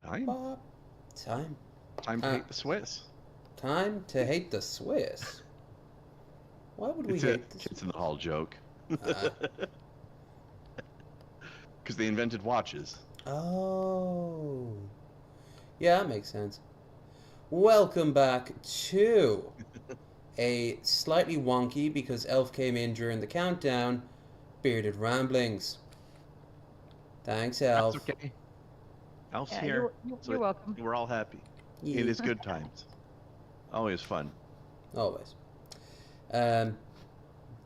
Time. Pop. Time. Time to hate the Swiss. Time to hate the Swiss. Why would we It's a hate the kids in the hall joke. Uh, Because they invented watches. oh. Yeah, that makes sense. Welcome back to a slightly wonky, because Elf came in during the countdown, Bearded Ramblings. Thanks, Elf. That's okay. Elf's Yeah, here. you're welcome. We're all happy. Yeah. It is good times. Always fun. Always.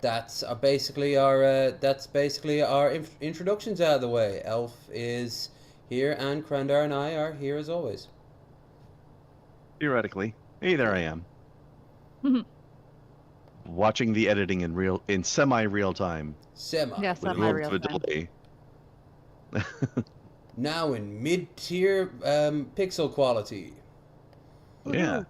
That's basically our introductions out of the way. Elf is here, and Krandar and I are here as always. Theoretically. Hey, there I am. watching the editing in semi-real time Semi. Yeah, with a semi little real bit of a time. delay. Now in mid-tier pixel quality. Yeah.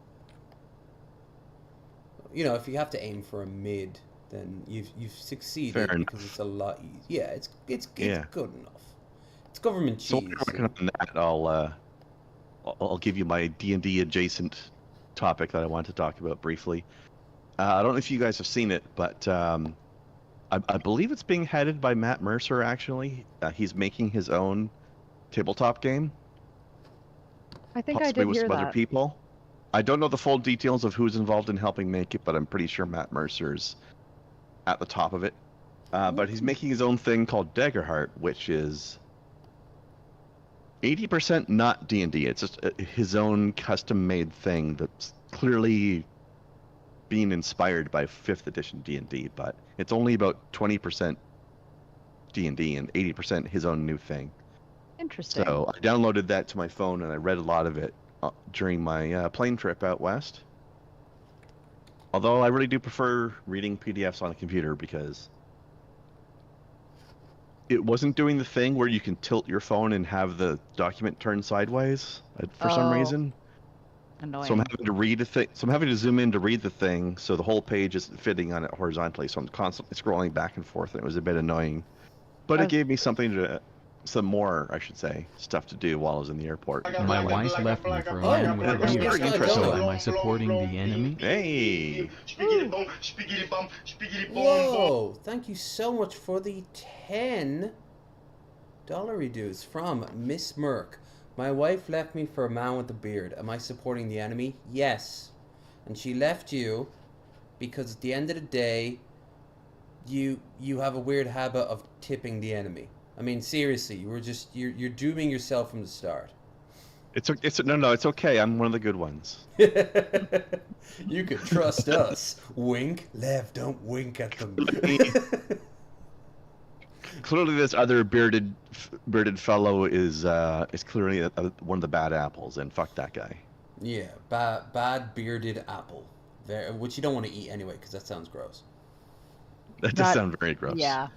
You know, if you have to aim for a mid, then you've succeeded Fair because enough. it's a lot easier. Yeah, it's Yeah. good enough. It's government So while cheese. you're working on that, I'll give you my D&D adjacent topic that I want to talk about briefly. I don't know if you guys have seen it, but I believe it's being headed by Matt Mercer. Actually, he's making his own tabletop game, I think I possibly did with hear some other that. people. I don't know the full details of who's involved in helping make it, but I'm pretty sure Matt Mercer's at the top of it. But he's making his own thing called Daggerheart, which is 80% not D&D. It's just his own custom-made thing that's clearly being inspired by 5th edition D&D, but it's only about 20% D&D and 80% his own new thing. Interesting. So I downloaded that to my phone and I read a lot of it during my plane trip out west. Although I really do prefer reading PDFs on a computer because it wasn't doing the thing where you can tilt your phone and have the document turn sideways for some Oh. reason. Annoying. So I'm having to read a thing. So I'm having to zoom in to read the thing, so the whole page isn't fitting on it horizontally. So I'm constantly scrolling back and forth, and it was a bit annoying. But it gave me some more, I should say, stuff to do while I was in the airport. My wife left me for a Oh, man with a yes, beard. yes, I So know. am I supporting the enemy? Hey, Whoa! Thank you so much for the $10 reduce from Miss Merck. My wife left me for a man with a beard. Am I supporting the enemy? Yes. And she left you because at the end of the day, you have a weird habit of tipping the enemy. I mean, seriously, you're dooming yourself from the start. it's okay. I'm one of the good ones. You can trust us. Wink. Lev, don't wink at them. Clearly, this other bearded fellow is clearly one of the bad apples, and fuck that guy. Yeah, bad bearded apple. Which you don't want to eat anyway, because that sounds gross. That does sound very gross. Yeah.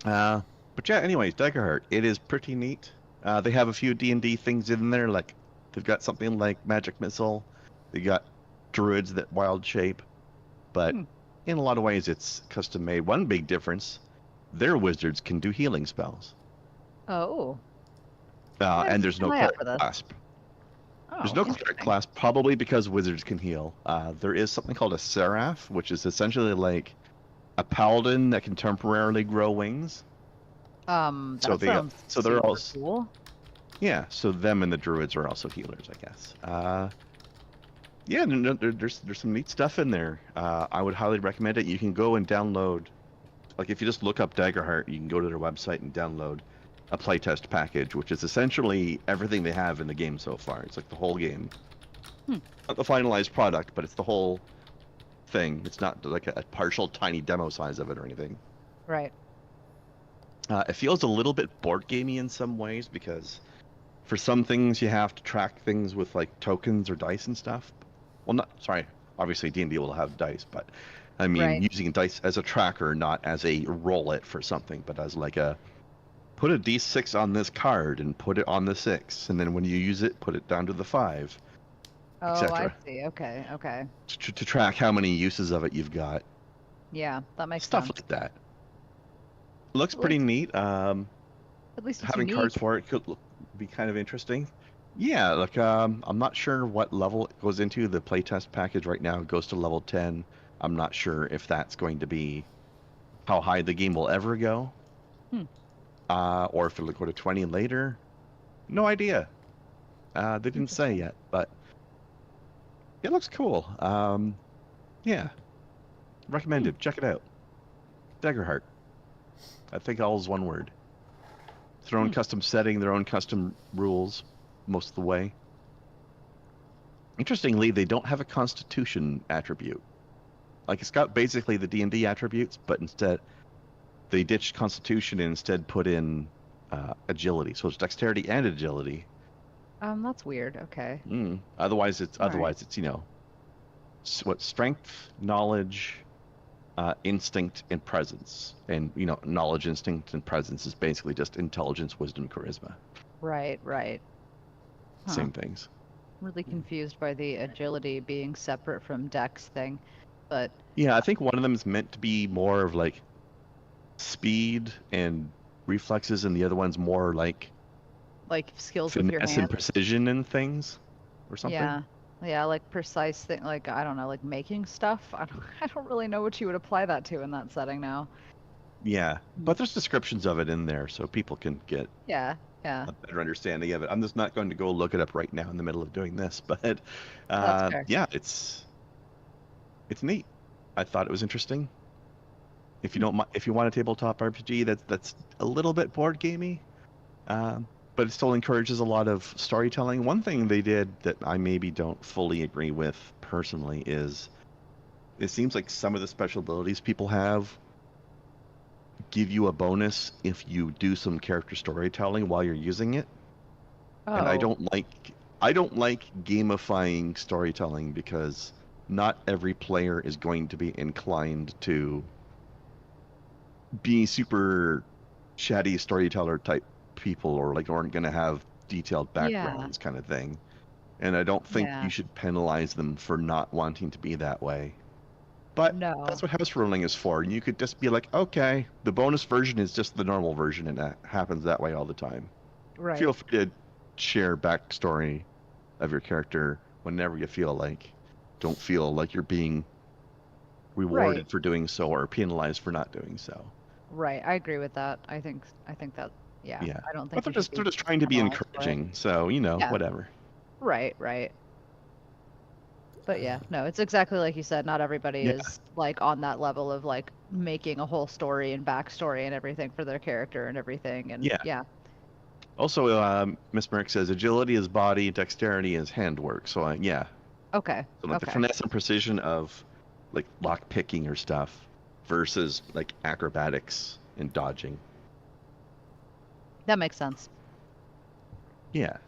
But yeah, anyways, Daggerheart. It is pretty neat. They have a few D&D things in there, like they've got something like magic missile. They got druids that wild shape, but in a lot of ways it's custom made. One big difference: their wizards can do healing spells. Oh. And there's no keep an eye out cleric for this. class. Oh, There's no cleric interesting. class, probably because wizards can heal. There is something called a seraph, which is essentially like a paladin that can temporarily grow wings. That So they sounds so they're super all cool. yeah. So them and the druids are also healers, I guess. Yeah, there's some neat stuff in there. I would highly recommend it. You can go and download, like if you just look up Daggerheart, you can go to their website and download a playtest package, which is essentially everything they have in the game so far. It's like the whole game. Not the finalized product, but it's the whole thing. It's not like a partial tiny demo size of it or anything. Right. It feels a little bit board gamey in some ways because for some things you have to track things with like tokens or dice and stuff. Well, obviously D&D will have dice, but I mean Right. using dice as a tracker, not as a roll it for something, but as like a put a d6 on this card and put it on the 6, and then when you use it, put it down to the 5, Oh, I etc. see. Okay. To track how many uses of it you've got. Yeah, that makes Stuff sense. like that. Looks Well, pretty neat. At least it's Having cards unique. for it could be kind of interesting. Yeah, like I'm not sure what level it goes into. The playtest package right now goes to level 10. I'm not sure if that's going to be how high the game will ever go. Or if it'll go to 20 later. No idea. They didn't say yet, but it looks cool. Yeah. Recommended. Check it out. Daggerheart. I think all is one word. It's their own custom setting, their own custom rules most of the way. Interestingly, they don't have a constitution attribute. Like it's got basically the D&D attributes, but instead they ditched constitution and instead put in agility. So it's dexterity and agility. That's weird. Okay. Otherwise it's All right. what strength, knowledge, instinct, and presence. And knowledge, instinct, and presence is basically just intelligence, wisdom, charisma. Right, right. Huh. Same things. Really confused by the agility being separate from dex thing, but Yeah, I think one of them is meant to be more of like speed and reflexes, and the other one's more like skills with your finesse hands. and precision and things, or something. Yeah, like precise thing, like I don't know, like making stuff. I don't really know what you would apply that to in that setting now. Yeah, but there's descriptions of it in there, so people can get Yeah. a better understanding of it. I'm just not going to go look it up right now in the middle of doing this, but That's fair. yeah, it's neat. I thought it was interesting. If you don't, if you want a tabletop RPG that's a little bit board gamey, but it still encourages a lot of storytelling. One thing they did that I maybe don't fully agree with personally is it seems like some of the special abilities people have give you a bonus if you do some character storytelling while you're using it. And I Oh, don't like gamifying storytelling because not every player is going to be inclined to be super chatty storyteller type people, or like aren't going to have detailed yeah, backgrounds kind of thing. And I don't think yeah. you should penalize them for not wanting to be that way. But No. that's what house ruling is for. You could just be like, okay, the bonus version is just the normal version, and that happens that way all the time. Right. Feel free to share backstory of your character whenever you feel like. Don't feel like you're being rewarded Right. for doing so or penalized for not doing so. Right. I agree with that. I think that Yeah. I don't But think they're you should just be trying to be penalized for it. encouraging, so Yeah. whatever. Right, right. But yeah, no, it's exactly like you said. Not everybody Yeah. is like on that level of like making a whole story and backstory and everything for their character and everything. And Yeah. yeah, Also, Miss Merrick says agility is body, dexterity is handwork. So yeah, okay, so like the okay. finesse and precision of like lock picking or stuff versus like acrobatics and dodging. That makes sense. Yeah.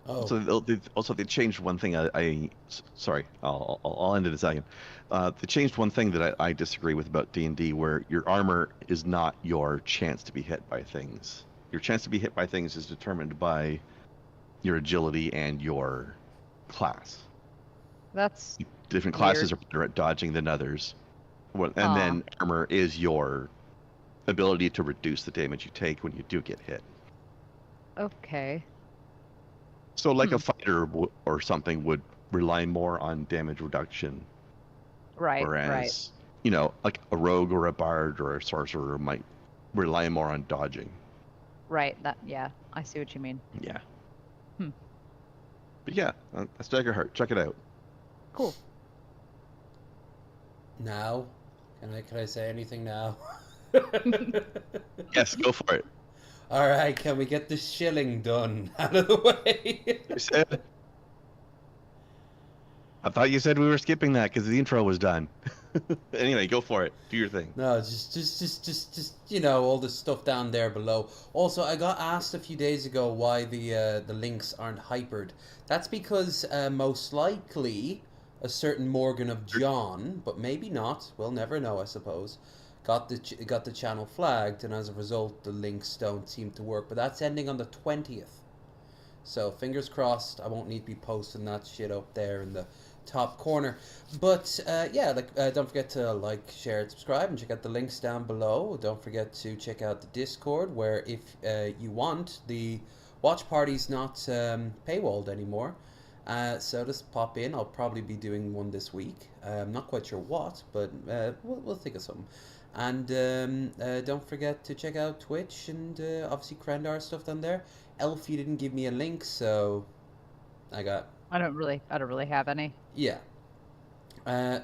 Oh, So they changed one thing. Sorry, I'll end in a second. They changed one thing that I disagree with about D&D, where your armor is not your chance to be hit by things. Your chance to be hit by things is determined by your agility and your class. That's Different weird. classes are better at dodging than others. And Huh. then armor is your ability to reduce the damage you take when you do get hit. Okay. So like a fighter or something would rely more on damage reduction, Right, right, whereas, like a rogue or a bard or a sorcerer might rely more on dodging. right. Yeah, I see what you mean. Yeah. Hmm. But yeah, that's Daggerheart. Check it out. Cool. now? Can I say anything now? Yes, go for it. All right, can we get the shilling done out of the way? You said. I thought you said we were skipping that because the intro was done. Anyway, go for it. Do your thing. No, just all the stuff down there below. Also, I got asked a few days ago why the links aren't hypered. That's because most likely a certain Morgan of John, but maybe not. We'll never know, I suppose. Got the channel flagged, and as a result, the links don't seem to work. But that's ending on the 20th. So fingers crossed, I won't need to be posting that shit up there in the top corner. But yeah, don't forget to like, share, and subscribe, and check out the links down below. Don't forget to check out the Discord, where if you want, the watch party's not paywalled anymore. So just pop in. I'll probably be doing one this week. I'm not quite sure what, but we'll think of something. And don't forget to check out Twitch and obviously Krendar stuff down there. Elfie didn't give me a link, so I don't really have any. Yeah. Yeah,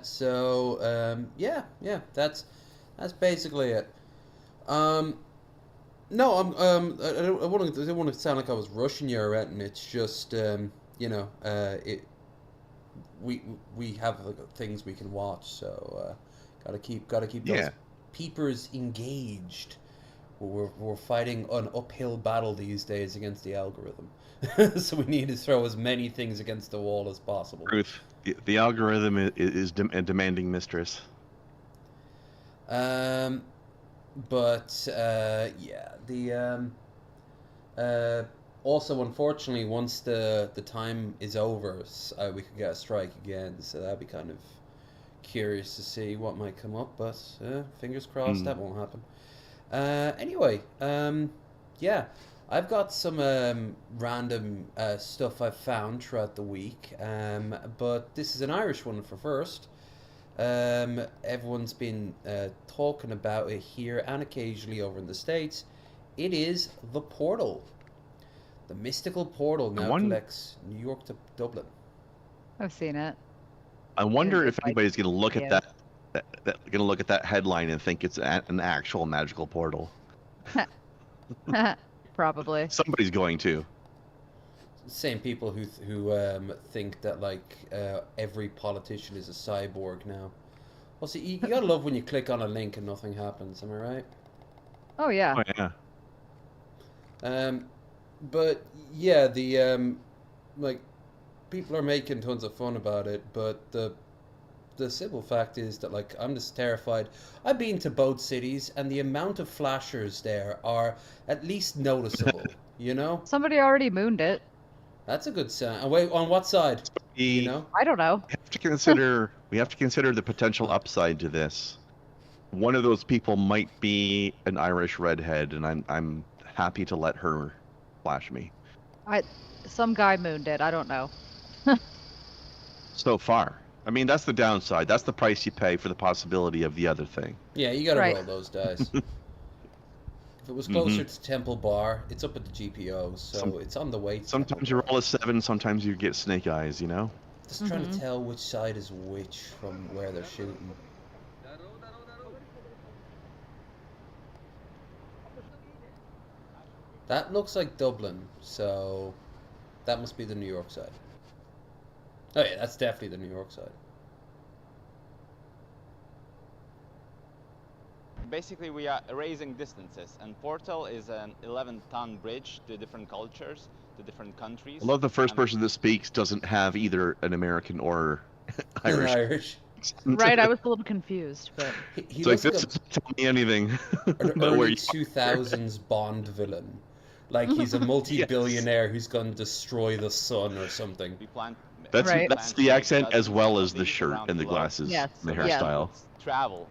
that's basically it. No, I don't want to sound like I was rushing you or anything. It's just we have things we can watch, so gotta keep those Yeah. peepers engaged we're fighting an uphill battle these days against the algorithm. So we need to throw as many things against the wall as possible. Truth. The algorithm is a demanding mistress. But yeah, also unfortunately, once the time is over, we could get a strike again. So that'd be kind of curious to see what might come up. But fingers crossed that won't happen. Anyway, yeah, I've got some random stuff I've found throughout the week. But this is an Irish one for first. Everyone's been talking about it here and occasionally over in the States. It is the Portal. The mystical portal now connects New York to Dublin. I've seen it. I wonder It's if anybody's going to look at yeah. going to look at that headline and think it's an actual magical portal. Probably. Somebody's going to. Same people who think that like every politician is a cyborg now. Well, see, you gotta love when you click on a link and nothing happens. Am I right? Oh yeah. Oh yeah. But yeah, the like people are making tons of fun about it, but the simple fact is that like I'm just terrified. I've been to both cities, and the amount of flashers there are at least noticeable. You know, Somebody already mooned it. that's a good sign. Wait, on what side? You know, I don't know. We have to consider the potential upside to this. One of those people might be an Irish redhead, and I'm happy to let her flash me. Some guy mooned it. I don't know. So far. I mean, that's the downside. That's the price you pay for the possibility of the other thing. yeah, you gotta Right. roll those dice. If it was closer to Temple Bar, it's up at the GPO, so it's on the way. To Sometimes Temple you Bar. roll a 7, sometimes you get snake eyes, you know? Just trying to tell which side is which from where they're shooting. That looks like Dublin, so that must be the New York side. Oh yeah, that's definitely the New York side. Basically, we are erasing distances, and Portal is an 11-ton bridge to different cultures, to different countries. I love the first And person that speaks doesn't have either an American or Irish. Irish. Right, I was a little confused, but He It's like, looks like this doesn't tell me anything. an But where early you 2000s Bond villain. Like he's a multi-billionaire who's going to destroy the sun or something. we plan. That's Right. that's the accent as well as the shirt and the glasses Yes, and the yeah. hairstyle. Travel.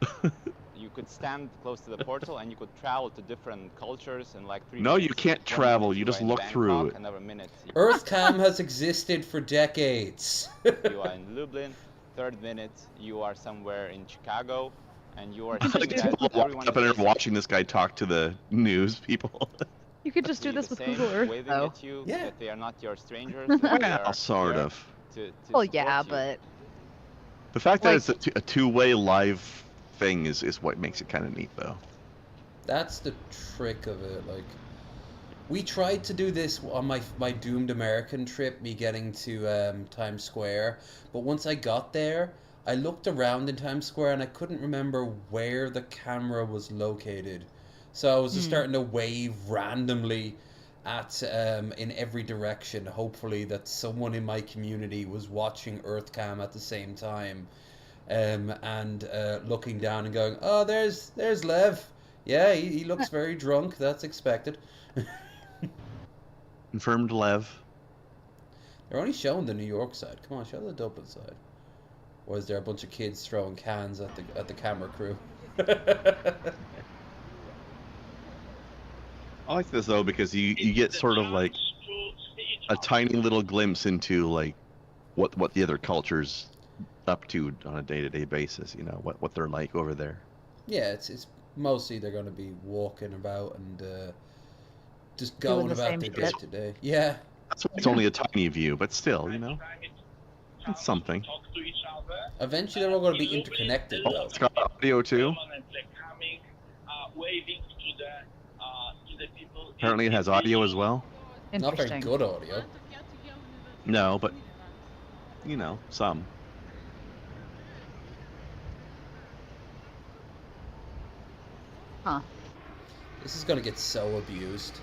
You could stand close to the portal, and you could travel to different cultures in like 3 No, you minutes. can't 1 travel, minute you just are in look through Bangkok, it. Another minute Earthcam has existed for decades. you are in Lublin. 3rd minute you are somewhere in Chicago, and you are I seeing like that people everyone up in there is watching this guy talk to the news people. you could just do basically this the with same, Google Earth, waving though. at you, Yeah. that they are not your strangers. That they Well, are sort there of. to Well, support yeah, you. but The fact that Like- it's a two-way live thing is what makes it kind of neat, though. That's the trick of it. Like, we tried to do this on my doomed American trip, me getting to Times Square. But once I got there, I looked around in Times Square and I couldn't remember where the camera was located. So I was just starting to wave randomly at in every direction, hopefully that someone in my community was watching Earthcam at the same time, and looking down and going, "Oh, there's Lev. Yeah, he looks very drunk. That's expected." Confirmed Lev. They're only showing the New York side. Come on, show the Dublin side. Or is there a bunch of kids throwing cans at the camera crew? I like this though because you get sort of like a tiny little glimpse into like what the other culture's up to on a day-to-day basis. You know what they're like over there. Yeah, it's mostly they're going to be walking about and just Doing going the about same their shit. day-to-day. Yeah. That's why it's only a tiny view, but still, you know, it's something. Eventually, they're all going to be interconnected, Oh, though. it's got audio too. Apparently, it has audio as well. Not very Interesting. good audio. No, but you know, some. Huh. This is gonna get so abused.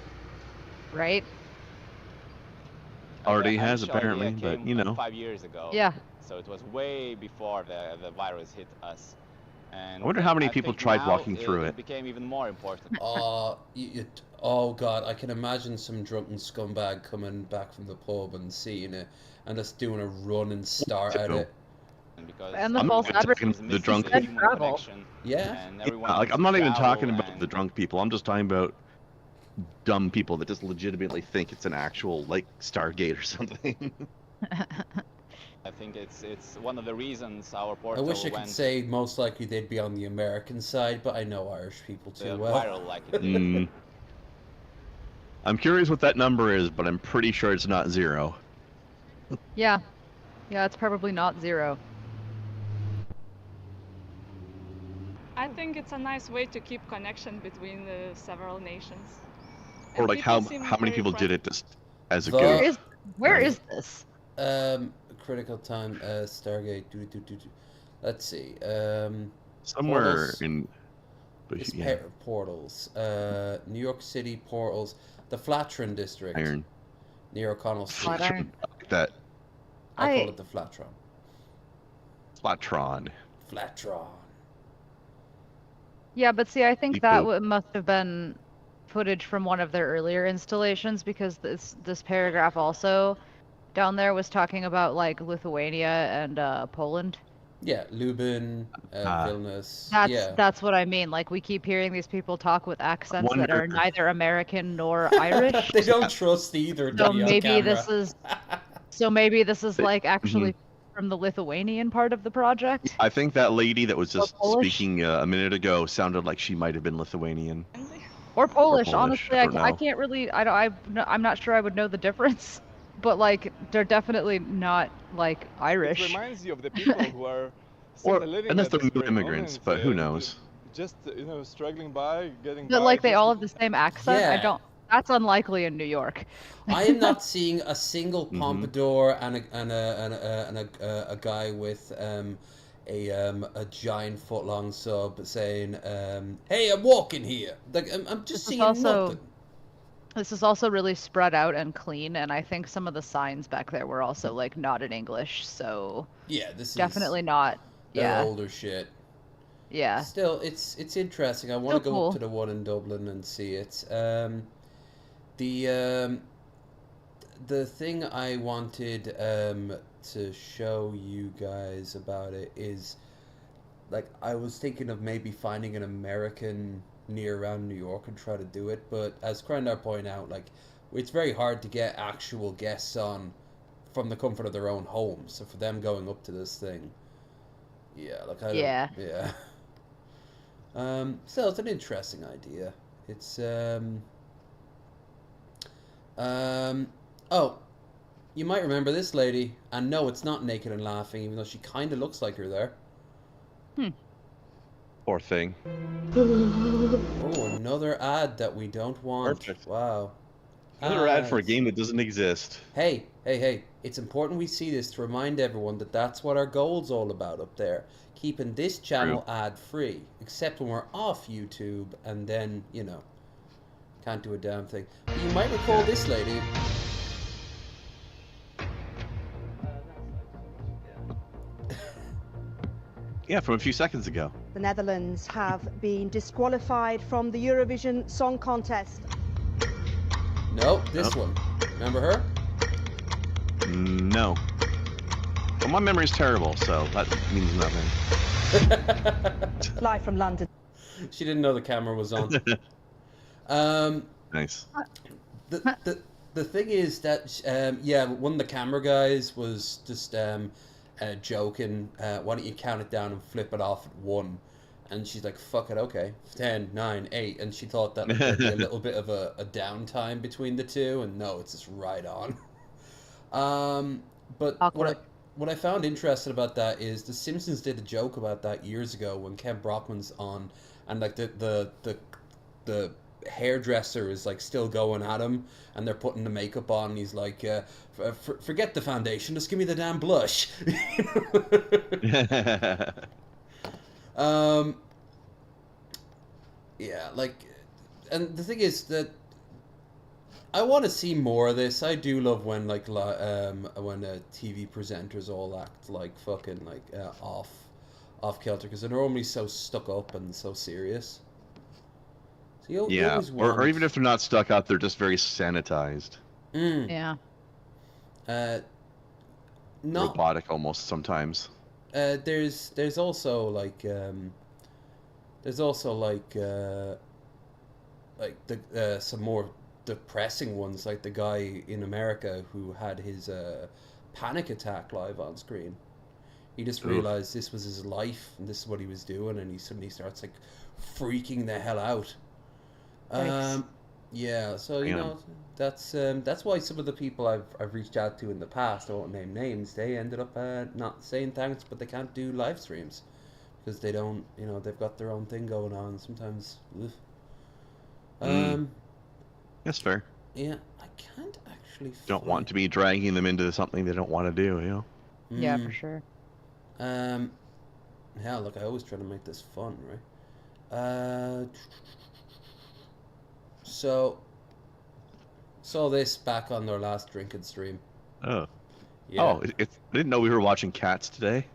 Right? Already The has initial apparently, idea but came, you like, know. 5 years ago. Yeah. So it was way before the virus hit us. And I wonder how many I people think tried now walking through it it. became even more important. Oh god, I can imagine some drunken scumbag coming back from the pub and seeing it, and just doing a run and start at too. it. Because And the I'm false not even talking advertising is about the missing drunk the said people. human travel. connection, Yeah. and Yeah, everyone like wants I'm to not even travel talking about the and- drunk people. I'm just talking about dumb people that just legitimately think it's an actual like Stargate or something. I think it's one of the reasons our I portal wish I could went say most likely they'd be on the American side, but I know Irish people too well. viral like it did. Mm. I'm curious what that number is, but I'm pretty sure it's not 0. Yeah. Yeah, it's probably not 0. I think it's a nice way to keep connection between the several nations. Or And like people how seem many very people did friendly. it just as a The- goof. Where Right. is this? Critical time, Stargate. Let's see. Somewhere portals. in. But It's yeah, portals. New York City portals. The Flatron district iron. near O'Connell Street. Flatiron. Like that I call I- it the Flatron. Flatron. Flatron. Yeah, but see, I think Beep that boop. must have been footage from one of their earlier installations, because this paragraph also down there was talking about like Lithuania and Poland. Yeah, Lubin, Ah. Vilnius. That's yeah. that's what I mean. Like, we keep hearing these people talk with accents that are wonder- neither American nor Irish. They don't trust either. So to be on maybe camera. this is so maybe this is They- like actually from the Lithuanian part of the project. I think that lady that was just Polish? speaking a minute ago sounded like she might have been Lithuanian. Or Polish. Polish, Honestly, I don't I know. can't really. I'm not sure I would know the difference. But like, they're definitely not like Irish. It reminds you of the people who are simply Or living unless at they're this new very immigrants, moment, but who and knows? Just struggling by, getting But by. like, they just all with- have the same accent. I Yeah. don't. That's unlikely in New York. I am not seeing a single Mhm. pompadour and a guy with a giant foot-long sub saying, "Hey, I'm walking here." Like I'm just This is seeing also- nothing. This is also really spread out and clean, and I think some of the signs back there were also like not in English, so Yeah, this definitely is not. that Yeah, older shit. yeah. Still, it's interesting. I want to Still go cool. up to the one in Dublin and see it. The thing I wanted to show you guys about it is, like, I was thinking of maybe finding an American near around New York and try to do it, but as Crandar pointed out, like, it's very hard to get actual guests on from the comfort of their own homes. So for them going up to this thing, yeah, like I don't, Yeah. yeah. Still, it's an interesting idea. It's oh, you might remember this lady, and no, it's not Naked and Laughing, even though she kind of looks like her there. Poor thing. Oh, another ad that we don't want. Perfect. Wow. Another ad for a Ads. game that doesn't exist. Hey, hey, hey. It's important we see this to remind everyone that that's what our goal's all about up there. Keeping this channel ad-free. Except when we're off YouTube, and then, can't do a damn thing. But you might recall this lady. Yeah, from a few seconds ago. The Netherlands have been disqualified from the Eurovision Song Contest. Nope, this No. one. Remember her? No. Well, my memory's terrible, so that means nothing. Live from London. She didn't know the camera was on. Nice. The thing is that one of the camera guys was just joking. Why don't you count it down and flip it off at 1? And she's like, "Fuck it, okay, 10, 9, 8." And she thought that there'd be a little bit of a downtime between the two, and no, it's just right on. But Awkward. what I found interesting about that is The Simpsons did a joke about that years ago when Ken Brockman's on, and like the hairdresser is like still going at him, and they're putting the makeup on, and he's like, forget the foundation, just give me the damn blush. Yeah, like, and the thing is that I want to see more of this. I do love when when TV presenters all act like fucking like off kilter because they're normally so stuck up and so serious. So you Yeah, always or want... even if they're not stuck out, they're just very sanitized. Yeah. Not Robotic almost sometimes. there's also like some more depressing ones, like the guy in America who had his panic attack live on screen. He just realized this was his life and this is what he was doing, and he suddenly starts like freaking the hell out. Yeah, so you know that's why some of the people I've reached out to in the past, I won't name names, they ended up not saying thanks, but they can't do live streams because they don't, you know, they've got their own thing going on. Sometimes, That's fair. yeah, I can't actually. Don't want to be dragging them into something they don't want to do, you know? Yeah, for sure. Yeah, look, I always try to make this fun, right? So, saw this back on their last drinking stream. Oh. Yeah. Oh, I didn't know we were watching Cats today.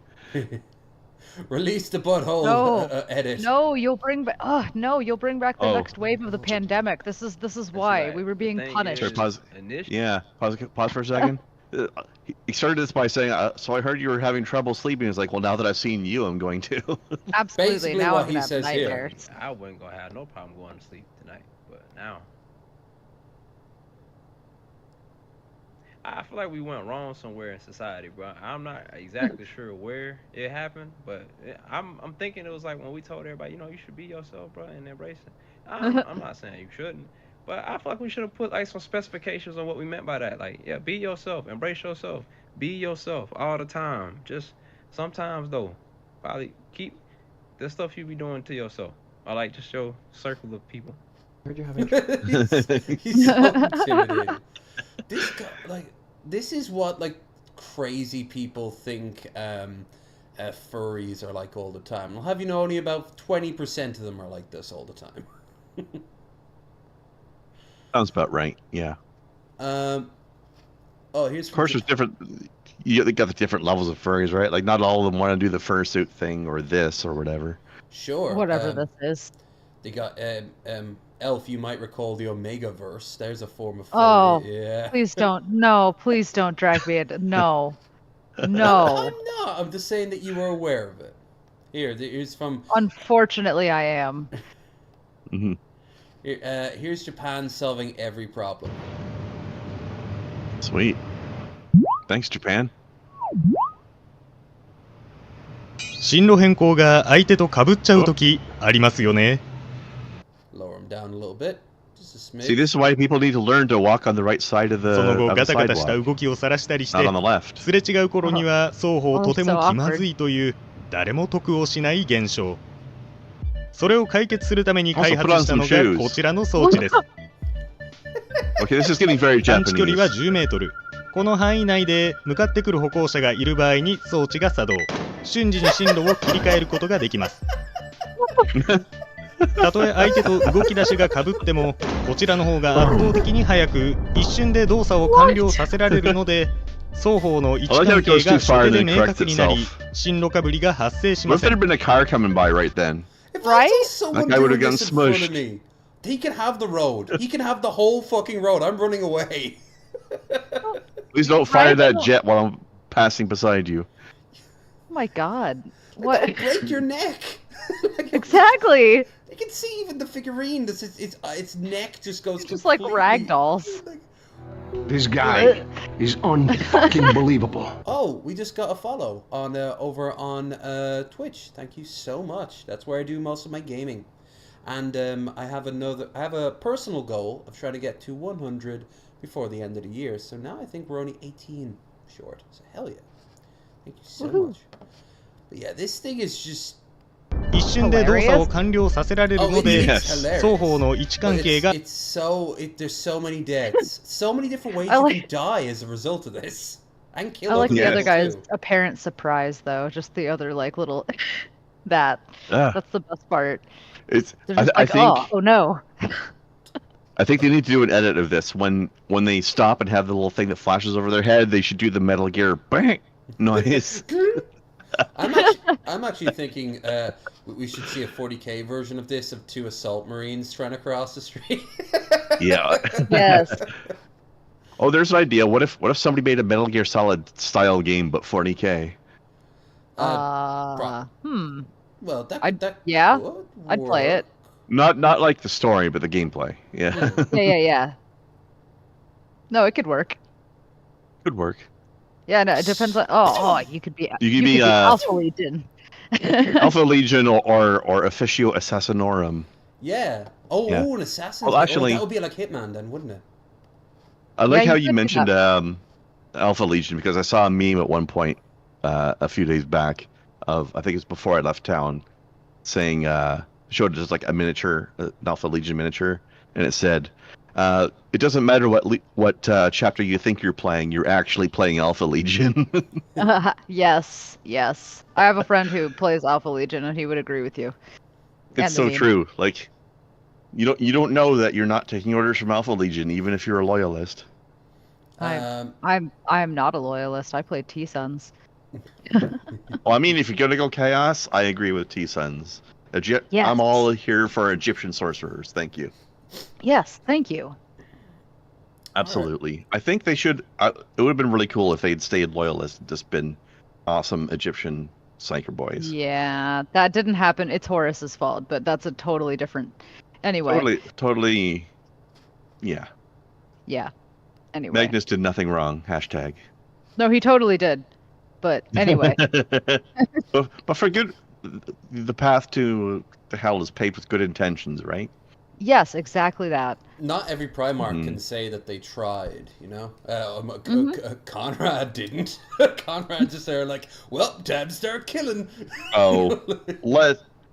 Release the butthole edit. No, you'll bring back. Oh no, you'll bring back the Oh. next wave of the pandemic. This is why right. we were The being thing punished. Sorry, pause. Initially, Yeah, pause for a second. He started this by saying, so I heard you were having trouble sleeping. It's like, well, now that I've seen you, I'm going to. Absolutely. Basically Now what I'm he gonna have says here. nightmares. I wasn't gonna have no problem going to sleep tonight, but now I feel like we went wrong somewhere in society, bro. I'm not exactly sure where it happened, but I'm thinking it was like when we told everybody, you know, you should be yourself, bro, and embrace it. I'm not saying you shouldn't, but I feel like we should have put like some specifications on what we meant by that. Like, yeah, be yourself, embrace yourself, be yourself all the time. Just sometimes though, probably keep the stuff you be doing to yourself, or like just your circle of people. Heard you having he's so intimidating. This guy, like, this is what like crazy people think furries are like all the time. I'll have you know, only about 20% of them are like this all the time. Sounds about right. Yeah. Oh, here's Of course, there's different. You got the different levels of furries, right? Like, not all of them want to do the fursuit thing or this or whatever. Sure. Whatever this is. They got Elf. You might recall the Omega Verse. There's a form of furry. Oh, yeah. please don't. No, please don't drag me into. No. No. I'm not. I'm just saying that you were aware of it. Here's from. Unfortunately, I am. Mm-hmm. Here's Japan solving every problem. Sweet. Thanks, Japan. 進路変更が相手と被っちゃうときありますよね。 Lower him down a little bit. Just a smidge. See, this is why people need to learn to walk on the right side of the, その後 of ガ the タガタした sidewalk, 動きを晒したりし not て on the left. すれ違う頃には双方とても Oh, so 気まずいという誰も得をしない現象。それを解決するために開発したのがこちらの装置です。 Okay, this is getting very 探知距離は Japanese. 10メートル。この範囲内で向かってくる歩行者がいる場合に装置が作動。瞬時に進路を切り替えることができます。たとえ相手と動き出しが被ってもこちらの方が圧倒的に速く一瞬で動作を完了させられるので双方の位置関係が初手で明確になり進路かぶりが発生し What ま if せ there ん。 had been a car coming by right then? If Right? I saw someone That guy would've doing gotten this in front of smushed. me, he can have the road. He can have the whole fucking road. I'm running away. Please don't fire Right? that jet while I'm passing beside you. Oh my god. What? What? Break your neck. Like, Exactly. You can see even the figurine. Its neck just goes Just like completely- ragdolls. Like, This guy is unfucking believable. oh, we just got a follow on over on Twitch. Thank you so much. That's where I do most of my gaming. And I have a personal goal of trying to get to 100 before the end of the year. So now I think we're only 18 short. So hell yeah. Thank you so Woohoo. much. But yeah, this thing is just 一瞬で動作を完了させられるので it's hilarious. 双方の位置関係が There's so many deaths. So many different ways I you like- can die as a result of this. And kill I like the other other people, guy's too. apparent surprise though. Just the other like little that. Ah, That's the best part. it's. They're just I like, think. oh no. I think they need to do an edit of this. When they stop and have the little thing that flashes over their head, they should do the Metal Gear bang noise. I'm actually thinking we should see a 40k version of this of 2 assault marines trying to cross the street. Yeah. Yes. Oh, there's an idea. What if somebody made a Metal Gear Solid style game but 40k? Well, that yeah, could I'd play it. Not like the story, but the gameplay. Yeah. Yeah. No, it could work. Could work. Yeah, no, it depends on. You could be. You could be Alpha Legion. Alpha Legion or Officio Assassinorum. Yeah. Yeah. An assassin. Well, actually, that would be like Hitman then, wouldn't it? I like how you you could do mentioned that. Alpha Legion, because I saw a meme at one point a few days back of, I think it was before I left town, saying showed just like a miniature, an Alpha Legion miniature, and it said, "It doesn't matter what chapter you think you're playing. You're actually playing Alpha Legion." Yes. I have a friend who plays Alpha Legion, and he would agree with you. It's so true. Like, you don't know that you're not taking orders from Alpha Legion, even if you're a loyalist. I'm not a loyalist. I play T-Sons. Well, I mean, if you're gonna go Chaos, I agree with T-Sons. Yes. I'm all here for Egyptian sorcerers. Thank you. Yes, thank you. Absolutely. I think they should. It would have been really cool if they'd stayed loyalist and just been awesome Egyptian psyker boys. Yeah, that didn't happen. It's Horus's fault, but that's a totally different. Anyway. Totally. Yeah. Yeah. Anyway. Magnus did nothing wrong. Hashtag. No, he totally did. But anyway. but for good, the path to hell is paved with good intentions, right? Yes, exactly that. Not every Primarch can say that they tried, you know? Conrad didn't. Conrad just there like, well, time to start killing. Oh,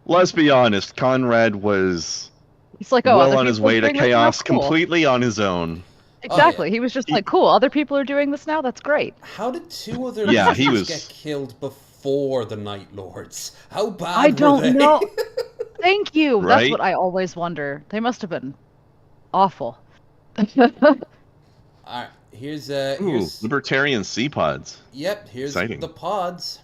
let's be honest. Conrad was He's like, well on his way to chaos completely on his own. Exactly. He was just like, cool, other people are doing this now? That's great. How did 2 other he was get killed before the Night Lords? How bad I were don't they? know. Thank you. Right? That's what I always wonder. They must have been awful. Alright, here's libertarian C-pods. Yep, here's Exciting. the pods.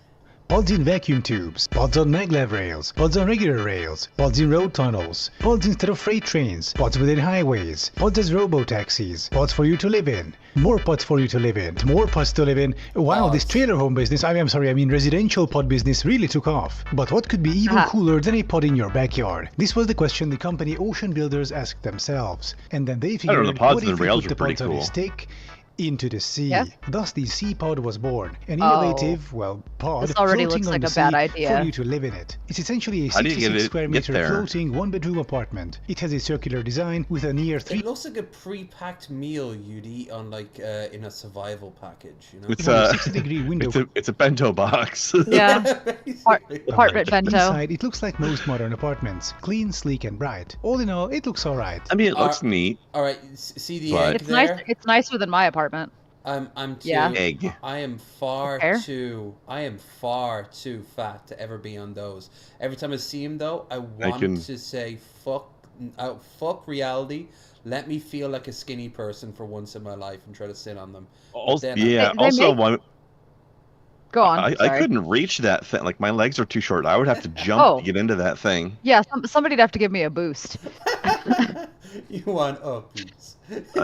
Pods in vacuum tubes, pods on maglev rails, pods on regular rails, pods in road tunnels, pods instead of freight trains, pods within highways, pods as robo-taxis, pods for you to live in, more pods for you to live in, more pods to live in. Wow, this trailer home business, I mean residential pod business really took off. But what could be even cooler than a pod in your backyard? This was the question the company Ocean Builders asked themselves. And then they figured, what if we put the pods on a stick into the sea? Yeah. Thus the sea pod was born. An innovative, pod this already floating looks on like the a bad sea idea. for you to live in it. It's essentially a How do you 66 square meter there? floating one-bedroom apartment. It has a circular design with a near 3 It looks like a pre-packed meal you'd eat on like in a survival package, you know? It's 60-degree window. It's a bento box. Yeah. Apartment bento. Inside, it looks like most modern apartments. Clean, sleek, and bright. All in all, it looks alright. I mean, it looks neat. Alright, see the But- egg It's there? nice. It's nicer than my apartment. I'm too, Yeah. Egg. I am far Fair. too fat to ever be on those. Every time I see him though, I want can- to say fuck reality. Let me feel like a skinny person for once in my life and try to sit on them. Also, Then yeah. They Also, make- one. Go on. I sorry. couldn't reach that thing. Like my legs are too short. I would have to jump to get into that thing. Yeah, somebody'd have to give me a boost. You want uppies.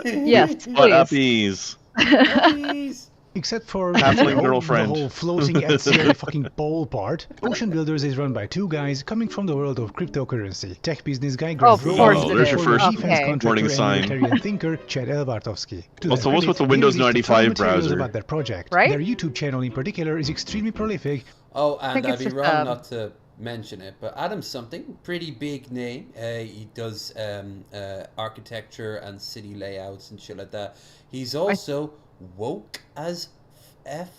Yes, But please. uppies. Except for Halfling girlfriend. the whole floating at sea fucking pole part. Ocean Builders is run by 2 guys coming from the world of cryptocurrency. Tech business guy Greg Of course Oh, it there's is. your first defense contractor warning and sign. libertarian thinker Chad Elbartovsky. To Also, their what's with the credit, Windows they released a ton 95 of materials browser? about their project. Right? Their YouTube channel in particular is extremely prolific. Oh, and think I'd it's be just, wrong not to mention it, but Adam something, pretty big name. He does architecture and city layouts and shit like that. He's also woke as F.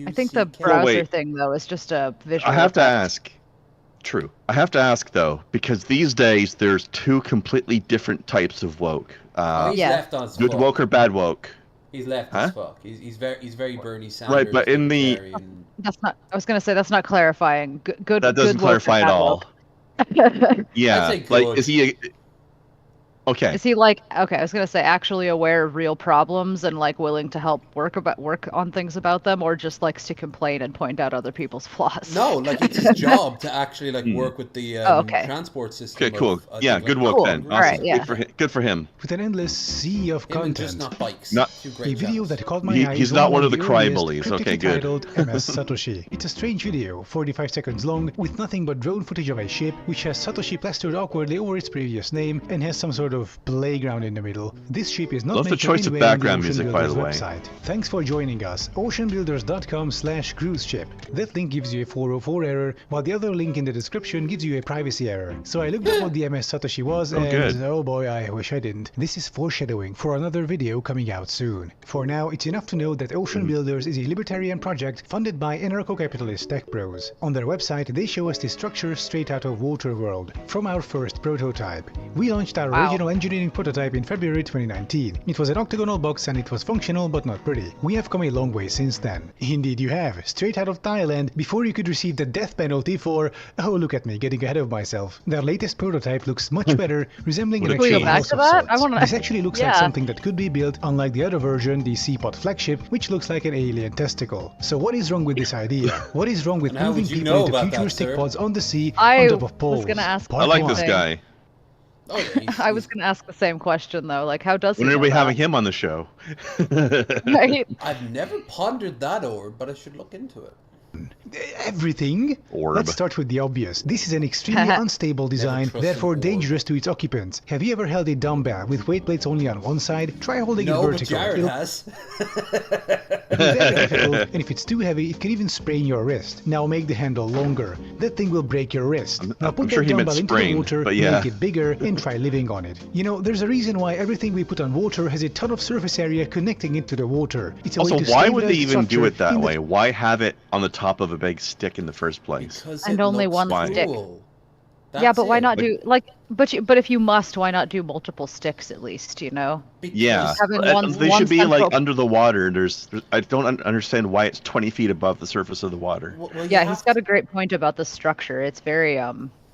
I think the browser thing though is just a visual. I have to effect. ask. True. I have to ask though, because these days there's 2 completely different types of woke. He's Yeah. left on his Good fuck. woke or bad woke. He's left Huh? as fuck. He's very Bernie Sanders. Right, but in the libertarian. That's not. I was gonna say that's not clarifying. Good. that doesn't good woke or clarify at bad all. woke. Yeah, I'd say like good. is he? Okay. Is he like, okay, I was gonna say actually aware of real problems and like willing to help work on things about them, or just likes to complain and point out other people's flaws? No, like it's his job to actually like work with the okay. transport system. Okay, cool. Of, yeah, think, good like, work then. All Awesome. right, yeah. Good for him. With an endless sea of Him and content. just not bikes. Not- Two A great video channels. that caught my eye He's is not one of the the cry earliest, bullies. Okay, cryptically good. titled MS Satoshi. It's a strange video, 45 seconds long, with nothing but drone footage of a ship, which has Satoshi plastered awkwardly over its previous name, and has some sort of playground in the middle. This ship is not Love the mentioned choice of anywhere on the background Ocean music, by Builders the way. website. Thanks for joining us. oceanbuilders.com/cruise ship. That link gives you a 404 error, while the other link in the description gives you a privacy error. So I looked up what the MS Satoshi was, and good. oh boy, I wish I didn't. This is foreshadowing for another video coming out soon. For now, it's enough to know that Ocean Builders is a libertarian project funded by anarcho-capitalist tech bros. On their website, they show us the structure straight out of Waterworld, from our first prototype. We launched our original engineering prototype in February 2019. It was an octagonal box and it was functional but not pretty. We have come a long way since then. Indeed you have, straight out of Thailand, before you could receive the death penalty for, oh look at me, getting ahead of myself. Their latest prototype looks much better, resembling an Can we actual go back house to of that? sorts. I wanna- This actually looks like Yeah. something that could be built, unlike the other version, the Seapod flagship, which looks like an alien testicle. So what is wrong with this idea? What is wrong with And how moving would you people know into about that, futuristic sir? pods on the sea I on top of poles? was gonna ask. Part I like one. this guy. Oh, yeah, he's- I was gonna ask the same question though. Like, how does he? When are know we that? having him on the show? Right? I've never pondered that over, but I should look into it. Everything? Orb. Let's start with the obvious. This is an extremely unstable design, trust therefore an orb. dangerous to its occupants. Have you ever held a dumbbell with weight plates only on one side? Try holding No, it but vertical. Jared It'll has. be very difficult, and if it's too heavy, it can even sprain your wrist. Now make the handle longer. That thing will break your wrist. Now put I'm sure that he meant dumbbell into the sprain, water, but yeah. make it bigger, and try living on it. You know, there's a reason why everything we put on water has a ton of surface area connecting it to the water. It's a Also, way to why would they stabilize even do structure it that in the way? Why have it on the top of a big stick in the first place? Because And it only looks one Why? stick. cool. Yeah, That's but why it. not do like? But if you must, why not do multiple sticks at least? You know. Yeah, Having they one should be like central- under the water. I don't understand why it's 20 feet above the surface of the water. Well, you Yeah, have he's got a great point about the structure. It's very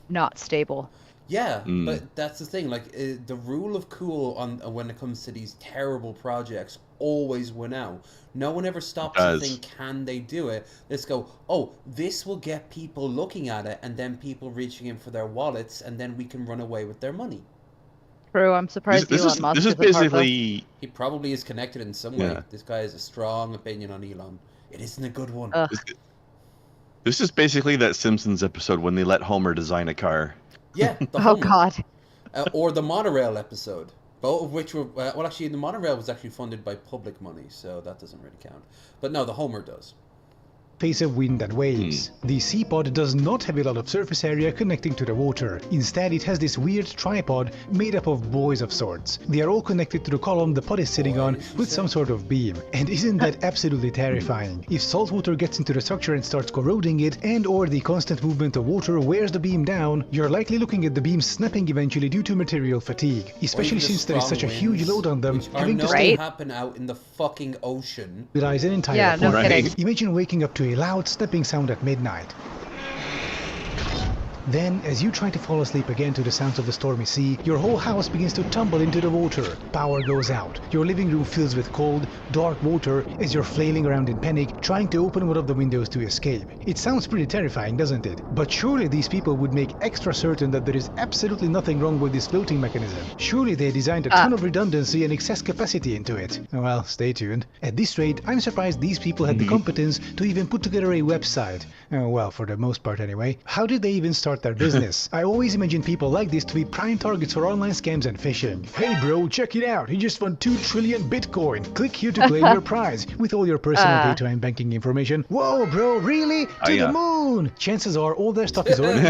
not stable. Yeah, Mm. but that's the thing. Like the rule of cool on when it comes to these terrible projects always win out. No one ever stops to does. think, can they do it? Let's go. Oh, this will get people looking at it, and then people reaching in for their wallets, and then we can run away with their money. True. I'm surprised This Elon is Musk this is isn't part of them. basically He probably is connected in some way. Yeah. This guy has a strong opinion on Elon. It isn't a good one. this is basically that Simpsons episode when they let Homer design a car. Yeah. The Oh Homer. God. Or the monorail episode. Both of which were well, actually, the monorail was actually funded by public money, so that doesn't really count. But no, the Homer does. face of wind and waves. The Seapod does not have a lot of surface area connecting to the water. Instead, it has this weird tripod made up of buoys of sorts. They are all connected to the column the pod is sitting on with some sort of beam. And isn't that absolutely terrifying? If salt water gets into the structure and starts corroding it, and or the constant movement of water wears the beam down, you're likely looking at the beam snapping eventually due to material fatigue. Especially since there is such a huge load on them, having to Right. happen out in the fucking ocean. stabilize an entire Yeah, no pod. kidding. Imagine waking up to a loud snapping sound at midnight. Then, as you try to fall asleep again to the sounds of the stormy sea, your whole house begins to tumble into the water. Power goes out. Your living room fills with cold, dark water as you're flailing around in panic, trying to open one of the windows to escape. It sounds pretty terrifying, doesn't it? But surely these people would make extra certain that there is absolutely nothing wrong with this floating mechanism. Surely they designed a ton of redundancy and excess capacity into it. Well, stay tuned. At this rate, I'm surprised these people had the competence to even put together a website. Well, for the most part anyway. How did they even start their business? I always imagine people like this to be prime targets for online scams and phishing. Hey bro, check it out. He just won 2 trillion Bitcoin. Click here to claim your prize with all your personal data and banking information. Whoa, bro, really? To the moon! Chances are all their stuff is already...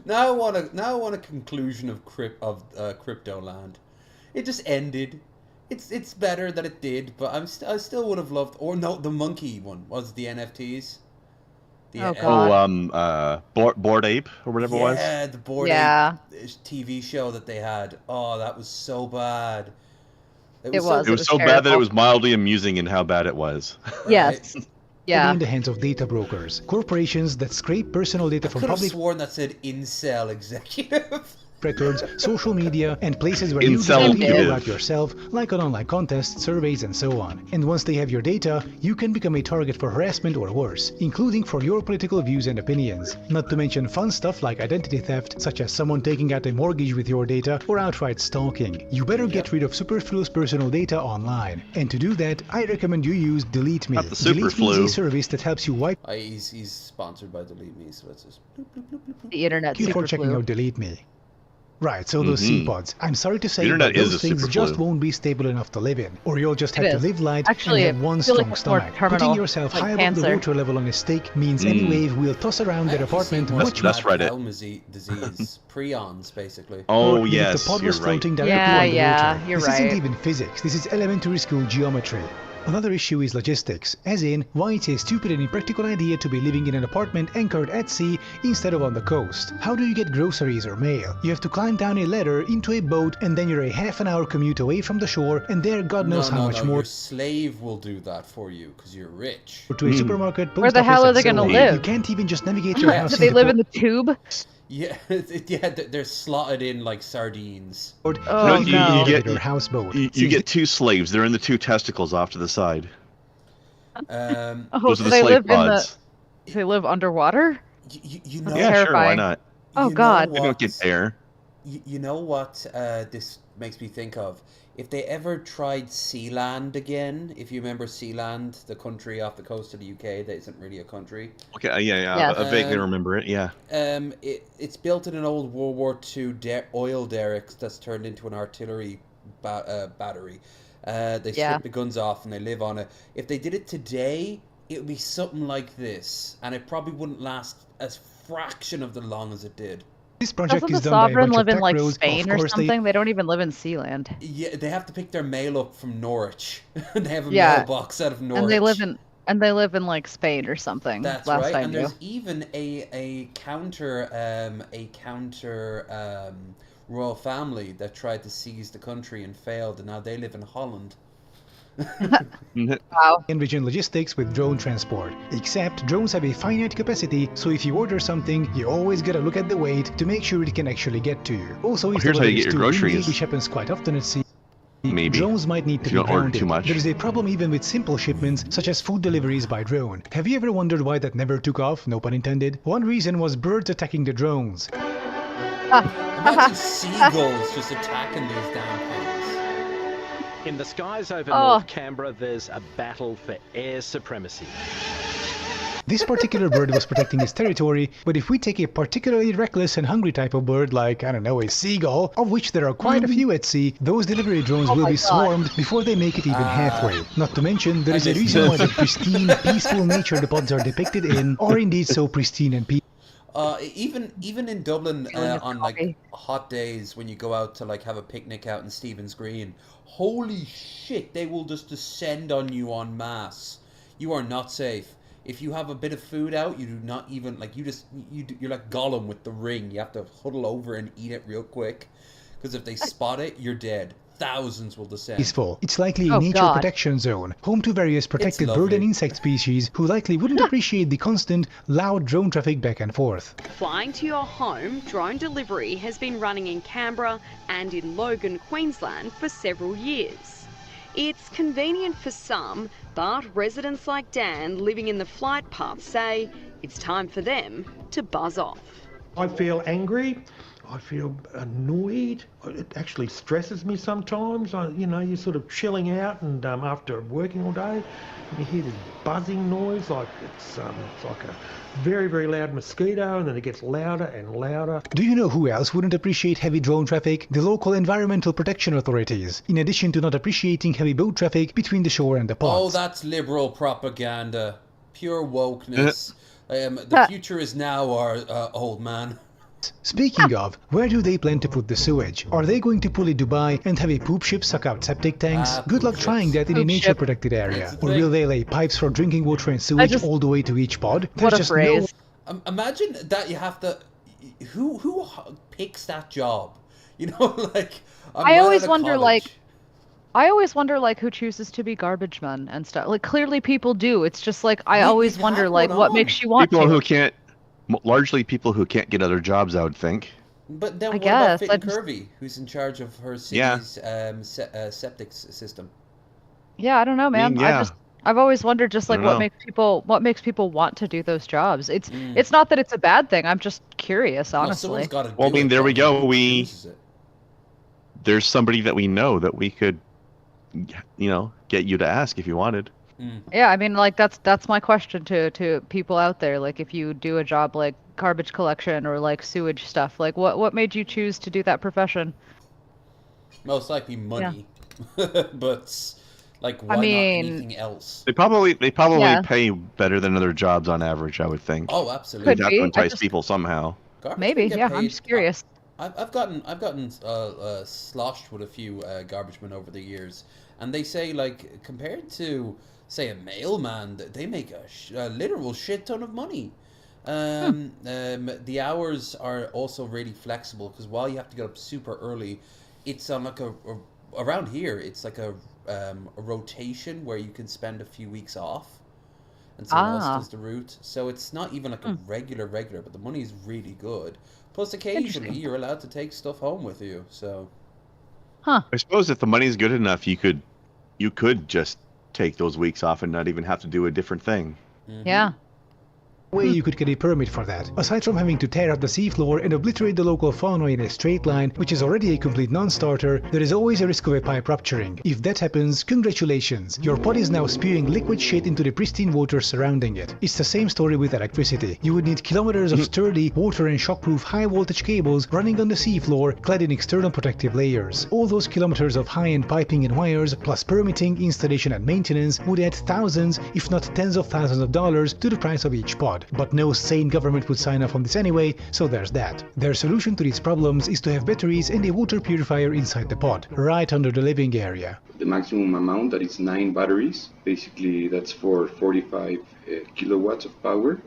now I want a conclusion of crypto land. It just ended. It's better that it did, but I still would have loved. Or no, the monkey one was the NFTs. Bored Ape or whatever it was. Yeah, the Bored Ape TV show that they had. Oh, that was so bad. It was so bad that it was mildly amusing in how bad it was. Yes. Yeah. In the hands of data brokers, corporations that scrape personal data from Could have public... sworn that said incel executive. records, social media, and places where Incel you can Div. about yourself, like on online contests, surveys, and so on. And once they have your data, you can become a target for harassment or worse, including for your political views and opinions. Not to mention fun stuff like identity theft, such as someone taking out a mortgage with your data, or outright stalking. You better get rid of superfluous personal data online. And to do that, I recommend you use Delete Me. Not the Delete Me is superflu. a service that helps you wipe He's sponsored by Delete Me, so let's just... The internet you for checking superflu. out Delete Me. Right, so those C-pods. I'm sorry to say, Internet but is those a things just superflu. won't be stable enough to live in. Or you'll just have It to is. live light Actually, and have one I feel like strong it's more stomach. terminal, Putting yourself like high above the cancer. water level on a stake means any wave will toss around their apartment much That's more. Reddit. disease, prions, basically. Oh, than yes, if the pod was you're right. floating directly Yeah, on the yeah, water. you're This right. isn't even physics, this is elementary school geometry. Another issue is logistics, as in why it's a stupid and impractical idea to be living in an apartment anchored at sea instead of on the coast. How do you get groceries or mail? You have to climb down a ladder into a boat and then you're a half-an-hour commute away from the shore and there God knows how much more Your slave will do that for you, because you're rich. to a supermarket, post Where the office, hell are and they so gonna on. live? You can't even just navigate your house Do they into live in the tube? Yeah, they're slotted in like sardines. port. Oh, you no. get- your houseboat. You get two slaves. They're in the two testicles off to the side. Um, Oh, Those are do the they slave live in the? pods. Do they live underwater? you know, That's Yeah, sure. Why terrifying. not? Oh you know God. They don't get what- air. You know what this makes me think of? If they ever tried Sealand again, if you remember Sealand, the country off the coast of the UK that isn't really a country. Okay, yeah. Yes. I vaguely remember it. Yeah. It's built in an old World War II oil derrick that's turned into an artillery battery. They strip the guns off and they live on it. If they did it today, it would be something like this, and it probably wouldn't last as fraction of the long as it did. This project Doesn't is the done by a sovereign bunch of live in tech like bros. Spain Of or course something? They don't even live in Sealand. Yeah, they have to pick their mail up from Norwich. They have a Yeah. mailbox out of Norwich. And they live in like Spain or something. That's last right. I And knew. there's even a counter royal family that tried to seize the country and failed, and now they live in Holland. Wow. Envision logistics with drone transport. Except drones have a finite capacity, so if you order something, you always gotta look at the weight to make sure it can actually get to you. Also, if the here's how weather you is get too your windy, groceries. which happens quite often at sea, Maybe. drones might need to If be you don't order grounded. too much. There is a problem even with simple shipments, such as food deliveries by drone. Have you ever wondered why that never took off? No pun intended. One reason was birds attacking the drones. Imagine seagulls just attacking these damn things. In the skies over Oh. North Canberra, there's a battle for air supremacy. This particular bird was protecting its territory, but if we take a particularly reckless and hungry type of bird, like, I don't know, a seagull, of which there are quite a few at sea, those delivery drones will my be God. swarmed before they make it even halfway. Not to mention, there is a reason why the pristine, peaceful nature the pods are depicted in are indeed so pristine and peaceful. Even in Dublin Feeling on coffee. like hot days when you go out to like have a picnic out in Stephen's Green, holy shit, they will just descend on you en masse. You are not safe. If you have a bit of food out, you do not even like you're like Gollum with the ring. You have to huddle over and eat it real quick, because if they spot it, you're dead. Thousands will descend. It's likely a Oh, nature God. protection zone, home to various protected bird lovely. and insect species who likely wouldn't appreciate the constant, loud drone traffic back and forth. Flying to your home drone delivery has been running in Canberra and in Logan, Queensland for several years. It's convenient for some, but residents like Dan living in the flight path say it's time for them to buzz off. I feel angry. I feel annoyed. It actually stresses me sometimes. You're sort of chilling out, and after working all day, you hear this buzzing noise, like it's like a very, very loud mosquito, and then it gets louder and louder. Do you know who else wouldn't appreciate heavy drone traffic? The local environmental protection authorities, in addition to not appreciating heavy boat traffic between the shore and the Oh, pods. that's liberal propaganda. Pure wokeness. The future is now, our old man. Speaking of, where do they plan to put the sewage? Are they going to pull a Dubai and have a poop ship suck out septic tanks? Good luck trying that in a Poop nature ship. protected area. That's the Or thing. will they lay pipes for drinking water and sewage just- all the way to each pod? What a just phrase. Imagine that you have to. Who picks that job? You know, like I always wonder, like, who chooses to be garbage men and stuff. Like, clearly people do. It's just like I always wonder, like, what makes you want People to. who can't, largely people who can't get other jobs, I would think. But then I what about guess, Fit I and just- Curvy, who's in charge of her Yeah. city's septic system? Yeah, I don't know, man. mean, yeah. I've always wondered just I like don't know. what makes people want to do those jobs. It's not that it's a bad thing. I'm just curious, No, honestly. someone's got to Well, I do mean, it. there we then. go. Who chooses it? There's somebody that we know that we could, get you to ask if you wanted. Yeah, I mean, like that's my question to people out there. Like, if you do a job like garbage collection or like sewage stuff, like what made you choose to do that profession? Most likely money, but like why mean- not anything else? They probably Yeah. pay better than other jobs on average, I would think. Oh, absolutely. Could They'd have be. to I entice just- people somehow. Garbage Maybe, men get yeah. I'm paid- just curious. I've gotten sloshed with a few garbage men over the years, and they say like compared to say a mailman, they make a literal shit ton of money. The hours are also really flexible because while you have to get up super early, it's on like around here it's like a rotation where you can spend a few weeks off, and someone else does the route. So it's not even like a regular, but the money is really good. Plus, occasionally you're allowed to take stuff home with you. So, I suppose if the money's good enough, you could just take those weeks off and not even have to do a different thing. Yeah. Way you could get a permit for that. Aside from having to tear up the seafloor and obliterate the local fauna in a straight line, which is already a complete non-starter, there is always a risk of a pipe rupturing. If that happens, congratulations, your pod is now spewing liquid shit into the pristine water surrounding it. It's the same story with electricity. You would need kilometers of sturdy, water and shockproof high-voltage cables running on the seafloor, clad in external protective layers. All those kilometers of high-end piping and wires, plus permitting, installation and maintenance, would add thousands, if not tens of thousands of dollars to the price of each pod. But no sane government would sign off on this anyway, so there's that. Their solution to these problems is to have batteries and a water purifier inside the pod, right under the living area. The maximum amount, that is 9 batteries. Basically, that's for 45 kilowatts of power.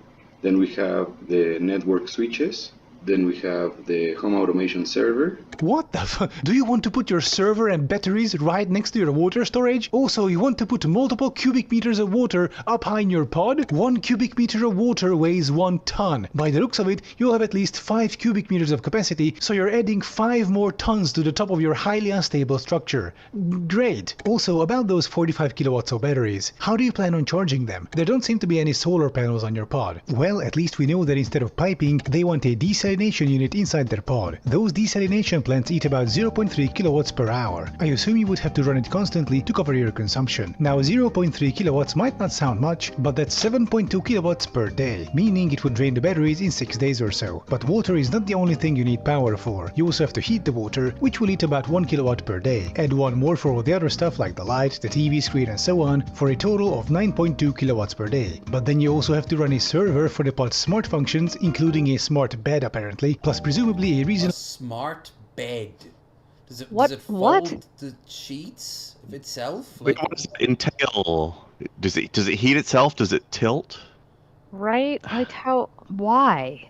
Then we have the network switches. Then we have the home automation server. What the fuck? Do you want to put your server and batteries right next to your water storage? Also, you want to put multiple cubic meters of water up high in your pod? 1 cubic meter of water weighs 1 ton. By the looks of it, you'll have at least 5 cubic meters of capacity, so you're adding 5 more tons to the top of your highly unstable structure. Great. Also, about those 45 kilowatts of batteries, how do you plan on charging them? There don't seem to be any solar panels on your pod. Well, at least we know that instead of piping, they want a desalination unit inside their pod. Those desalination plants eat about 0.3 kilowatts per hour. I assume you would have to run it constantly to cover your consumption. Now 0.3 kilowatts might not sound much, but that's 7.2 kilowatts per day, meaning it would drain the batteries in 6 days or so. But water is not the only thing you need power for. You also have to heat the water, which will eat about 1 kilowatt per day. Add one more for all the other stuff like the light, the TV screen and so on, for a total of 9.2 kilowatts per day. But then you also have to run a server for the pod's smart functions, including a smart bed apparently, plus presumably a reasonable smart bed. Does it What? fold the sheets of itself? Wait, what does it entail? Does it heat itself? Does it tilt? Right? Like why?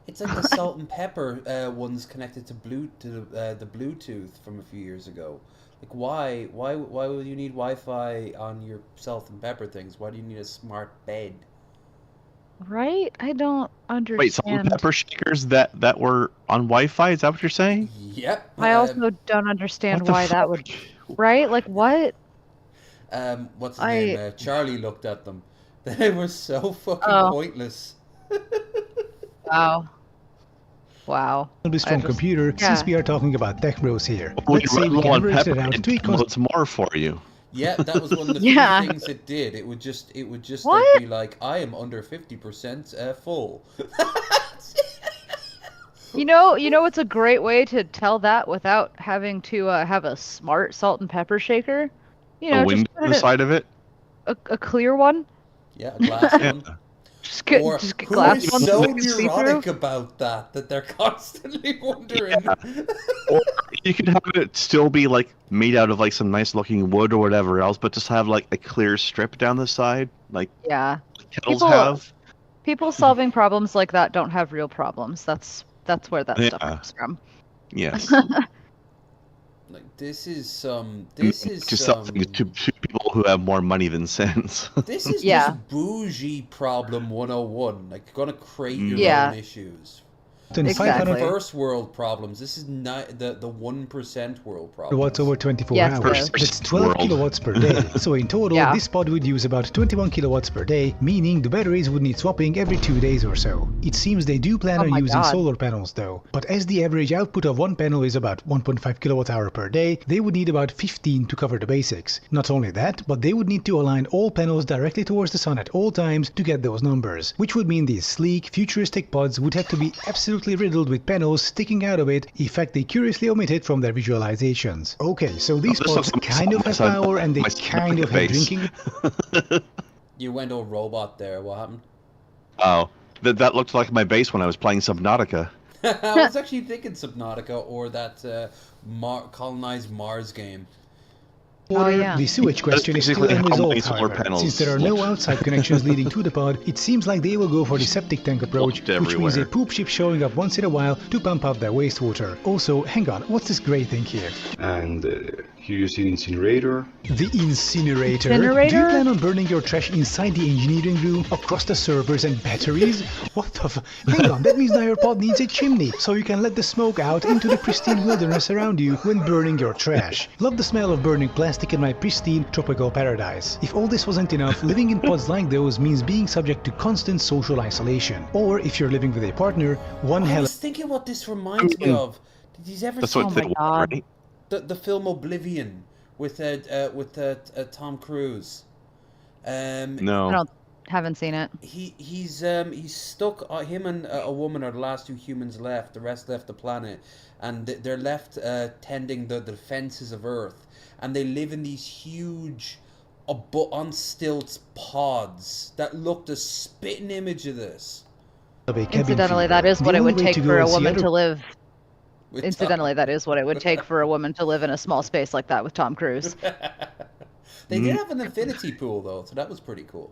It's like the salt and pepper ones connected to the Bluetooth from a few years ago. Like why would you need Wi-Fi on your salt and pepper things? Why do you need a smart bed? Right? I don't understand. Wait, salt and pepper shakers that were on Wi-Fi? Is that what you're saying? Yep. I also don't understand what the why that would. Right? Like what? What's his name? Charlie looked at them. They were so fucking pointless. Wow. Wow. strong computer, since we are talking about tech bros here. Let's say we can average it out to a cost. It's more for you. Yeah, that was one of the few things it did. It would just like, be like, I am under 50% full. You know, it's a great way to tell that without having to have a smart salt and pepper shaker. You know, a window on the side of it. A clear one. Yeah, a glass one. Just get glass one. So neurotic about that they're constantly wondering. Yeah. Or you could have it still be like made out of like some nice looking wood or whatever else, but just have like a clear strip down the side, like kettles have. People solving problems like that don't have real problems. That's where that stuff comes from. Yes. Like this is something to people who have more money than sense. This is just bougie problem 101. Like, you're gonna create your own issues. Then This is 500 first world problems. This is not the 1% world problems. kilowatts over 24 Yes, hours. though. That's 12 kilowatts per day. So in total, Yeah. this pod would use about 21 kilowatts per day, meaning the batteries would need swapping every 2 days or so. It seems they do plan Oh on my using God. solar panels though, but as the average output of one panel is about 1.5 kilowatt hour per day, they would need about 15 to cover the basics. Not only that, but they would need to align all panels directly towards the sun at all times to get those numbers, which would mean these sleek, futuristic pods would have to be absolutely riddled with panels sticking out of it, a fact they curiously omitted from their visualizations. Okay, so these this pods looks kind of have power and they my kind of have base. drinking. You went all robot there. What happened? Oh, that looked like my base when I was playing Subnautica. I was actually thinking Subnautica or that colonized Mars game. The sewage question is still basically how many unresolved, solar however. panels Since there are no outside connections leading to the pod, it seems like they will go for the septic tank approach, Looked which means a everywhere. poop ship showing up once in a while to pump out their wastewater. Also, hang on, what's this grey thing here? And here you see an incinerator. The incinerator? Incinerator? Do you plan on burning your trash inside the engineering room, across the servers and batteries? What the Hang on, that means now your pod needs a chimney, so you can let the smoke out into the pristine wilderness around you when burning your trash. Love the smell of burning plastic in my pristine tropical paradise. If all this wasn't enough, living in pods like those means being subject to constant social isolation. Or if you're living with a partner, one I hell was thinking what this reminds me of. Did you ever That's see what they want, right? the film Oblivion with Tom Cruise? No. I haven't seen it. He's stuck. Him and a woman are the last two humans left. The rest left the planet, and they're left tending the defenses of Earth. And they live in these huge, on stilts pods that look the spitting image of this. Incidentally, that is what it would take for a woman to live. Incidentally, that is what it would take for a woman to live in a small space like that with Tom Cruise. They did have an infinity pool though, so that was pretty cool.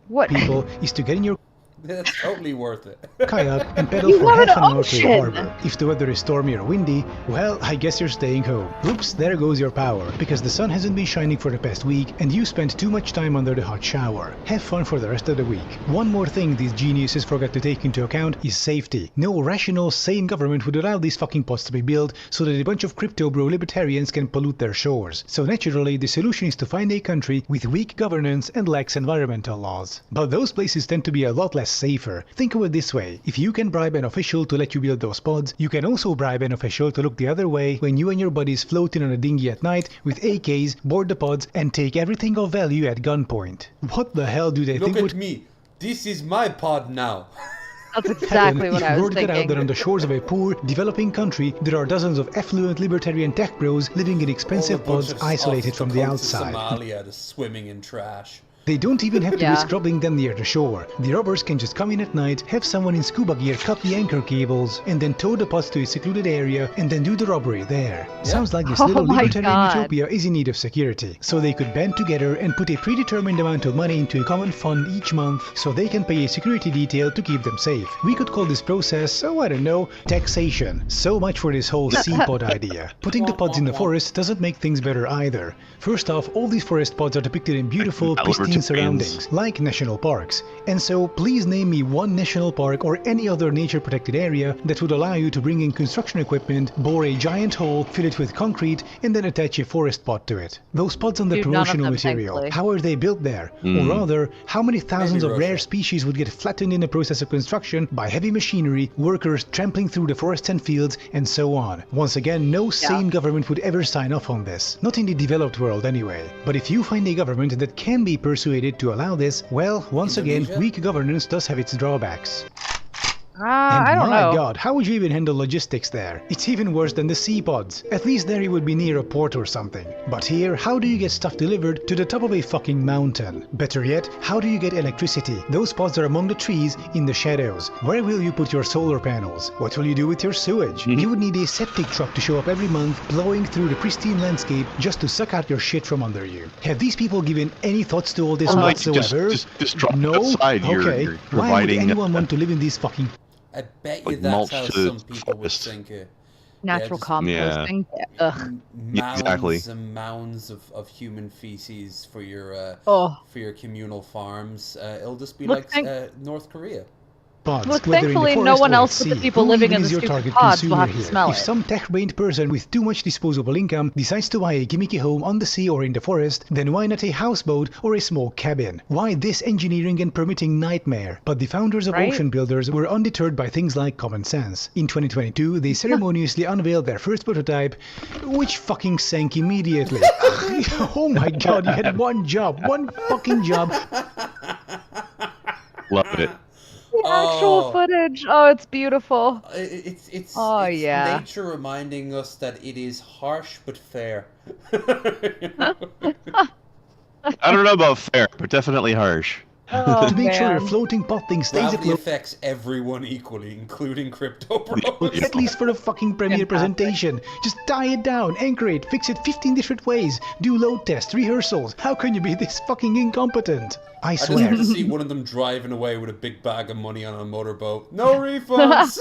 What? people is to get in your That's totally worth it. kayak and pedal You for love half an an hour to the ocean! harbor. If the weather is stormy or windy, well, I guess you're staying home. Oops, there goes your power, because the sun hasn't been shining for the past week and you spent too much time under the hot shower. Have fun for the rest of the week. One more thing these geniuses forgot to take into account is safety. No rational, sane government would allow these fucking pods to be built so that a bunch of crypto-bro libertarians can pollute their shores. So naturally, the solution is to find a country with weak governance and lax environmental laws. But those places tend to be a lot less safer. Think of it this way, if you can bribe an official to let you build those pods, you can also bribe an official to look the other way when you and your buddies float in on a dinghy at night with AKs, board the pods, and take everything of value at gunpoint. What the hell do they Look think at would me. This is my pod now. That's exactly happen what if I was word got out that thinking. on the shores of a poor, developing country, there are dozens of affluent libertarian tech bros living in expensive pods isolated from the outside? Somalia, just swimming in trash. They don't even have to Yeah. risk robbing them near the shore. The robbers can just come in at night, have someone in scuba gear cut the anchor cables, and then tow the pods to a secluded area and then do the robbery there. Sounds like this Oh little my libertarian God. utopia is in need of security. So they could band together and put a predetermined amount of money into a common fund each month so they can pay a security detail to keep them safe. We could call this process, oh I don't know, taxation. So much for this whole sea pod idea. Putting the pods in the forest doesn't make things better either. First off, all these forest pods are depicted in beautiful, pristine surroundings, like national parks. And so, please name me one national park or any other nature-protected area that would allow you to bring in construction equipment, bore a giant hole, fill it with concrete, and then attach a forest pod to it. Those pods on the Dude, none of promotional them, material, thankfully. how are they built there? Or rather, how many thousands Maybe of rare Russia. species would get flattened in the process of construction by heavy machinery, workers trampling through the forests and fields, and so on? Once again, no sane government would ever sign off on this. Not in the developed world anyway. But if you find a government that can be persuaded to allow this, well, once again, Indonesia? weak governance does have its drawbacks. And I don't my know. god, how would you even handle logistics there? It's even worse than the sea pods. At least there you would be near a port or something. But here, how do you get stuff delivered to the top of a fucking mountain? Better yet, how do you get electricity? Those pods are among the trees, in the shadows. Where will you put your solar panels? What will you do with your sewage? You would need a septic truck to show up every month, blowing through the pristine landscape just to suck out your shit from under you. Have these people given any thoughts to all this Like, whatsoever? just drop it No? outside. Okay. You're Why would providing anyone want to live in these fucking... I bet you Like that's mulch how to some the people would forest. think it. Natural just composting. Ugh. Mounds exactly. and mounds of human feces for your Oh. communal farms. It'll just be Look, like North Korea. pods, Well, whether in the thankfully, forest no one or else at but the sea. people Who living even in the is your stupid target pods will consumer have to here? smell If it. some tech-brained person with too much disposable income decides to buy a gimmicky home on the sea or in the forest, then why not a houseboat or a small cabin? Why this engineering and permitting nightmare? But the founders of Right? ocean builders were undeterred by things like common sense. In 2022, they ceremoniously unveiled their first prototype, which fucking sank immediately. Oh my god, you had one job, one fucking job. Love it. The actual footage. Oh, it's beautiful. It's Oh, yeah. nature reminding us that it is harsh but fair. I don't know about fair, but definitely harsh. Oh, to make sure your man. floating pot thing stays Gravity afloat. affects everyone equally, including crypto bros. At least for the fucking premiere presentation. Just tie it down, anchor it, fix it 15 different ways, do load tests, rehearsals. How can you be this fucking incompetent? I I just swear. want to see one of them driving away with a big bag of money on a motorboat. No refunds!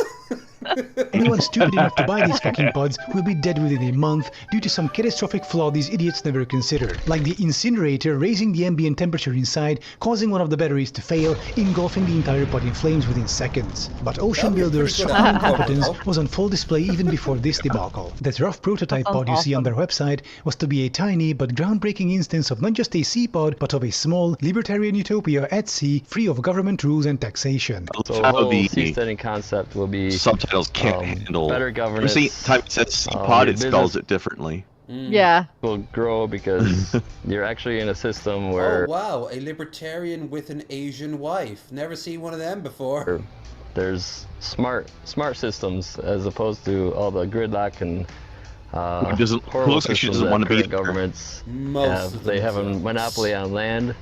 Anyone stupid enough to buy these fucking pods will be dead within a month due to some catastrophic flaw these idiots never considered, like the incinerator raising the ambient temperature inside, causing one of the batteries to fail, engulfing the entire pod in flames within seconds. But Ocean Builders' pretty good fucking outcome, incompetence though. was on full display even before this debacle. That rough prototype pod you see on their website was to be a tiny but groundbreaking instance of not just a sea pod, but of a small, libertarian utopia at sea, free of government rules and taxation. So the whole seasteading concept will be subtitles can't handle better governance. You see, time it says C-pod, your it spells business it differently. Yeah. Will grow because you're actually in a system where Oh wow, a libertarian with an Asian wife. Never seen one of them before. there's smart systems as opposed to all the gridlock and Who doesn't- who horrible looks like she systems doesn't that wanna be current there. governments Most have. of They them have a don't. monopoly on land,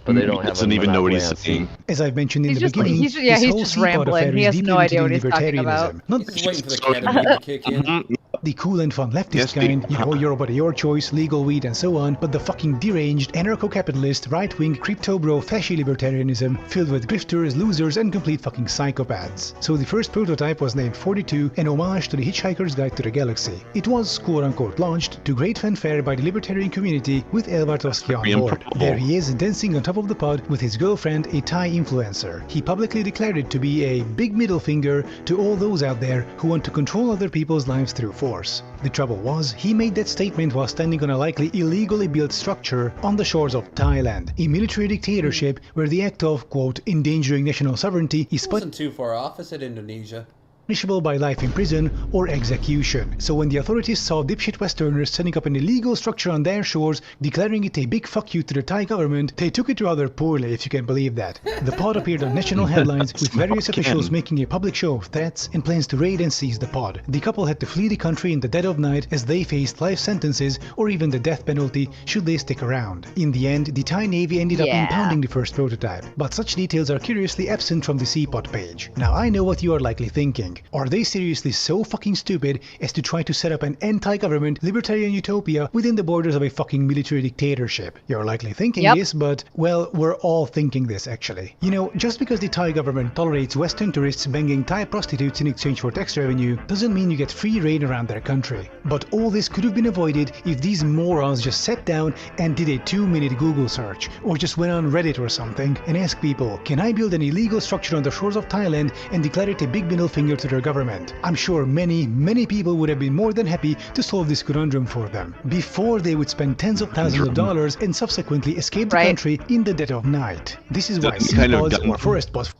but they don't have a doesn't even know what monopoly he's on sea. saying. As I've mentioned in He's the just- beginning, he's- yeah, this he's whole just Seapod rambling. affair He is has deeply no rooted idea in what he's talking libertarianism. about. Not He's just waiting for the ketamine to kick in. the cool and fun leftist Yes, kind, the- you know, your body, your choice, legal weed and so on, but the fucking deranged, anarcho-capitalist, right-wing, crypto-bro, fasci libertarianism filled with grifters, losers and complete fucking psychopaths. So the first prototype was named 42, an homage to the Hitchhiker's Guide to the Galaxy. It was quote-unquote launched to great fanfare by the libertarian community with El Bartowski on board. There he is dancing on top of the pod with his girlfriend, a Thai influencer. He publicly declared it to be a big middle finger to all those out there who want to control other people's lives through force. The trouble was, he made that statement while standing on a likely illegally built structure on the shores of Thailand, a military dictatorship where the act of, quote, endangering national sovereignty is Wasn't too far off. I said Indonesia. punishable by life in prison or execution. So when the authorities saw dipshit Westerners setting up an illegal structure on their shores, declaring it a big fuck you to the Thai government, they took it rather poorly, if you can believe that. The pod appeared on national headlines with various officials making a public show of threats and plans to raid and seize the pod. The couple had to flee the country in the dead of night as they faced life sentences or even the death penalty should they stick around. In the end, the Thai Navy ended up impounding the first prototype, but such details are curiously absent from the Seapod page. Now I know what you are likely thinking. Are they seriously so fucking stupid as to try to set up an anti-government libertarian utopia within the borders of a fucking military dictatorship? You're likely thinking this, but, well, we're all thinking this actually. You know, just because the Thai government tolerates Western tourists banging Thai prostitutes in exchange for tax revenue doesn't mean you get free reign around their country. But all this could have been avoided if these morons just sat down and did a 2-minute Google search, or just went on Reddit or something and asked people, can I build an illegal structure on the shores of Thailand and declare it a big middle finger to their government? I'm sure many people would have been more than happy to solve this conundrum for them, before they would spend tens of thousands of dollars and subsequently escape the country in the dead of night. This is why sea pods or forest pods...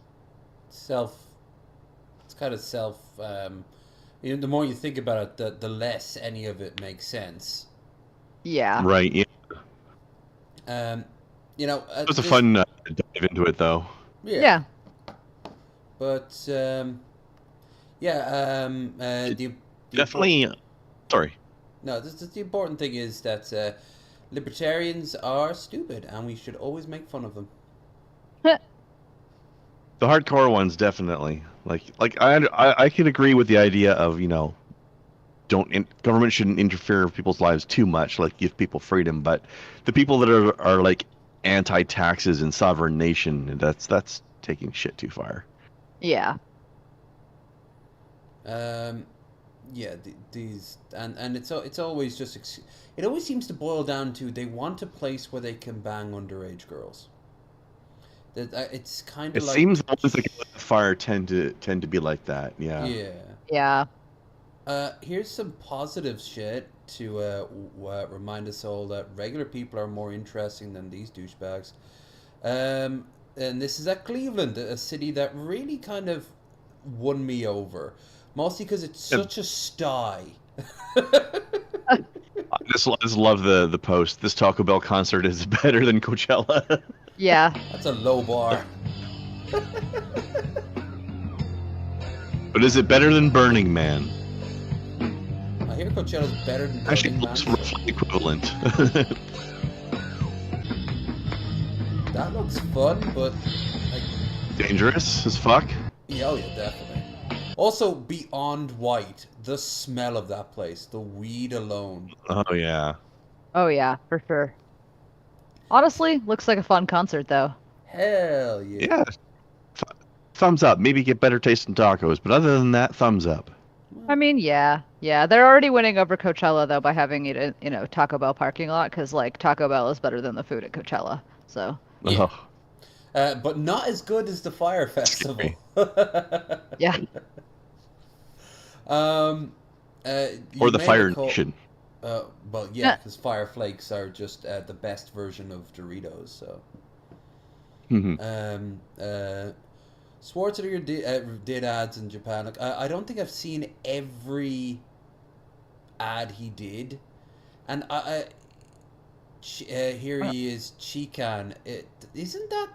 It's kind of self, you know, the more you think about it, the less any of it makes sense. Yeah. Right, yeah. You know... It was a fun dive into it, though. Yeah. But, the definitely... Sorry. No, the important thing is that libertarians are stupid, and we should always make fun of them. The hardcore ones, definitely. Like I could agree with the idea of, you know, government shouldn't interfere with people's lives too much, like give people freedom. But the people that are like anti-taxes and sovereign nation, that's taking shit too far. Yeah. Yeah, these and it's always just it always seems to boil down to they want a place where they can bang underage girls. It's kind It of like. seems the ones that get lit on fire tend to be like that. Yeah. Yeah. Yeah. Here's some positive shit to remind us all that regular people are more interesting than these douchebags. And this is at Cleveland, a city that really kind of won me over, mostly because it's such a sty. I just love the post. This Taco Bell concert is better than Coachella. Yeah. That's a low bar. But is it better than Burning Man? I hear Coachella's better than Actually, Burning it looks Man. roughly equivalent. That looks fun, but like Dangerous as fuck. yeah, oh yeah, definitely. Also, beyond white, the smell of that place, the weed alone. Oh yeah. Oh yeah, for sure. Honestly, looks like a fun concert though. Hell yeah. Yeah. Thumbs up. Maybe get better tasting tacos, but other than that, thumbs up. I mean, yeah. They're already winning over Coachella though by having it in, Taco Bell parking lot, because like Taco Bell is better than the food at Coachella. So. Yeah. But not as good as the Fire Festival. Yeah. Or the Fire Nation. Well, yeah, because Fire Flakes are just the best version of Doritos. So. Schwarzenegger did ads in Japan. Like, I don't think I've seen every ad he did, and here he is, Chikan. Isn't that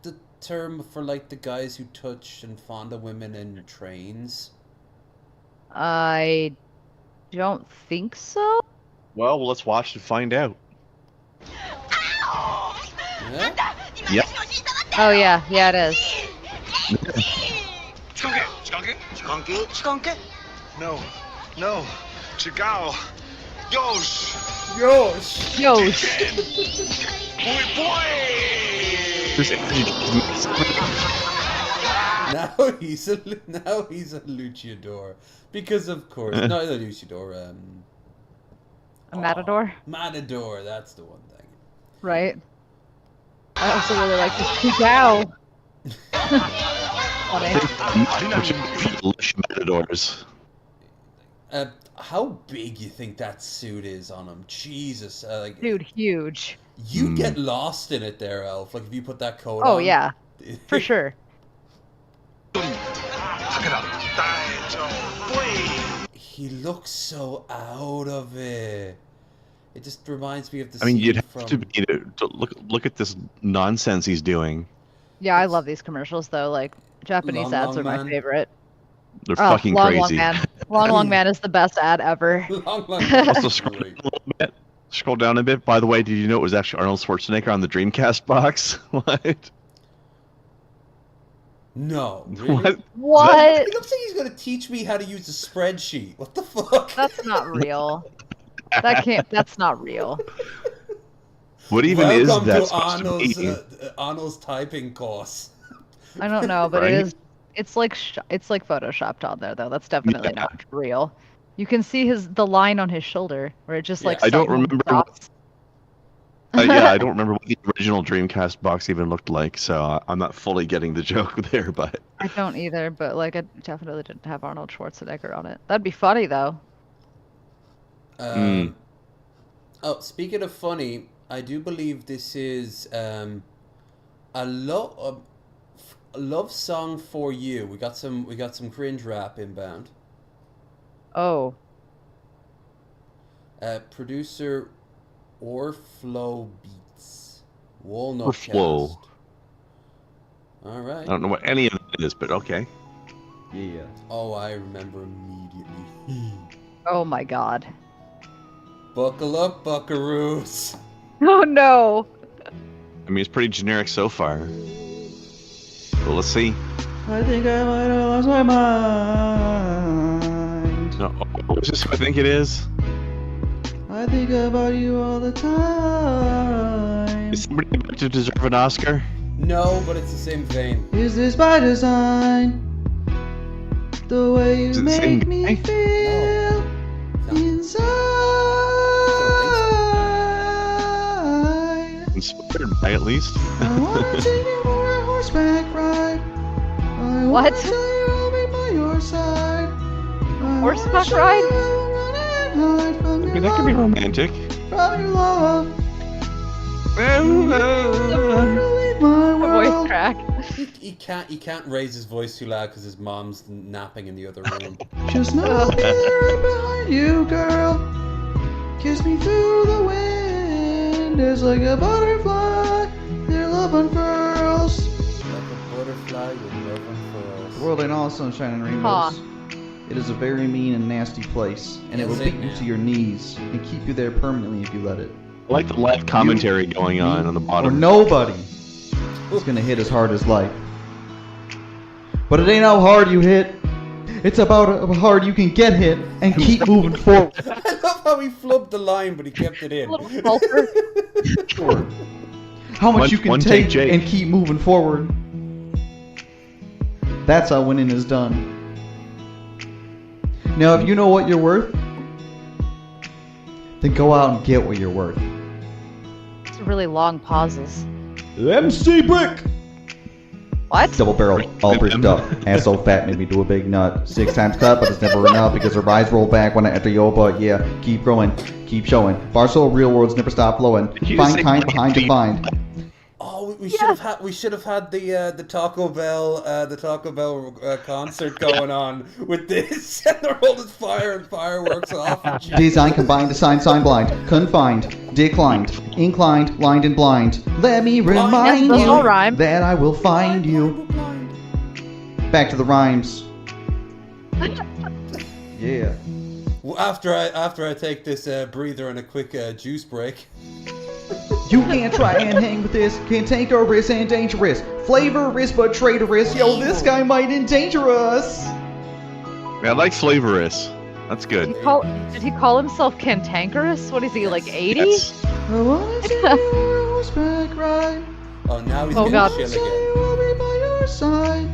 the term for like the guys who touch and fondle women in trains? I don't think so. Well, let's watch and find out. Yeah? Yep. Oh yeah, it is. No. Chagao. Yosh. Now he's a luchador because of course no a luchador A matador. Matador, that's the one thing. Right. I also really like this Chagao. Matadors. How big you think that suit is on him? Jesus, like dude, huge. You'd get lost in it there, Elf. Like if you put that coat on. Oh yeah, for sure. He looks so out of it. It just reminds me of the. I mean, scene you'd have from... to be to look at this nonsense he's doing. Yeah, I love these commercials though. Like Japanese Long, ads Long are Man. my favorite. They're fucking Long, crazy. Long Man. Long Man is the best ad ever. Long Man. Also scroll down a little bit. Scroll down a bit. By the way, did you know it was actually Arnold Schwarzenegger on the Dreamcast box? What? No. Really? What? It looks like he's gonna teach me how to use a spreadsheet. What the fuck? That's not real. That's not real. What even Welcome is that to supposed to be? Arnold's typing course. I don't know, but Right? it is. It's like photoshopped on there though. That's definitely not real. You can see the line on his shoulder where it just like. I don't suddenly remember. drops. I don't remember what the original Dreamcast box even looked like, so I'm not fully getting the joke there. But I don't either, but like it definitely didn't have Arnold Schwarzenegger on it. That'd be funny though. Oh, speaking of funny, I do believe this is a love song for you. We got some cringe rap inbound. Oh. Producer Orflow Beats. Walnut Orflow. Cast. All right. I don't know what any of it is, but okay. Yeah. Oh, I remember immediately. Oh my god. Buckle up, buckaroos. Oh no. I mean, it's pretty generic so far. Well, let's see. I think I might have lost my mind. No, is this who I think it is? I think about you all the time. Is somebody about to deserve an Oscar? No, but it's the same vein. Is this by design? The way you Is it the same make me guy? feel inside. Inspired by at least. I wanna take you for a horseback ride. I What? wanna tell you I'll be by your side. Horseback ride? That could be romantic. From your love. The voice crack. He can't raise his voice too loud because his mom's napping in the other room. Just know I'll be right behind you, girl. Kiss me through the wind. It's like a butterfly. Your love unfurls. Like a butterfly with love unfurls. The world ain't all sunshine and rainbows. It is a very mean and nasty place, and it will beat you to your knees and keep you there permanently if you let it. I like the live commentary going on the Or bottom. nobody is gonna hit as hard as life. But it ain't how hard you hit. It's about how hard you can get hit and keep moving forward. I love how he flubbed the line, but he kept it in. How much you can take and keep moving forward. That's how winning is done. Now, if you know what you're worth, then go out and get what you're worth. It's really long pauses. MC Brick! What? Double barrel, all bricked up. Ass so fat made me do a big nut. 6 times cut, but it's never enough because her eyes roll back when I enter yo. But yeah, keep growing, keep showing. Bar so real words never stop flowing. Find kind behind defined. Oh, we should have had the Taco Bell concert going on with this, and they're all just firing fireworks off. And shit. Design combined, design, sign blind, confined, declined, inclined, lined and blind. Let me remind Yes, those all you rhyme. that I will find you. Back to the rhymes. Yeah. Well, after I take this breather and a quick juice break. You can't try and hang with this. Can't take a risk and dangerous. Flavorous but traitorous. Yo, this guy might endanger us. Yeah, I like flavorous. That's good. Did he call himself cantankerous? What is he, like 80? Yes. I wanna take you on a horseback ride. Oh, now he's Oh, getting God. chill Say again. I'll be by your side.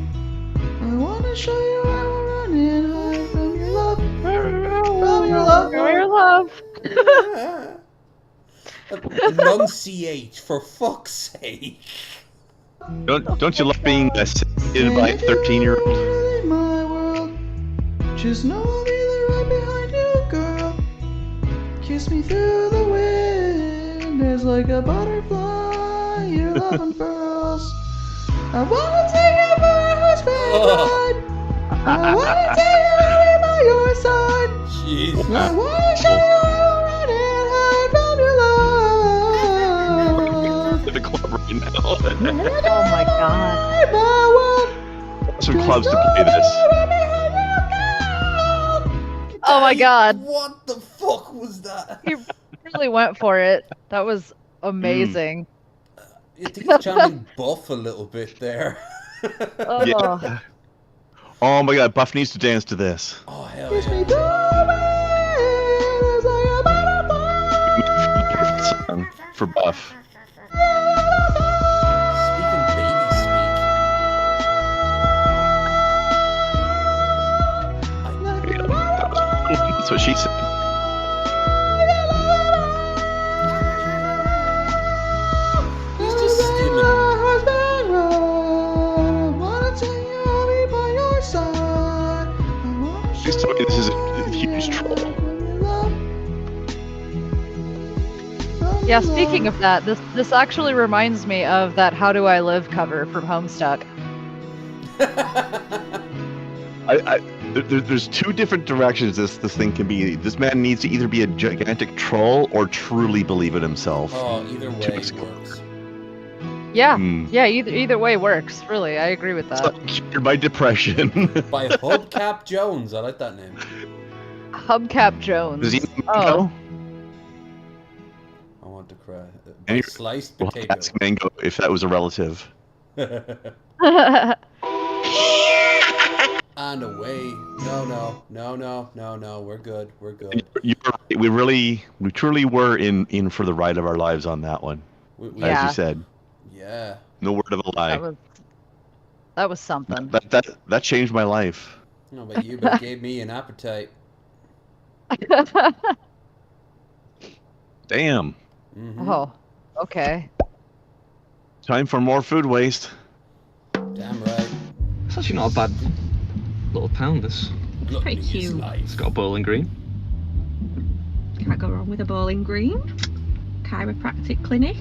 I wanna show you how we're running high from your love. From your love. From your love. Enunciate, for fuck's sake. Don't you love being assisted by a 13-year-old? In my world, just know I'll be there right behind you, girl. Kiss me through the wind, as like a butterfly. Your love unfurls. I wanna take you for a horseback ride. I wanna take you right by your side. Jeez. I wanna show you how we're running high from your love. To the club right now. Oh my god. My world. Some clubs to play this. Oh my god. What the fuck was that? He really went for it. That was amazing. I think he's channeling Buff a little bit there. Oh. Yeah. Oh my god, Buff needs to dance to this. Oh, hell yeah. Song for Buff. Speaking baby speak. That's what she said. He's just stimming. She's telling me this is a huge troll. Yeah, speaking of that, this actually reminds me of that How Do I Live cover from Homestuck. There's two different directions this thing can be. This man needs to either be a gigantic troll or truly believe in himself. Oh, either way works. Yeah, yeah, either way works, really. I agree with that. Cured by depression. By Hubcap Jones. I like that name. Hubcap Jones. Does he Oh. I want to cry. Any- Sliced We'll potato. ask Mango if that was a relative. And away. No. We're good. We're good. You're right. We truly were in for the ride of our lives on that one. As Yeah. you said. Yeah. No word of a lie. That was something. That changed my life. No, but you but gave me an appetite. Damn. Mm-hmm. Oh, okay. Time for more food waste. It's actually not a bad little town, this. It's pretty cute. It's got a bowling green. Can't go wrong with a bowling green. Chiropractic clinic.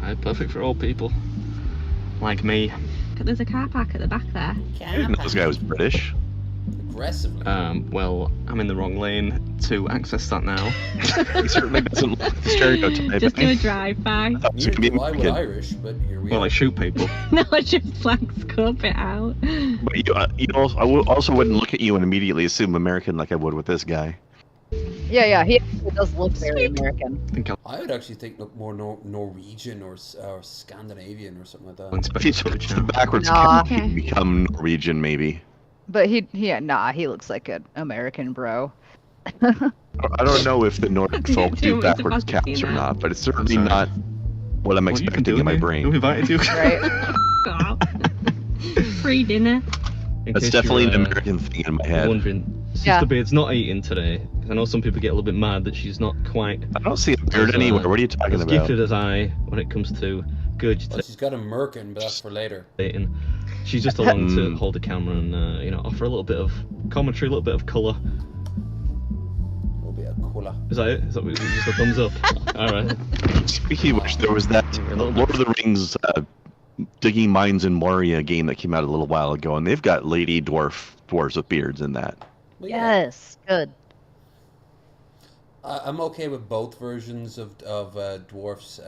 Aye, perfect for old people. Like me. There's a car park at the back there. I didn't know this guy was British. Aggressively. Well, I'm in the wrong lane to access that now. He certainly doesn't look the stereotype. Just do a drive-by. Why would Irish, but here we Well, are. I shoot people. No, just flag scope it out. But you also, also wouldn't look at you and immediately assume American like I would with this guy. Yeah, he does look very American. I would actually think look more Norwegian or Scandinavian or something like that. If he switched the backwards Nah. camera, he'd become Norwegian maybe. But he looks like an American bro. I don't know if the Nordic folk do Too much backwards about caps or that. not, but it's certainly not what I'm expecting in my brain. Who invited you? Right. Free dinner. That's definitely an American thing in my head. Wondering, Sister Yeah. Beard's not eating today. 'Cause I know some people get a little bit mad that she's not quite. I don't see a beard anywhere. What are you talking as about? gifted as I when it comes to Well, she's got a merkin, but that's for later. gurgitating. She's just along to hold the camera and offer a little bit of commentary, a little bit of colour. A little bit of colour. Is that it? Is that just a thumbs up? All right. Speaking of which, there was that Lord of the Rings digging mines in Moria game that came out a little while ago, and they've got lady dwarves with beards in that. Well, yeah. Yes, good. I'm okay with both versions of dwarfs.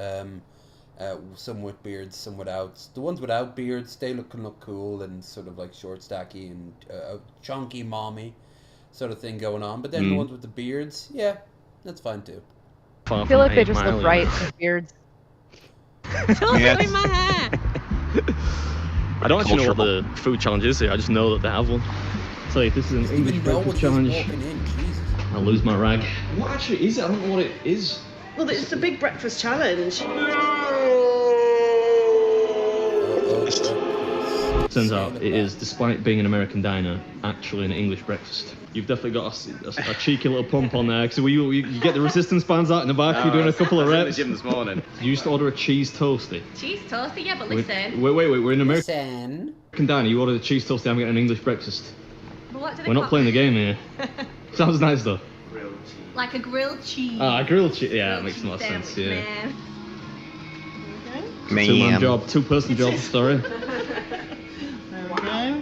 Some with beards, some without. The ones without beards, they can look cool and sort of like short, stacky and chunky, mommy sort of thing going on. But then the ones with the beards, yeah, that's fine too. I feel like they just look right with beards. Don't Yeah. ruin my hair. I don't actually know what the food challenge is here. I just know that they have one. So if this is an English breakfast challenge, I'll lose my rag. What actually is it? I don't know what it is. Well, it's the big breakfast challenge. Turns out it is, despite being an American diner, actually an English breakfast. You've definitely got a cheeky little pump on there. So you get the resistance bands out in the back. You're doing a couple of reps. I was in the gym this morning. You used to order a cheese toasty. Cheese toasty, yeah, but listen. Wait, we're in American Listen. diner. You ordered a cheese toasty. I'm getting an English breakfast. But what do they We're not call playing the it? game here. Sounds nice though. Like a grilled cheese. Ah, grilled cheese. Yeah, that Grilled makes more cheese sense. sandwich, Yeah. man. Two-man job, two-person job. Sorry. There we go.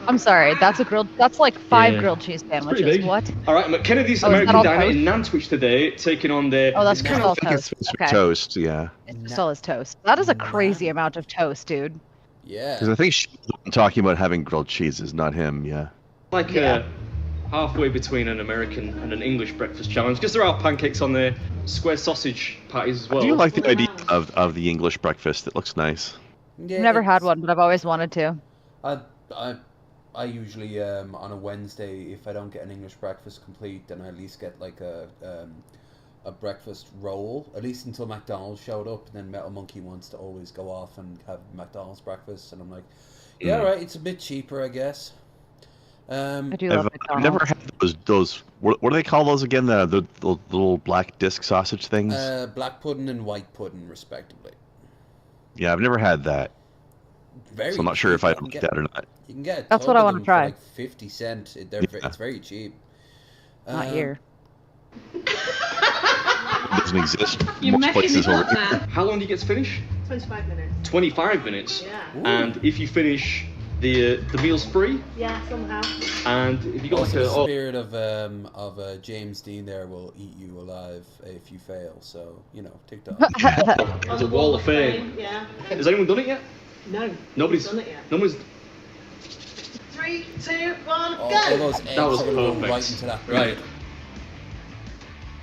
I'm sorry, that's like 5 Yeah. grilled cheese Pretty sandwiches. big. What? All right, McKennedy's Oh, is that American all Diner toast? in Nantwich today, taking on the. Oh, that's it's just kind all of toast. Okay. Toast, yeah. It still is toast. That is a crazy amount of toast, dude. Yeah. Because I think she's the one talking about having grilled cheeses, not him. Yeah. like halfway between an American and an English breakfast challenge, because there are pancakes on there, square sausage patties as well. I do like the idea of the English breakfast. It looks nice. Yeah, I've never had it's- one, but I've always wanted to. I usually on a Wednesday, if I don't get an English breakfast complete, then I at least get like a breakfast roll, at least until McDonald's showed up. And then Metal Monkey wants to always go off and have McDonald's breakfast, and I'm like, yeah, right, it's a bit cheaper, I guess. I do love I've never had those. What do they call those again? The little black disc sausage things. Black pudding and white pudding, respectively. Yeah, I've never had that. Very So I'm not sure cheap. if I You can like get- that or not. You can get a That's tub what I of wanna them for, try. like 50 cents. It's very cheap. Not here. It doesn't exist. You're Most messing places me over up, here. man. How long do you get to finish? 25 minutes. 25 minutes. Yeah. And if you finish, the meal's free. Yeah, somehow. And if you got like Also, a the spirit of James Dean there will eat you alive if you fail. So TikTok. there's a wall of fame. Yeah. Has anyone done it yet? No. Nobody's done it yet. Nobody's. 3, 2, 1, All go! those eggs That was are gonna go perfect. right into that Right. bread.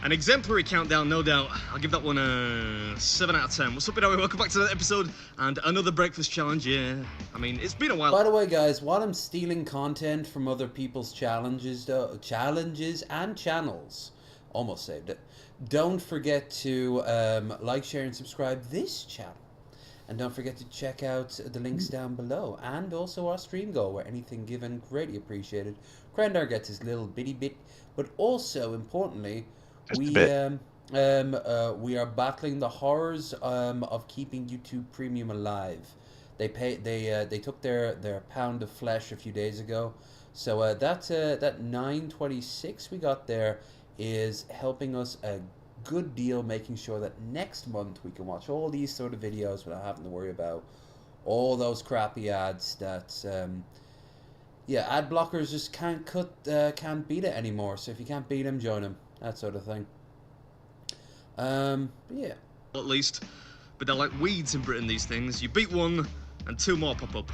An exemplary countdown, no doubt. I'll give that one a 7 out of 10. What's up, everyone? Welcome back to the episode and another breakfast challenge. Yeah, I mean, it's been a while. By the way, guys, while I'm stealing content from other people's challenges and channels, almost saved it. Don't forget to like, share, and subscribe this channel. And don't forget to check out the links down below, and also our stream goal, where anything given greatly appreciated. Krendar gets his little bitty bit, but also importantly, Just a we are battling the horrors of keeping YouTube Premium alive. They took their pound of flesh a few days ago. So that 926 we got there is helping us a good deal, making sure that next month we can watch all these sort of videos without having to worry about all those crappy ads that ad blockers just can't beat it anymore. So if you can't beat them, join them, that sort of thing. Yeah. At least, but they're like weeds in Britain, these things. You beat one and two more pop up.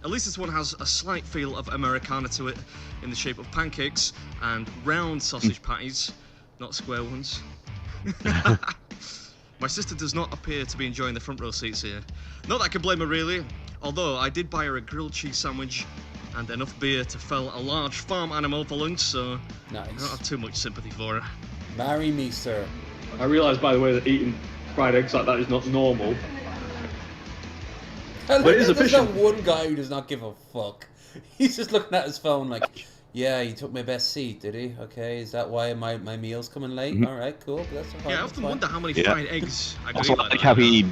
At least this one has a slight feel of Americana to it, in the shape of pancakes and round sausage patties, not square ones. My sister does not appear to be enjoying the front row seats here. Not that I can blame her really, although I did buy her a grilled cheese sandwich and enough beer to fell a large farm animal for lunch, so nice. I don't have too much sympathy for her. Marry me, sir. I realise, by the way, that eating fried eggs like that is not normal. But it is there's efficient. that one guy who does not give a fuck. He's just looking at his phone like, yeah, he took my best seat, did he? Okay, is that why my meal's coming late? All right, cool. That's fine. Yeah, I often wonder how many fried eggs I could Also, eat I like like that. how he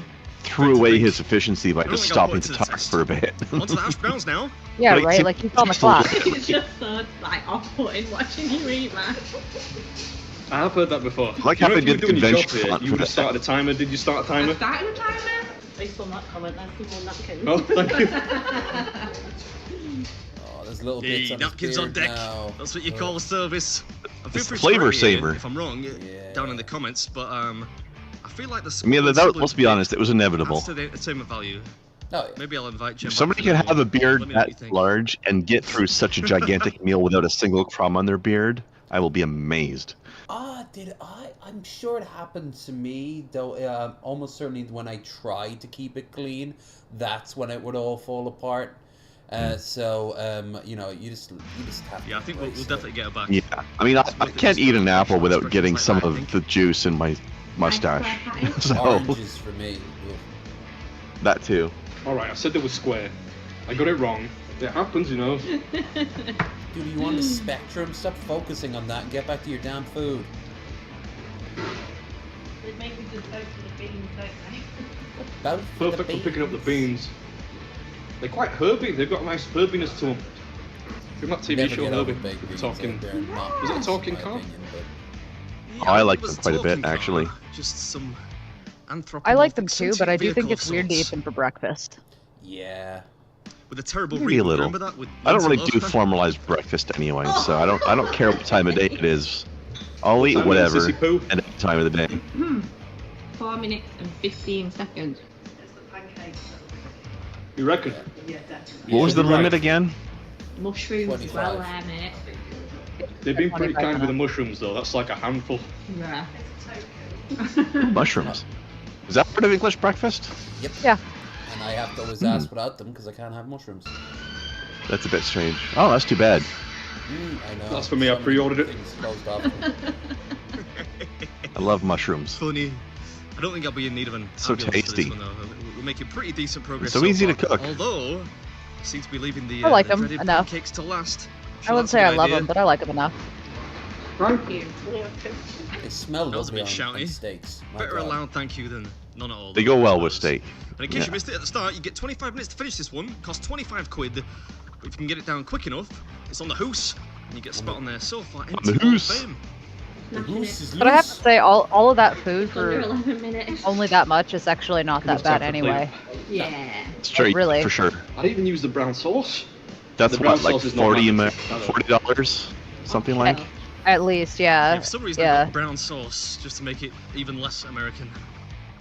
threw away his efficiency by I don't just think I'll stopping put it to to the talk test. for a bit. Onto the hash browns now. Yeah, Like, right. Like he's on the clock. It's just so like off-putting watching you eat, man. I have heard that before. Like you how know, they if you did were doing the your job convention here, front you for would have that. started a timer. Did you start a timer? Starting a timer? Based on that comment, that's the one napkin. Oh, thank you. Oh, there's little bits Hey, on napkins his on beard deck. now. That's what you call a service. And feel It's free to flavor correct me saver. if I'm wrong down in the comments, but I feel like the I mean, let's be honest, it was inevitable. adds to the entertainment value. Oh, Maybe I'll invite Jim. If somebody can have a beard that large and get through such a gigantic meal without a single crumb on their beard, I will be amazed. I'm sure it happened to me, though. Almost certainly when I tried to keep it clean, that's when it would all fall apart. So you know, you just have to. Yeah, I think we'll definitely get it back. Yeah, I mean, I can't eat an apple without getting some of the juice in my mustache. So Oranges for me. Ugh. that too. Alright, I said they were square. I got it wrong. It happens, you know. Dude, you on the spectrum? Stop focusing on that and get back to your damn food. They make me just focus on the beans, don't they? Both Perfect for picking up the beans. They're quite herby. They've got a nice herbiness to them. From that TV Never show, get over Herbie. baked beans, Talking. they're not Was it a nice, talking in my car? opinion, but- Oh, I like it was them quite a bit, talking car, actually. Just some anthropomorphic I like them too, but I do sentient think vehicle it's weird to eat sorts. them for breakfast. Yeah. With a terrible Maybe a reboot, little. remember that? With I don't really Lindsay do Lohan? formalized breakfast anyway, so I don't care what time of day it is. I'll eat time is it, whatever Sissy Poo? at any time of the day. 4 minutes and 15 seconds. You reckon? What was the limit again? Mushrooms as well there, mate. They've been pretty 25 kind with the mushrooms, though. That's like a handful. Yeah. Mushrooms. Is that part of English breakfast? Yep. Yeah. And I have to always ask without them because I can't have mushrooms. That's a bit strange. Oh, that's too bad. I know. That's for me, I pre-ordered it. Things closed off. I love mushrooms. Funny. I don't think I'll be in need of an So ambulance for this tasty. one, though. We're making pretty decent progress. So easy to far. cook. Although, seem to be leaving the, I like the them dreaded enough. pancakes to last. I wouldn't say I love them, but I like them enough. Thank you. They smell That was a lovely bit on shouty. steaks. My Better a God. loud thank you than none at all. They go well with steak. And in case Yeah. you missed it at the start, you get 25 minutes to finish this one. Costs 25 quid. But if you can get it down quick enough, it's on the hoose, and you get a spot on there so far. the hoose. The goose is But I have to loose. say, all of that food Under for 11 minutes. only that much is actually not that bad anyway. Yeah. Straight, really. for sure. I even use the brown sauce. That's The brown what, like sauce is not $40, something like. At least, yeah. Yeah, for some reason, I Yeah. got brown sauce just to make it even less American.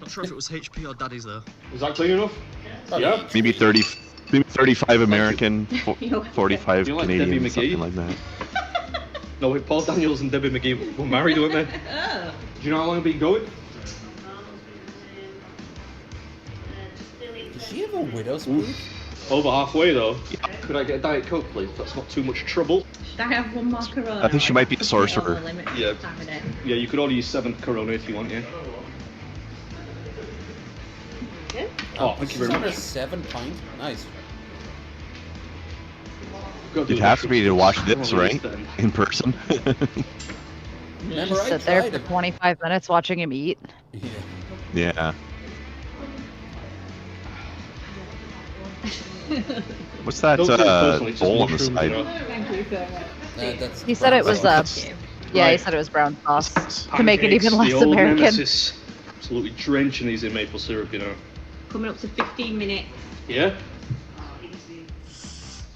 Not sure if it was HP or Daddy's though. Is that clean enough? Yeah. Maybe 35 American, 45 You like Canadian, Debbie McGee? something like that. No, wait, Paul Daniels and Debbie McGee were married, weren't they? Oh. Do you know how long they've been going? Does she have a widow's peak? Over halfway, though. Could I get a Diet Coke, please? That's not too much trouble. Should I have one more Corona? I think she might be a sorcerer. Yeah. Yeah, you could only use 7 Corona if you want, yeah. Good. Oh, thank you She's very on her much. 7 pint. Nice. You'd have to be to watch this, right? In person. Remember, Just I sit there tried for it. 25 minutes watching him eat. Yeah. Yeah. What's that Don't take it personally, it's just bowl on the mushrooms, side? you know. Thank you so much. That's He said it was yeah, he Right. said it was brown sauce to make it even Pancakes, less the old American. nemesis. Absolutely drenching these in maple syrup, you know. Coming up to 15 minutes. Yeah?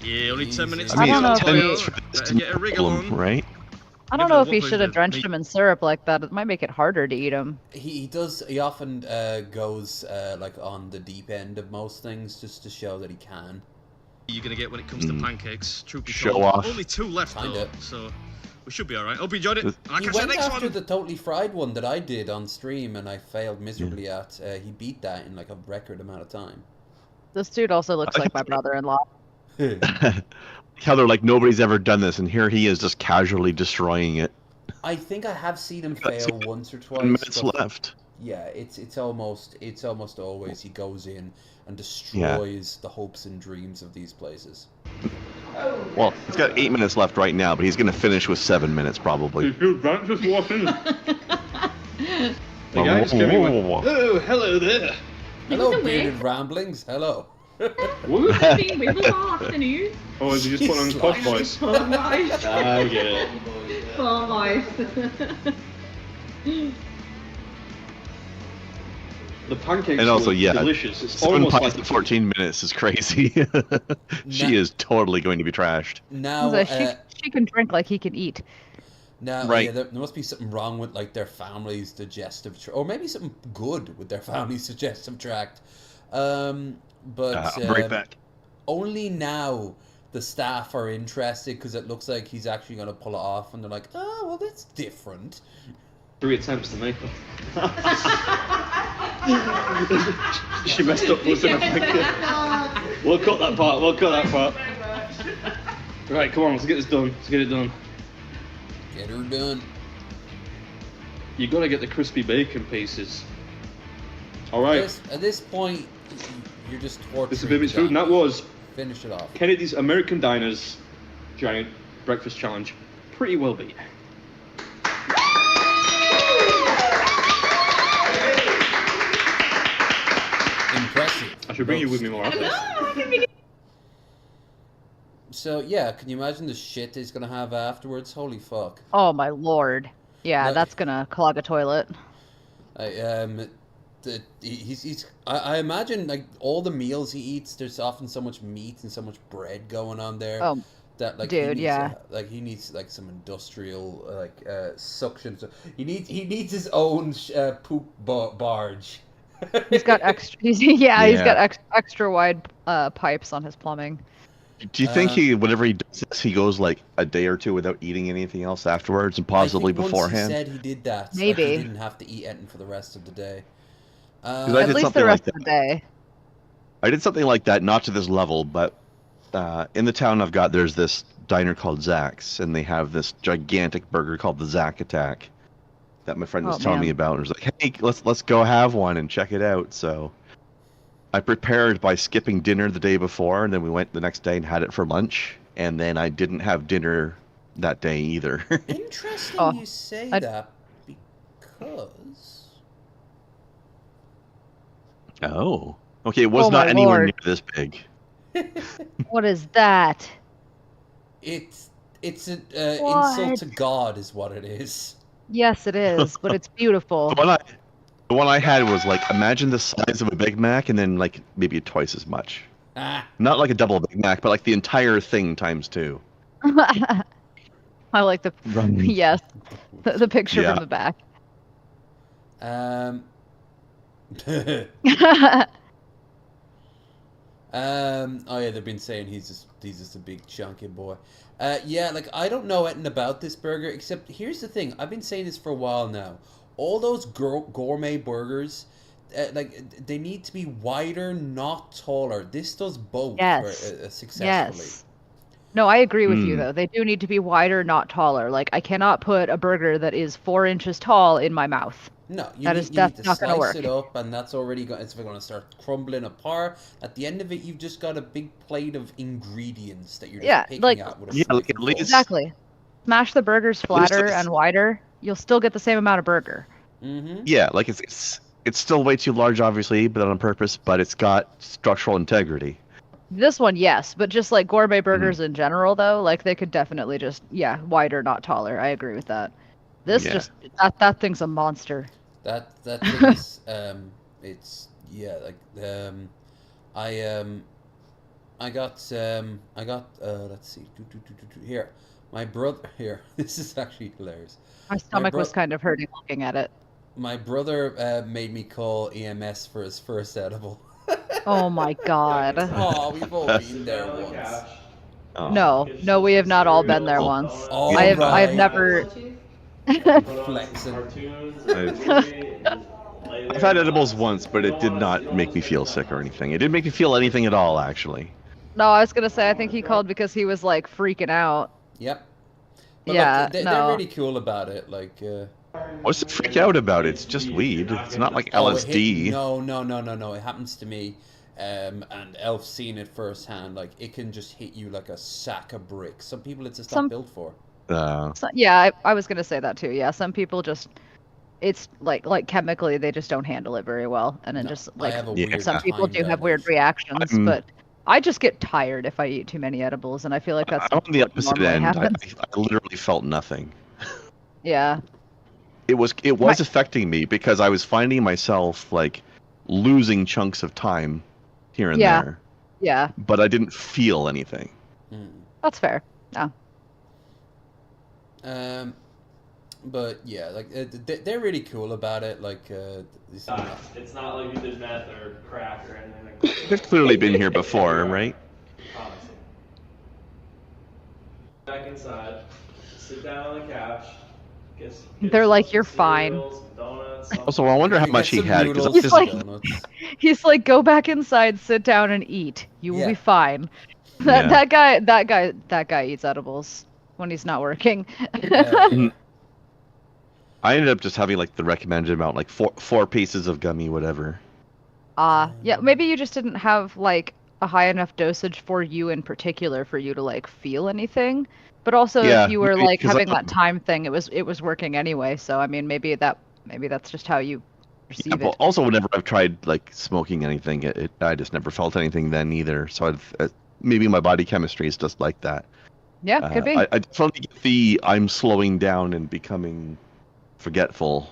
Yeah, only 10 minutes. I don't know if Better get a wriggle on. Right? I don't know if he should have drenched him in syrup like that. It might make it harder to eat him. He does. He often goes like on the deep end of most things just to show that he can. You're gonna get when it comes to pancakes. Truth be Show told. off. Only 2 left Kinda. though, so we should be alright. Hope you enjoyed it. And I'll He catch you went next after one. the totally fried one that I did on stream and I failed miserably at. He beat that in like a record amount of time. This dude also looks like my brother-in-law. How they're like, nobody's ever done this, and here he is just casually destroying it. I think I have seen him fail once or twice. 10 minutes but left. Yeah, it's almost always he goes in and destroys the hopes and dreams of these places. Well, he's got 8 minutes left right now, but he's going to finish with 7 minutes probably. Grant just walked in. The guy just came in and went, oh, hello there. Hello, bearded ramblings. Hello. Woo. With all afternoon. Oh, is he just putting on his posh voice? Poor voice. I get it. Poor voice. The pancakes And also, were yeah, delicious. It's 7 almost pints like in 14 minutes is crazy. She is totally going to be trashed. Now, she can drink like he can eat. Now, Right. yeah, there must be something wrong with like their family's digestive tract, or maybe something good with their family's digestive tract. But I'll be right back. only now the staff are interested because it looks like he's actually going to pull it off, and they're like, "Oh, well, that's different." 3 attempts to make them. She messed up once in a pancake. We'll cut that part. We'll cut that part. Right, come on, let's get this done. Let's get it done. Get her done. You gotta get the crispy bacon pieces. All right. At this point, you're just torturing. This is Bibby's the food, and that guy. was Finish it off. Kennedy's American Diners Giant Breakfast Challenge. Pretty well beat. Impressive. I should bring you with me more often. So yeah, can you imagine the shit he's gonna have afterwards? Holy fuck. Oh my lord. Yeah, Look. that's gonna clog a toilet. I imagine like all the meals he eats, there's often so much meat and so much bread going on there. Oh, that like dude, he needs, yeah. he needs like some industrial suction. So he needs his own poop barge. He's got extra. He's got Yeah. extra wide pipes on his plumbing. Do you think whenever he does this, he goes like a day or two without eating anything else afterwards and possibly I think beforehand? Once he said he did that. Maybe. Like, he didn't have to eat anything for the rest of the day. I At did least something the rest like of the day. I did something like that, not to this level, but in the town there's this diner called Zach's, and they have this gigantic burger called the Zach Attack that my friend was telling me about. And was like, hey, let's go have one and check it out. So I prepared by skipping dinner the day before, and then we went the next day and had it for lunch, and then I didn't have dinner that day either. Interesting you say that because Oh. Okay, it was Oh not my anywhere lord. near this big. What is that? it's an What? insult to God, is what it is. Yes, it is, but it's beautiful. The one I had was like, imagine the size of a Big Mac and then like maybe twice as much. Ah. Not like a double Big Mac, but like the entire thing times 2. I like the yes, the picture Yeah. from the back. Oh yeah, they've been saying he's just a big chunky boy. Yeah, like I don't know anything about this burger, except here's the thing. I've been saying this for a while now. All those gourmet burgers, like they need to be wider, not taller. This does both Yes. successfully. Yes. No, I agree with you Hmm. though. They do need to be wider, not taller. Like I cannot put a burger that is 4 inches tall in my mouth. No, That's you not need to gonna slice work. it up, and that's already it's going to start crumbling apart. At the end of it, you've just got a big plate of ingredients that you're just Yeah, picking like- out with a Yeah, like fork at and least- fork. Exactly. Smash the burgers flatter it's- and wider. You'll still get the same amount of burger. Mm-hmm. Yeah, like it's still way too large, obviously, but on purpose. But it's got structural integrity. This one, yes, but just like gourmet burgers in general, though, like they could definitely just wider, not taller. I agree with that. This Yeah. just that thing's a monster. That thing's it's like I got let's see here. My brother here. This is actually hilarious. My stomach was kind of hurting looking at it. My brother made me call EMS for his first edible. Oh my god. Oh, we've all been there once. No, we have not all been there once. All I have right. never. Flexing. I've had edibles once, but it did not make me feel sick or anything. It didn't make me feel anything at all, actually. No, I was gonna say I think he called because he was like freaking out. Yep. But Yeah, look, they're really cool about it. Like, What's the freak out about? It's just weed. It's not like LSD. No. It happens to me, and Elf's seen it firsthand. Like, it can just hit you like a sack of bricks. Some people it's just not built for. Yeah, I was gonna say that too. Yeah, some people just, it's like chemically they just don't handle it very well, and then just like some people do have weird reactions, but I just get tired if I eat too many edibles, and I feel like that's I'm on the what opposite normally end. happens. I literally felt nothing. Yeah. It was affecting me because I was finding myself like losing chunks of time here and there. Yeah. But I didn't feel anything. That's fair. Yeah. But yeah, like they're really cool about it. Like, it's not like you did meth or crack or anything like that. They've clearly been here before, right? Back inside, sit down on the couch. They're like, you're fine. Also, I wonder how much he had. He's like, go back inside, sit down, and eat. You will be fine. That guy eats edibles when he's not working. I ended up just having like the recommended amount, like four pieces of gummy, whatever. Yeah, maybe you just didn't have like a high enough dosage for you in particular for you to like feel anything. But also, if you were like having that time thing, it was working anyway. So I mean, maybe that's just how you perceive it. Also, whenever I've tried like smoking anything, I just never felt anything then either. So maybe my body chemistry is just like that. Yeah, could be. I definitely get I'm slowing down and becoming forgetful,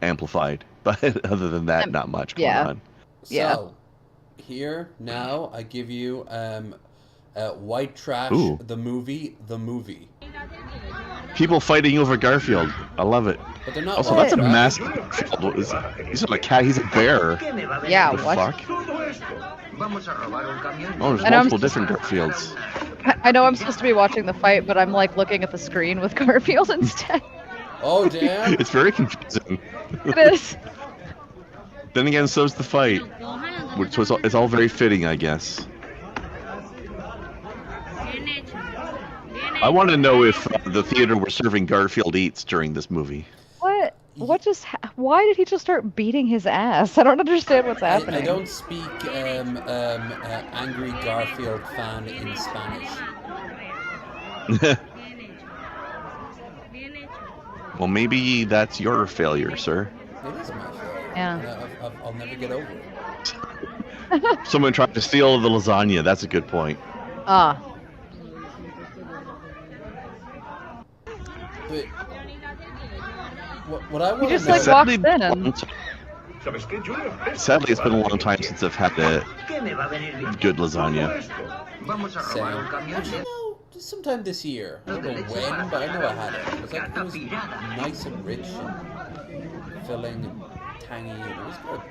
amplified. But other than that, not much going on. So, here now I give you White Trash, the movie. People fighting over Garfield. I love it. But they're not also, that's a massive Garfield. He's not a cat, he's a bear. Yeah, the what? Fuck? Oh, there's multiple different Garfields. I know I'm supposed to be watching the fight, but I'm like looking at the screen with Garfield instead. Oh, damn. It's very confusing. It is. Then again, so's the fight. Which was, it's all very fitting, I guess. I want to know if the theater were serving Garfield Eats during this movie. What? Why did he just start beating his ass? I don't understand what's happening. I don't speak angry Garfield fan in Spanish. Well, maybe that's your failure, sir. It is my failure. Yeah. I'll never get over it. Someone tried to steal the lasagna. That's a good point. But what I want he just to know... like walks in and... Sadly, it's been a long time since I've had a good lasagna. Actually, no, sometime this year. I don't know when, but I know I had it. It was nice and rich and filling and tangy, and it was good.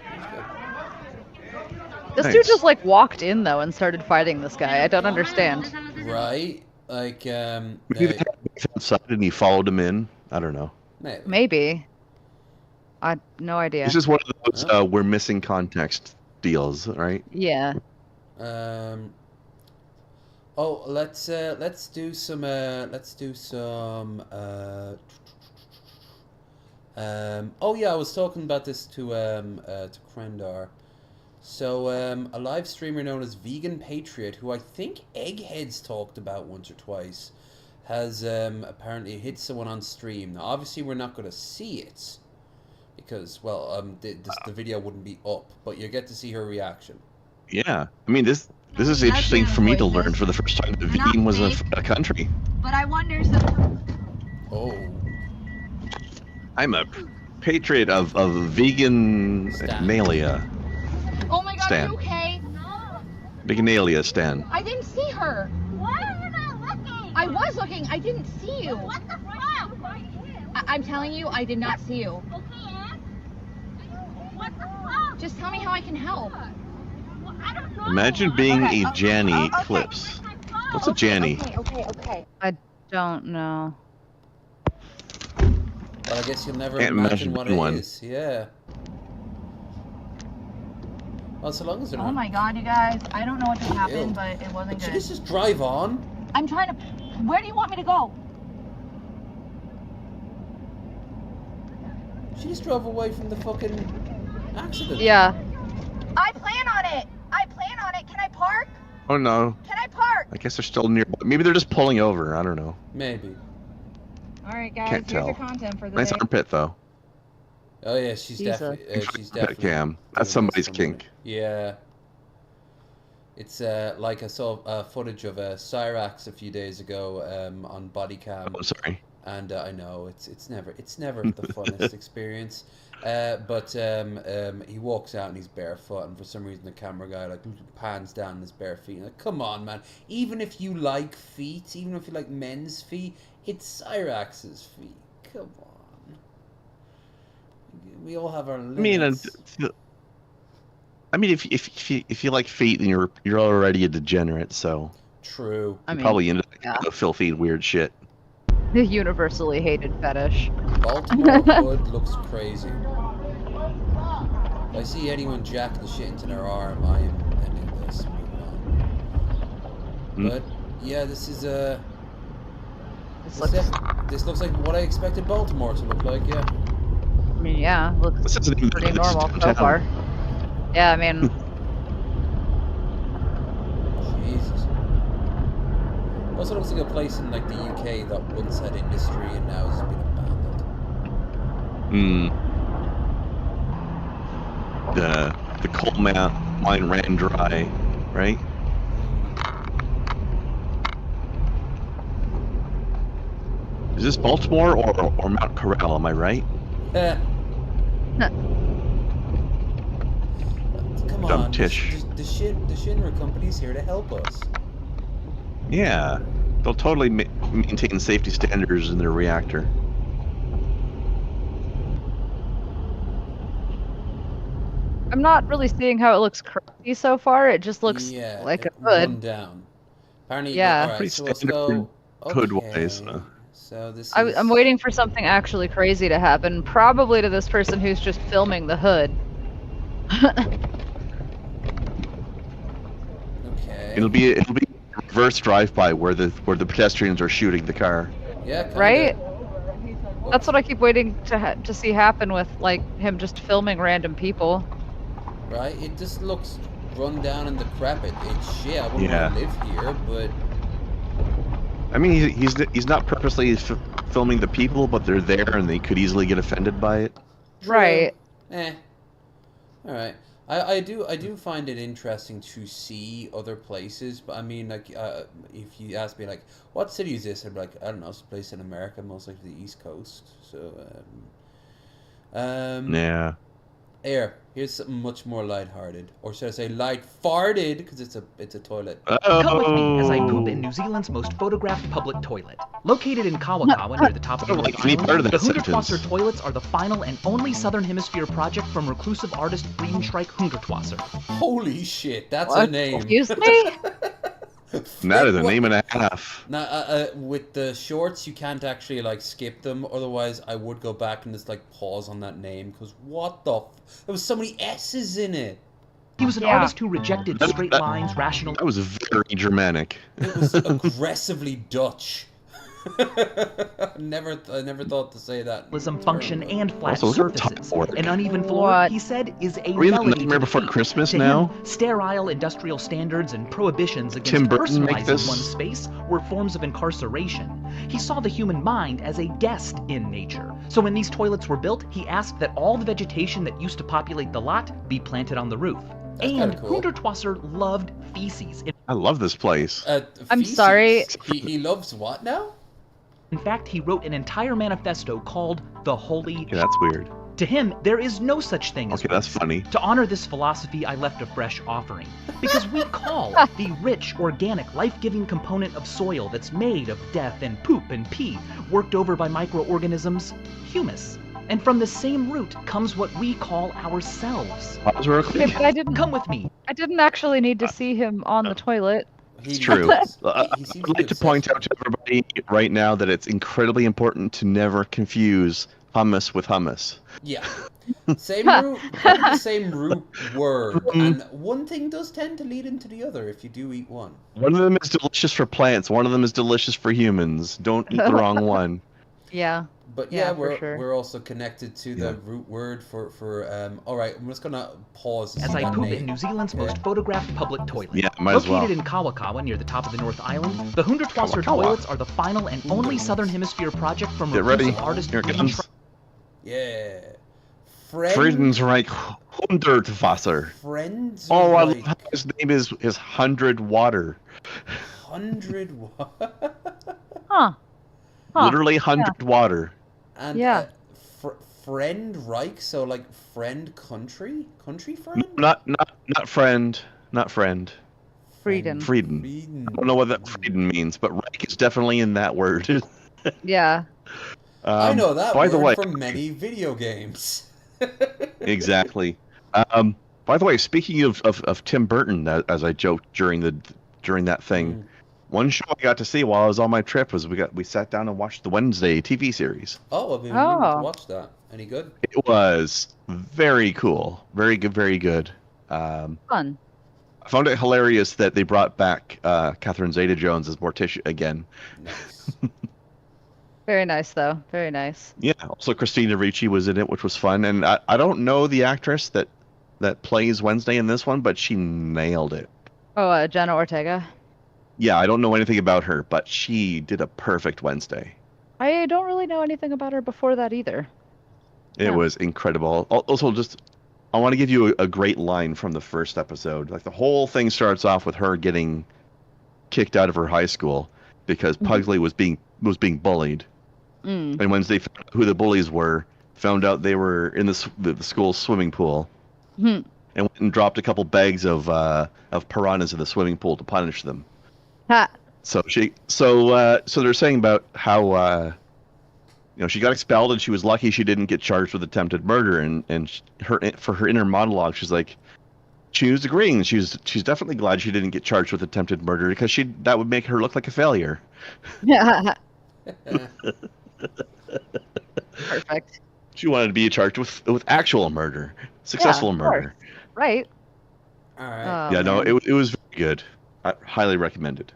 This dude just like walked in though and started fighting this guy. I don't understand. Right? Like, Maybe they had him outside and he followed him in. I don't know. Maybe. I no idea. This is one of those we're missing context deals, right? Yeah. Oh, let's do some oh yeah, I was talking about this to Krendar. So a live streamer known as Vegan Patriot, who I think Egghead's talked about once or twice, has apparently hit someone on stream. Now obviously we're not going to see it because, well, the video wouldn't be up, but you get to see her reaction. Yeah, I mean, this This is interesting for me to learn for the first time that vegan was a country. But I wonder some. Oh. I'm a patriot of vegan Malia. Oh my god, Stan. are you okay? Veganelia Stan. I didn't see her. Why are you not looking? I was looking. I didn't see you. What the fuck? I'm telling you, I did not see you. Okay, Ann. What the fuck? Just tell me how I can help. Well, I don't know. Imagine being a Janny Eclipse. What's a Janny? Okay. I don't know. But I guess you'll never Can't imagine what it one. is. Yeah. Well, so long as they're Oh not. my god, you guys. I don't know what just happened, but it wasn't Should good. just drive on? I'm trying to. Where do you want me to go? She just drove away from the fucking accident. Yeah. I plan on it. Can I park? Oh no. Can I park? I guess they're still near. Maybe they're just pulling over. I don't know. Maybe. All right, guys. Can't here's tell. your content for the Nice day. armpit though. Oh yeah, she's definitely. She's Pet definitely. cam. That's somebody's kink. Yeah. It's like I saw footage of Cyrax a few days ago on body cam. Oh, sorry. And I know it's never the funnest experience. But he walks out and he's barefoot, and for some reason the camera guy like pans down his bare feet. Like, come on, man! Even if you like feet, even if you like men's feet, it's Cyrax's feet. Come on. We all have our limits. I mean, if you like feet, then you're already a degenerate. So true. You're probably into filthy weird shit. The universally hated fetish. Baltimore Hood looks crazy. If I see anyone jack the shit into their arm, I am ending this. Moving on. But yeah, this is this looks like what I expected Baltimore to look like. Yeah. I mean, yeah, looks pretty normal so far. Yeah, I mean. Jesus. Also looks like a place in like the UK that once had industry and now has been abandoned. The coal mine ran dry, right? Is this Baltimore or Mount Corral? Am I right? Come Dumb on, Tish. the Shinra company's here to help us. Yeah, they'll totally maintain safety standards in their reactor. I'm not really seeing how it looks crazy so far. It just looks like a hood. Run down. Apparently, yeah. All right, so let's go. Hood-wise. So this is... I'm waiting for something actually crazy to happen, probably to this person who's just filming the hood. Okay. It'll be a reverse drive-by where the pedestrians are shooting the car. Yeah. Kinda. Right? That's what I keep waiting to see happen with like him just filming random people. Right. It just looks run down and decrepit. It's shit. I wouldn't want to live here, but. I mean, he's not purposely filming the people, but they're there and they could easily get offended by it. Right. All right. I do find it interesting to see other places, but I mean, like, if you ask me, like, what city is this? I'd be like, I don't know, it's a place in America, most likely the East Coast. So, yeah. Here's something much more lighthearted, or should I say light-farted, because it's a toilet. Come with me as I poop in New Zealand's most photographed public toilet. Located in Kawakawa near the top of the North Island, the Hundertwasser toilets are the final and only Southern Hemisphere project from reclusive artist Friedenstreich Hundertwasser. Holy shit, that's a name. Excuse me? That is a name and a half. Now, with the shorts, you can't actually, like, skip them. Otherwise, I would go back and just, like, pause on that name. Because what the there was so many S's in it. He was an artist who rejected straight lines, rational... That was very Germanic. It was aggressively Dutch. I never thought to say that. Function and flat Also, surfaces. An uneven floor, he said, is a Are we in the melody Nightmare to Before feet. Christmas To now? him, sterile industrial standards and prohibitions against Tim Burton make personalizing this? one's space were forms of incarceration. He saw the human mind as a guest in nature. So when these toilets were built, he asked that all the vegetation that used to populate the lot be planted on the roof. That's cool. Hundertwasser loved feces. I love this place. I'm sorry. He loves what now? In fact, he wrote an entire manifesto called The Holy... Okay, that's weird. To him, there is no such thing as Okay, that's funny. To honor this philosophy, I left a fresh offering. Because we call the rich, organic, life-giving component of soil that's made of death and poop and pee, worked over by microorganisms, humus. And from the same root comes what we call ourselves. Okay, but I didn't come with me. I didn't actually need to see him on the toilet. It's true. I'd like to point out to everybody right now that it's incredibly important to never confuse hummus with hummus. Yeah. Same root, the same root word. And one thing does tend to lead into the other if you do eat one. One of them is delicious for plants. One of them is delicious for humans. Don't eat the wrong one. Yeah. But Yeah, we're also connected to the root word for all right, I'm just gonna pause. As I poop in New Zealand's most photographed public toilet. Yeah, might as well. Located in Kawakawa near the top of the North Island, the Hundertwasser toilets are the final and only Southern Hemisphere project from reclusive artist Here it comes. Yeah. Friedensreich Hundertwasser. Friends. Oh, I love how his name is 100 Water. 100 Water. Huh. Literally 100 Water. And friend Reich, so like friend country friend. Not friend, not friend. Frieden. Frieden. I don't know what that Frieden means, but Reich is definitely in that word. Yeah. I know that by word the way, from many video games. Exactly. By the way, speaking of Tim Burton, as I joked during that thing, one show I got to see while I was on my trip was we sat down and watched the Wednesday TV series. Oh, I've been meaning to watch that. Any good? It was very cool, very good, very good. Fun. I found it hilarious that they brought back Catherine Zeta-Jones as Morticia again. Nice. Very nice, though. Very nice. Yeah. Also, Christina Ricci was in it, which was fun. And I don't know the actress that plays Wednesday in this one, but she nailed it. Oh, Jenna Ortega. Yeah, I don't know anything about her, but she did a perfect Wednesday. I don't really know anything about her before that either. It was incredible. Also, I want to give you a great line from the first episode. Like, the whole thing starts off with her getting kicked out of her high school because Pugsley was being bullied. And Wednesday found out who the bullies were, found out they were in the school's swimming pool, and went and dropped a couple bags of piranhas in the swimming pool to punish them. Ha. So they're saying about how she got expelled and she was lucky she didn't get charged with attempted murder, and for her inner monologue she's like, she was agreeing she's definitely glad she didn't get charged with attempted murder because that would make her look like a failure. Yeah. Perfect. She wanted to be charged with actual murder, successful murder. Right. All right. Yeah, no, it was very good. I highly recommended.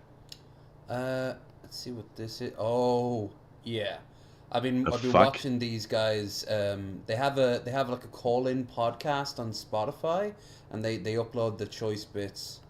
Let's see what this is. Oh, yeah. I've been watching these guys. They have like a call-in podcast on Spotify, and they upload the choice bits.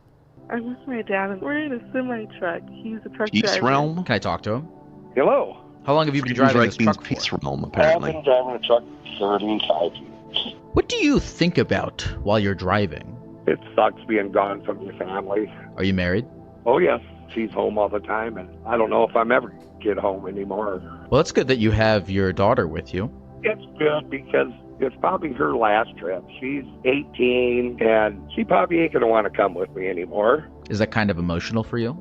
I'm with my dad, and we're in a semi-truck. He's a truck Peace driver. Realm. Can I talk to him? Hello. How long have you been driving this truck for? Peace Realm, apparently. I've been driving a truck 35 years. What do you think about while you're driving? It sucks being gone from your family. Are you married? Oh, yes. She's home all the time, and I don't know if I'm ever going to get home anymore. Well, it's good that you have your daughter with you. It's good because it's probably her last trip. She's 18, and she probably ain't going to want to come with me anymore. Is that kind of emotional for you?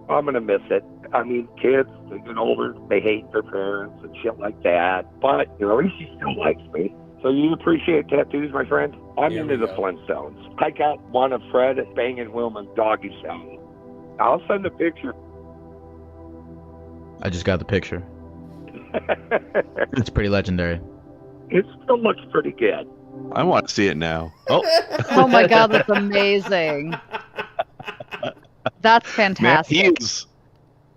I'm going to miss it. I mean, kids, they get older, they hate their parents and shit like that. But, at least she still likes me. So you appreciate tattoos, my friend? I'm into the Flintstones. I got one of Fred banging Wilma doggy style. I'll send a picture. I just got the picture. It's pretty legendary. It still looks pretty good. I want to see it now. Oh. Oh my god, that's amazing. That's fantastic. Man,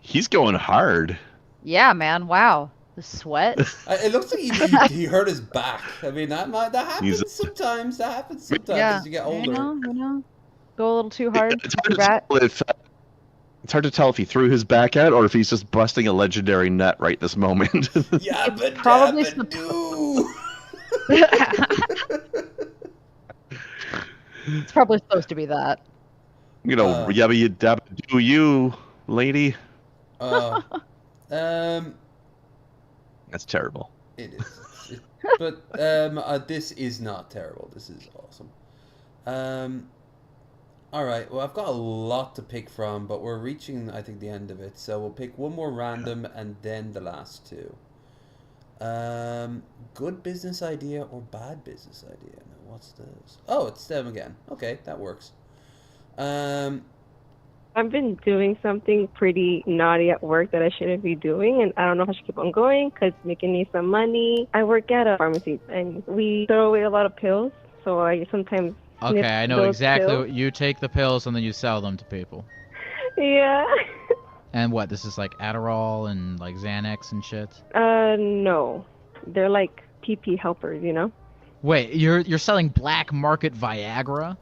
he's going hard. Yeah, man. Wow. The sweat. It looks like he hurt his back. I mean, that happens sometimes. That happens sometimes as you get older. You know. Go a little too hard. It's hard to tell if he threw his back out or if he's just busting a legendary nut right this moment. Yeah, but probably It's probably supposed to be that. You know, yabba you dabba do you, lady. That's terrible. It is. But this is not terrible. This is awesome. All right. Well, I've got a lot to pick from, but we're reaching, I think, the end of it. So we'll pick one more random and then the last two. Good business idea or bad business idea? Now, what's this? Oh, it's them again. Okay, that works. I've been doing something pretty naughty at work that I shouldn't be doing, and I don't know if I should keep on going because it's making me some money. I work at a pharmacy, and we throw away a lot of pills, so I sometimes Okay, I know exactly pills. what you take the pills and then you sell them to people. Yeah. And what? This is like Adderall and like Xanax and shit. No, they're like PP helpers, you know. Wait, you're selling black market Viagra?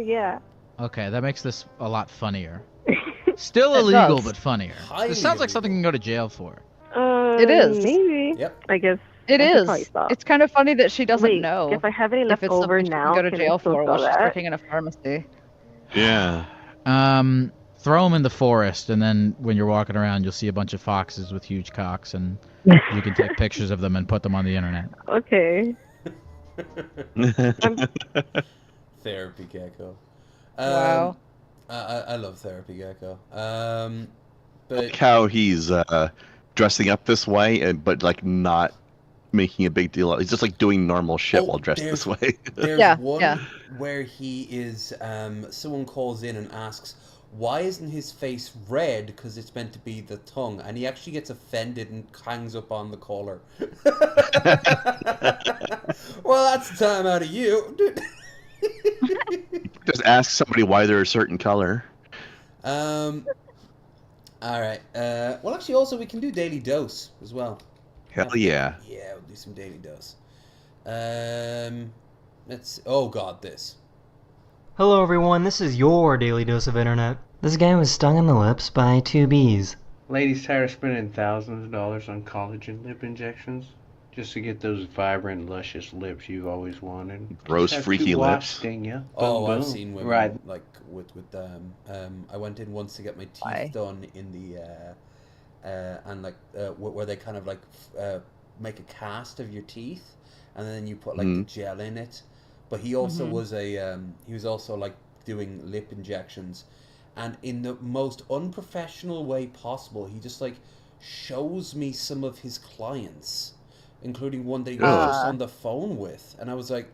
Yeah. Okay, that makes this a lot funnier. Still illegal, but funnier. This sounds like something you can go to jail for. It is. Maybe. Yep. I guess. It I should is. probably stop. It's kind of funny that she doesn't Wait, know if I have any if left it's over something she now, can go to can I jail still for while sell she's that? working in a pharmacy. Yeah. Throw them in the forest, and then when you're walking around, you'll see a bunch of foxes with huge cocks, and you can take pictures of them and put them on the internet. Okay. Therapy Gecko. Wow. I love Therapy Gecko. But Like how he's dressing up this way, but like not making a big deal. He's just like doing normal shit while dressed this way. There's one where he is, someone calls in and asks, why isn't his face red? Because it's meant to be the tongue. And he actually gets offended and hangs up on the caller. Well, that's the time out of you. Just ask somebody why they're a certain color. All right. Well, actually, also, we can do Daily Dose as well. Hell yeah. Yeah, we'll do some Daily Dose. Let's... Oh, God, this. Hello everyone, this is your Daily Dose of Internet. This guy was stung in the lips by 2 bees. Ladies tired of spending thousands of dollars on collagen lip injections just to get those vibrant, luscious lips you've always wanted. Gross, Just have freaky 2 wasps lips. Sting ya. Oh, Boom, I've boom. seen women, Right. like, with I went in once to get my teeth done in the, and, like, where they kind of, like, make a cast of your teeth, and then you put, like, the gel in it. But he also was he was also, like, doing lip injections, and in the most unprofessional way possible, he just, like, shows me some of his clients, including one that he was just on the phone with, and I was like,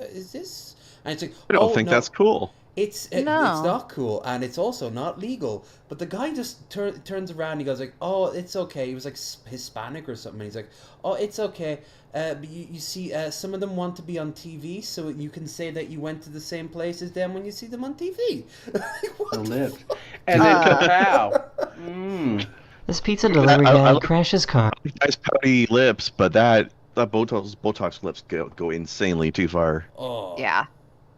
is this? And it's like, I don't think that's cool. It's not cool, and it's also not legal. But the guy just turns around and he goes like, "Oh, it's okay." He was like Hispanic or something. And he's like, "Oh, it's okay. But you see, some of them want to be on TV, so you can say that you went to the same place as them when you see them on TV." The lips. And then kapow. This pizza delivery guy crashed his car. Nice pouty lips, but that Botox lips go insanely too far. Oh. Yeah.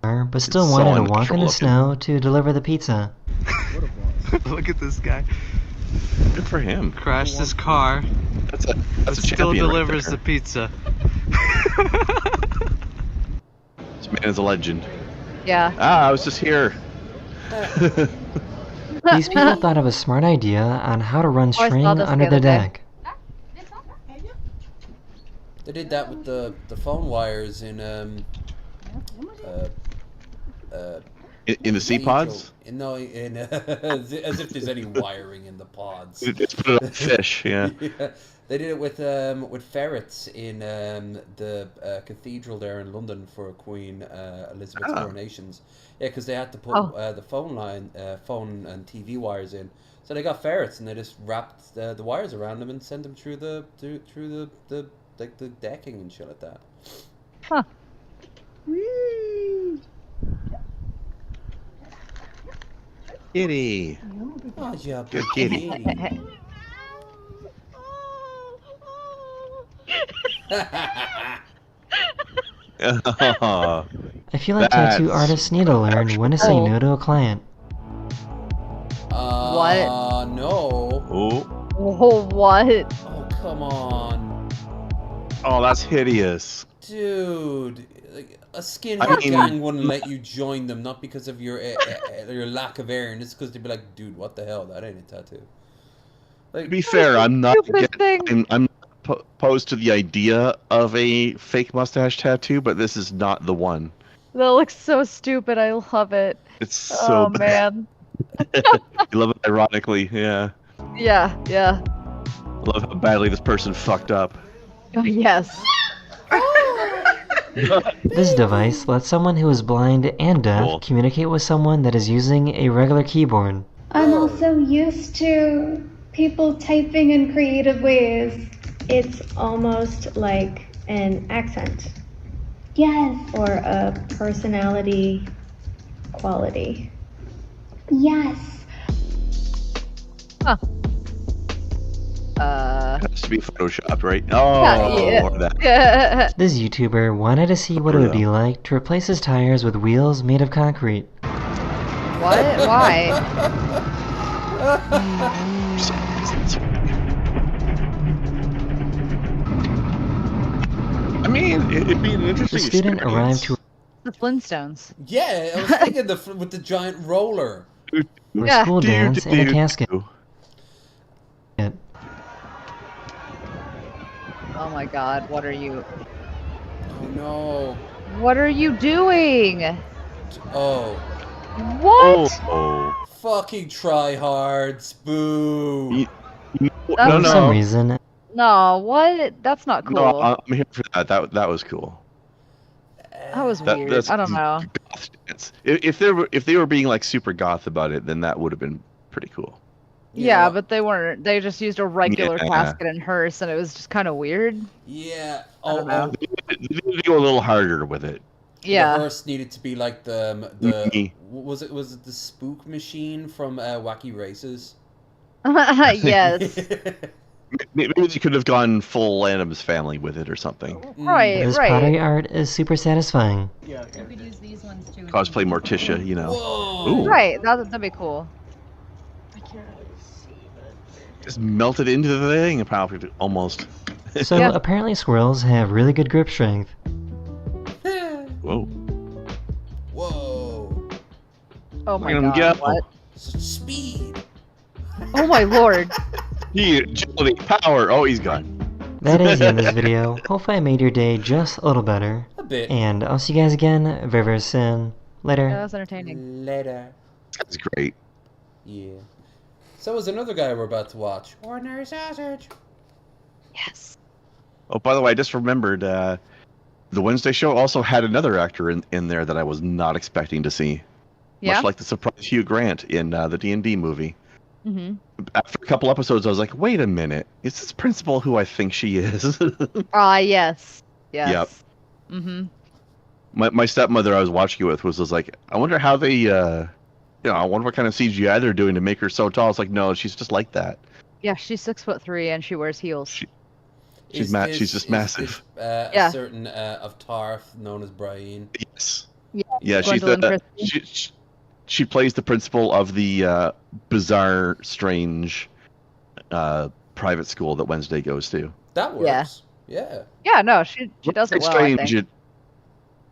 But still It's wanted so to walk in the unnatural snow to deliver the pizza. Look at this guy. Good for him. Crashed his car. That's a Still champion delivers right the pizza. This man is a legend. Yeah. I was just here. These people thought of a smart idea on how to run I saw string this under the the other day. deck. They did that with the phone wires in In the sea pods? No, as if there's any wiring in the pods. It's put it on fish, yeah. They did it with ferrets in the cathedral there in London for Queen Elizabeth's coronations. Yeah, because they had to put the phone and TV wires in. So they got ferrets and they just wrapped the wires around them and sent them through the like the decking and shit like that. Huh. Kitty. Oh, yeah, good kitty. I feel like tattoo artists need to learn when to say no to a client. What? No. Oh, what? Oh, come on. Oh, that's hideous. Dude, like a skinhead gang wouldn't let you join them, not because of your lack of awareness, because they'd be like, dude, what the hell? That ain't a tattoo. Like, to be fair, I'm not opposed to the idea of a fake mustache tattoo, but this is not the one. That looks so stupid. I love it. It's so bad. Man. You love it ironically, yeah. Yeah. I love how badly this person fucked up. Oh, yes. This device lets someone who is blind and deaf communicate with someone that is using a regular keyboard. I'm also used to people typing in creative ways. It's almost like an accent. Yes. Or a personality quality. Yes. Huh. Has to be photoshopped, right? Oh, yeah. This YouTuber wanted to see what it would be like to replace his tires with wheels made of concrete. What? Why? I mean, it'd be an interesting The student arrived to The Flintstones. Yeah, I was thinking with the giant roller. a school dance in a casket. Oh my god, what are you... Oh no. What are you doing? Oh. What? Oh. Fucking tryhards. Boo. For some reason. No, what? That's not cool. No, I'm here for that. That was cool. That was weird. I don't know. If they were being like super goth about it, then that would have been pretty cool. Yeah, but they weren't. They just used a regular casket and hearse, and it was just kind of weird. Yeah. They need to go a little harder with it. Yeah. The hearse needed to be like the was it the spook machine from Wacky Races? Yes. Maybe they could have gone full Adam's Family with it or something. Right, This pottery art is super satisfying. You could use these ones too. Cosplay Morticia, you know. Whoa. Right, that'd be cool. Just melted into the thing and probably almost. So apparently squirrels have really good grip strength. Whoa. Whoa. Oh my god, what? Speed. Oh my lord. Agility, power. Oh, he's gone. That is the end of this video. Hopefully I made your day just a little better. A bit. And I'll see you guys again very, very soon. Later. That was entertaining. Later. That's great. Yeah. So was another guy we're about to watch. Ordinary Sausage. Yes. Oh, by the way, I just remembered the Wednesday show also had another actor in there that I was not expecting to see. Yeah? Much like the surprise Hugh Grant in the D&D movie. Mm-hmm. After a couple episodes, I was like, wait a minute. Is this Principal who I think she is? Yes. Yes. Yep. Mm-hmm. My stepmother I was watching it with was like, I wonder how they, I wonder what kind of CGI they're doing to make her so tall. It's like, no, she's just like that. Yeah, she's 6'3" and she wears heels. She's just massive. A certain of Tarth known as Brian. Yes. Yeah, she plays the principal of the bizarre, strange private school that Wednesday goes to. That works. Yeah. Yeah, no, she does it well, strange, I think.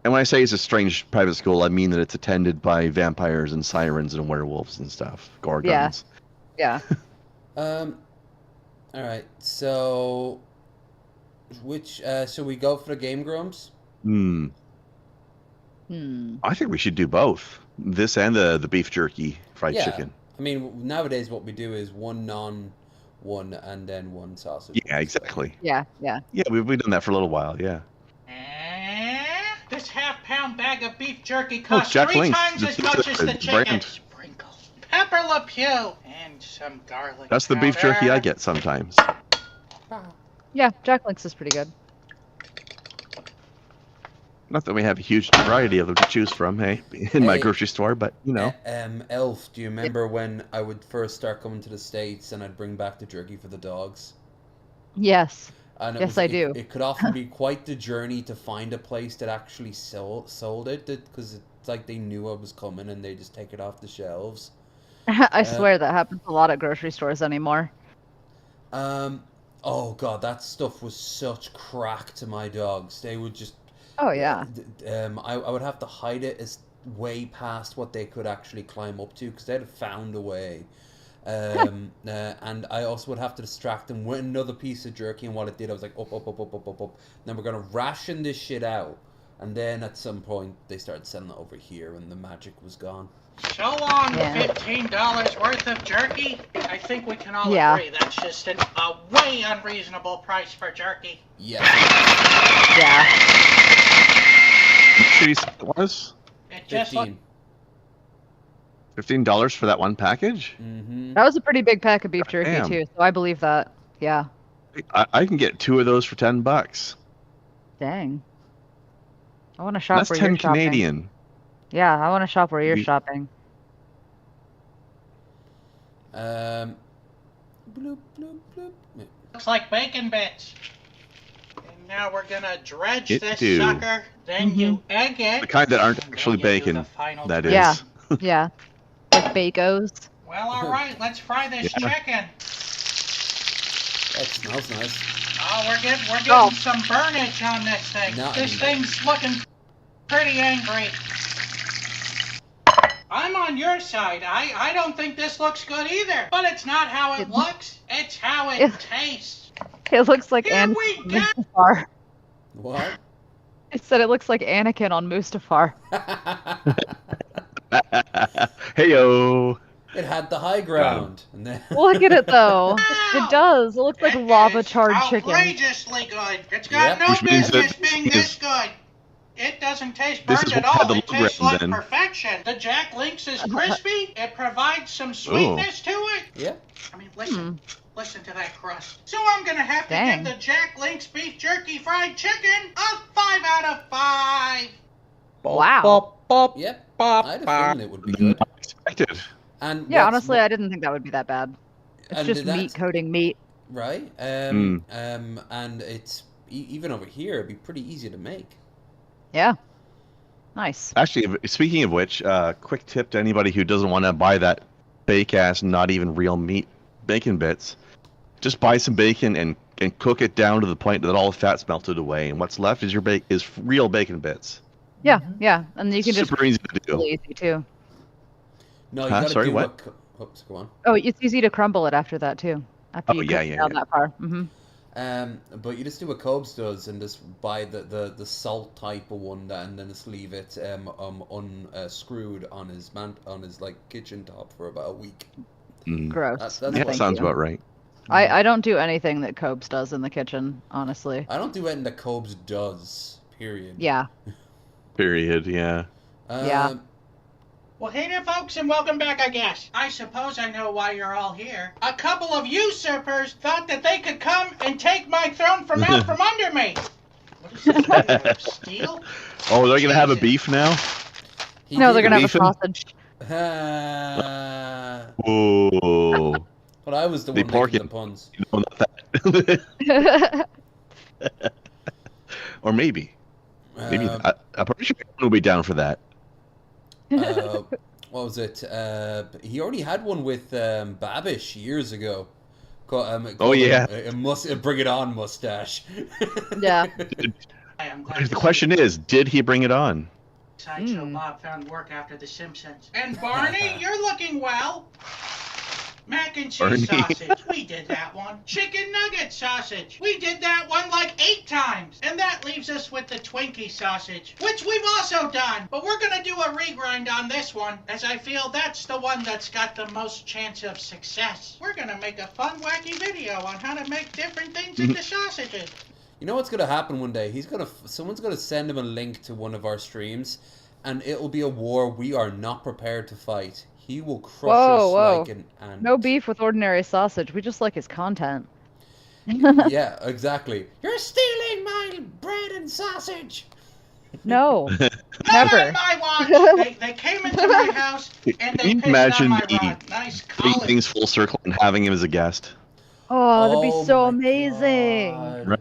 And when I say it's a strange private school, I mean that it's attended by vampires and sirens and werewolves and stuff. Gorgons. Yeah. All right. So, should we go for the Game Grumps? I think we should do both. This and the beef jerky fried chicken. I mean, nowadays what we do is one one and then one sausage. Yeah, exactly. Yeah. Yeah, we've done that for a little while, yeah. This half-pound bag of beef jerky costs Jack 3 Link's times as much as the chicken. brand. Sprinkles, pepper Le Pew, and some garlic That's the beef jerky I get sometimes. Yeah, Jack Link's is pretty good. Not that we have a huge variety of them to choose from, in my grocery store, but you know. Elf, do you remember when I would first start coming to the States and I'd bring back the jerky for the dogs? Yes. And yes, I do. It could often be quite the journey to find a place that actually sold it, because it's like they knew I was coming and they just take it off the shelves. I swear that happens a lot at grocery stores anymore. Oh god, that stuff was such crack to my dogs. They would just Oh yeah. I would have to hide it as way past what they could actually climb up to because they'd have found a way. And I also would have to distract them with another piece of jerky, and what it did, I was like, up. Then we're gonna ration this shit out, and then at some point they started selling it over here, and the magic was gone. So long, $15 worth of jerky. I think we can all agree that's just a way unreasonable price for jerky. Yes. Yeah. Sure you said it was? It just $15 for that one package? Mm-hmm. That was a pretty big pack of beef jerky too, so I believe that. Yeah. I can get 2 of those for $10. Dang. I want to shop That's where 10 you're shopping. Canadian. Yeah, I want to shop where you're shopping. Bloop, bloop, bloop. Looks like bacon bits. And now we're gonna dredge this do. sucker. Then you egg it. The kind that aren't actually bacon, that is. Yeah, yeah. Like Bacos. Well, all right, let's fry this chicken. That smells nice. Oh, we're getting some burnage on this thing. This thing's looking pretty angry. I'm on your side. I don't think this looks good either. But it's not how it looks. It's how it tastes. It looks like Mustafar. What? It said it looks like Anakin on Mustafar. Heyo. It had the high ground. And then... Look at it though. It does. It looks like lava charred chicken. Outrageously good. It's got no business being this good. It doesn't taste burnt at all. It tastes like perfection. The Jack Links is crispy. It provides some sweetness to it. Yeah. I mean, listen to that crust. So I'm gonna have to give the Jack Links beef jerky fried chicken a 5 out of 5. Wow. Yep. I had a feeling it would be good. Expected. And yeah, honestly, I didn't think that would be that bad. It's just meat coating meat. Right. And it's even over here, it'd be pretty easy to make. Yeah. Nice. Actually, speaking of which, quick tip to anybody who doesn't want to buy that fake-ass, not even real meat bacon bits. Just buy some bacon and cook it down to the point that all the fat's melted away, and what's left is is real bacon bits. Yeah, yeah, and you can just super easy to do. Really easy too. No, you gotta sorry, do what? Oops, go on. Oh, it's easy to crumble it after that too. After you cook it down that far. But you just do what Cobes does and just buy the salt type of one, and then just leave it unscrewed on his like kitchen top for about a week. Gross. That sounds about right. I don't do anything that Cobes does in the kitchen, honestly. I don't do anything that Cobes does. Period. Yeah. Period. Yeah. Yeah. Well, hey there, folks, and welcome back, I guess. I suppose I know why you're all here. A couple of usurpers thought that they could come and take my throne from out from under me. What is this, made of steel? Oh, they're going to have a beef now? No, they're going to have a sausage. Whoa. But I was the one making the puns. No, not that. Or maybe. Maybe I'm pretty sure we'll be down for that. What was it? He already had one with Babish years ago. Oh yeah, a Bring It On mustache. Yeah. The question is, did he bring it on? Sideshow Bob found work after The Simpsons. And Barney, you're looking well. Mac and cheese sausage, we did that one. Chicken nugget sausage, we did that one like 8 times. And that leaves us with the Twinkie sausage, which we've also done. But we're gonna do a regrind on this one, as I feel that's the one that's got the most chance of success. We're gonna make a fun, wacky video on how to make different things into sausages. You know what's gonna happen one day? Someone's gonna send him a link to one of our streams, and it'll be a war we are not prepared to fight. He will crush us like an ant. No beef with ordinary sausage. We just like his content. Yeah, exactly. You're stealing my bread and sausage. No, never. Not on my watch. They came into my house and they pissed on my rod. Nice bringing things full circle and having him as a guest? Oh, that'd be so amazing. Right.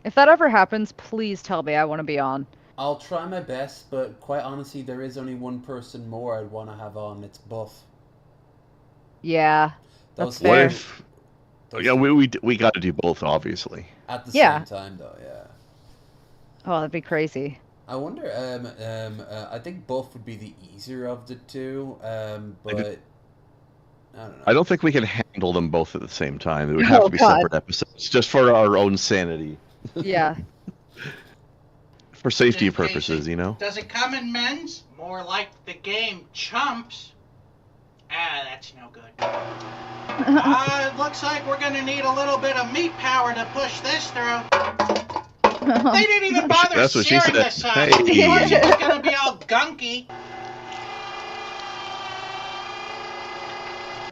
If that ever happens, please tell me. I want to be on. I'll try my best, but quite honestly, there is only one person more I'd want to have on. It's Buff. Yeah, that's fair. Yeah, we got to do both, obviously. At the same time, though, yeah. Oh, that'd be crazy. I wonder. I think Buff would be the easier of the two. But I don't know. I don't think we can handle them both at the same time. It would have to be separate episodes, just for our own sanity. Yeah. For safety purposes, you know. Does it come in men's? More like the game Chumps. Ah, that's no good. It looks like we're gonna need a little bit of meat power to push this through. They didn't even bother searing the sausage. Of course it's gonna be all gunky.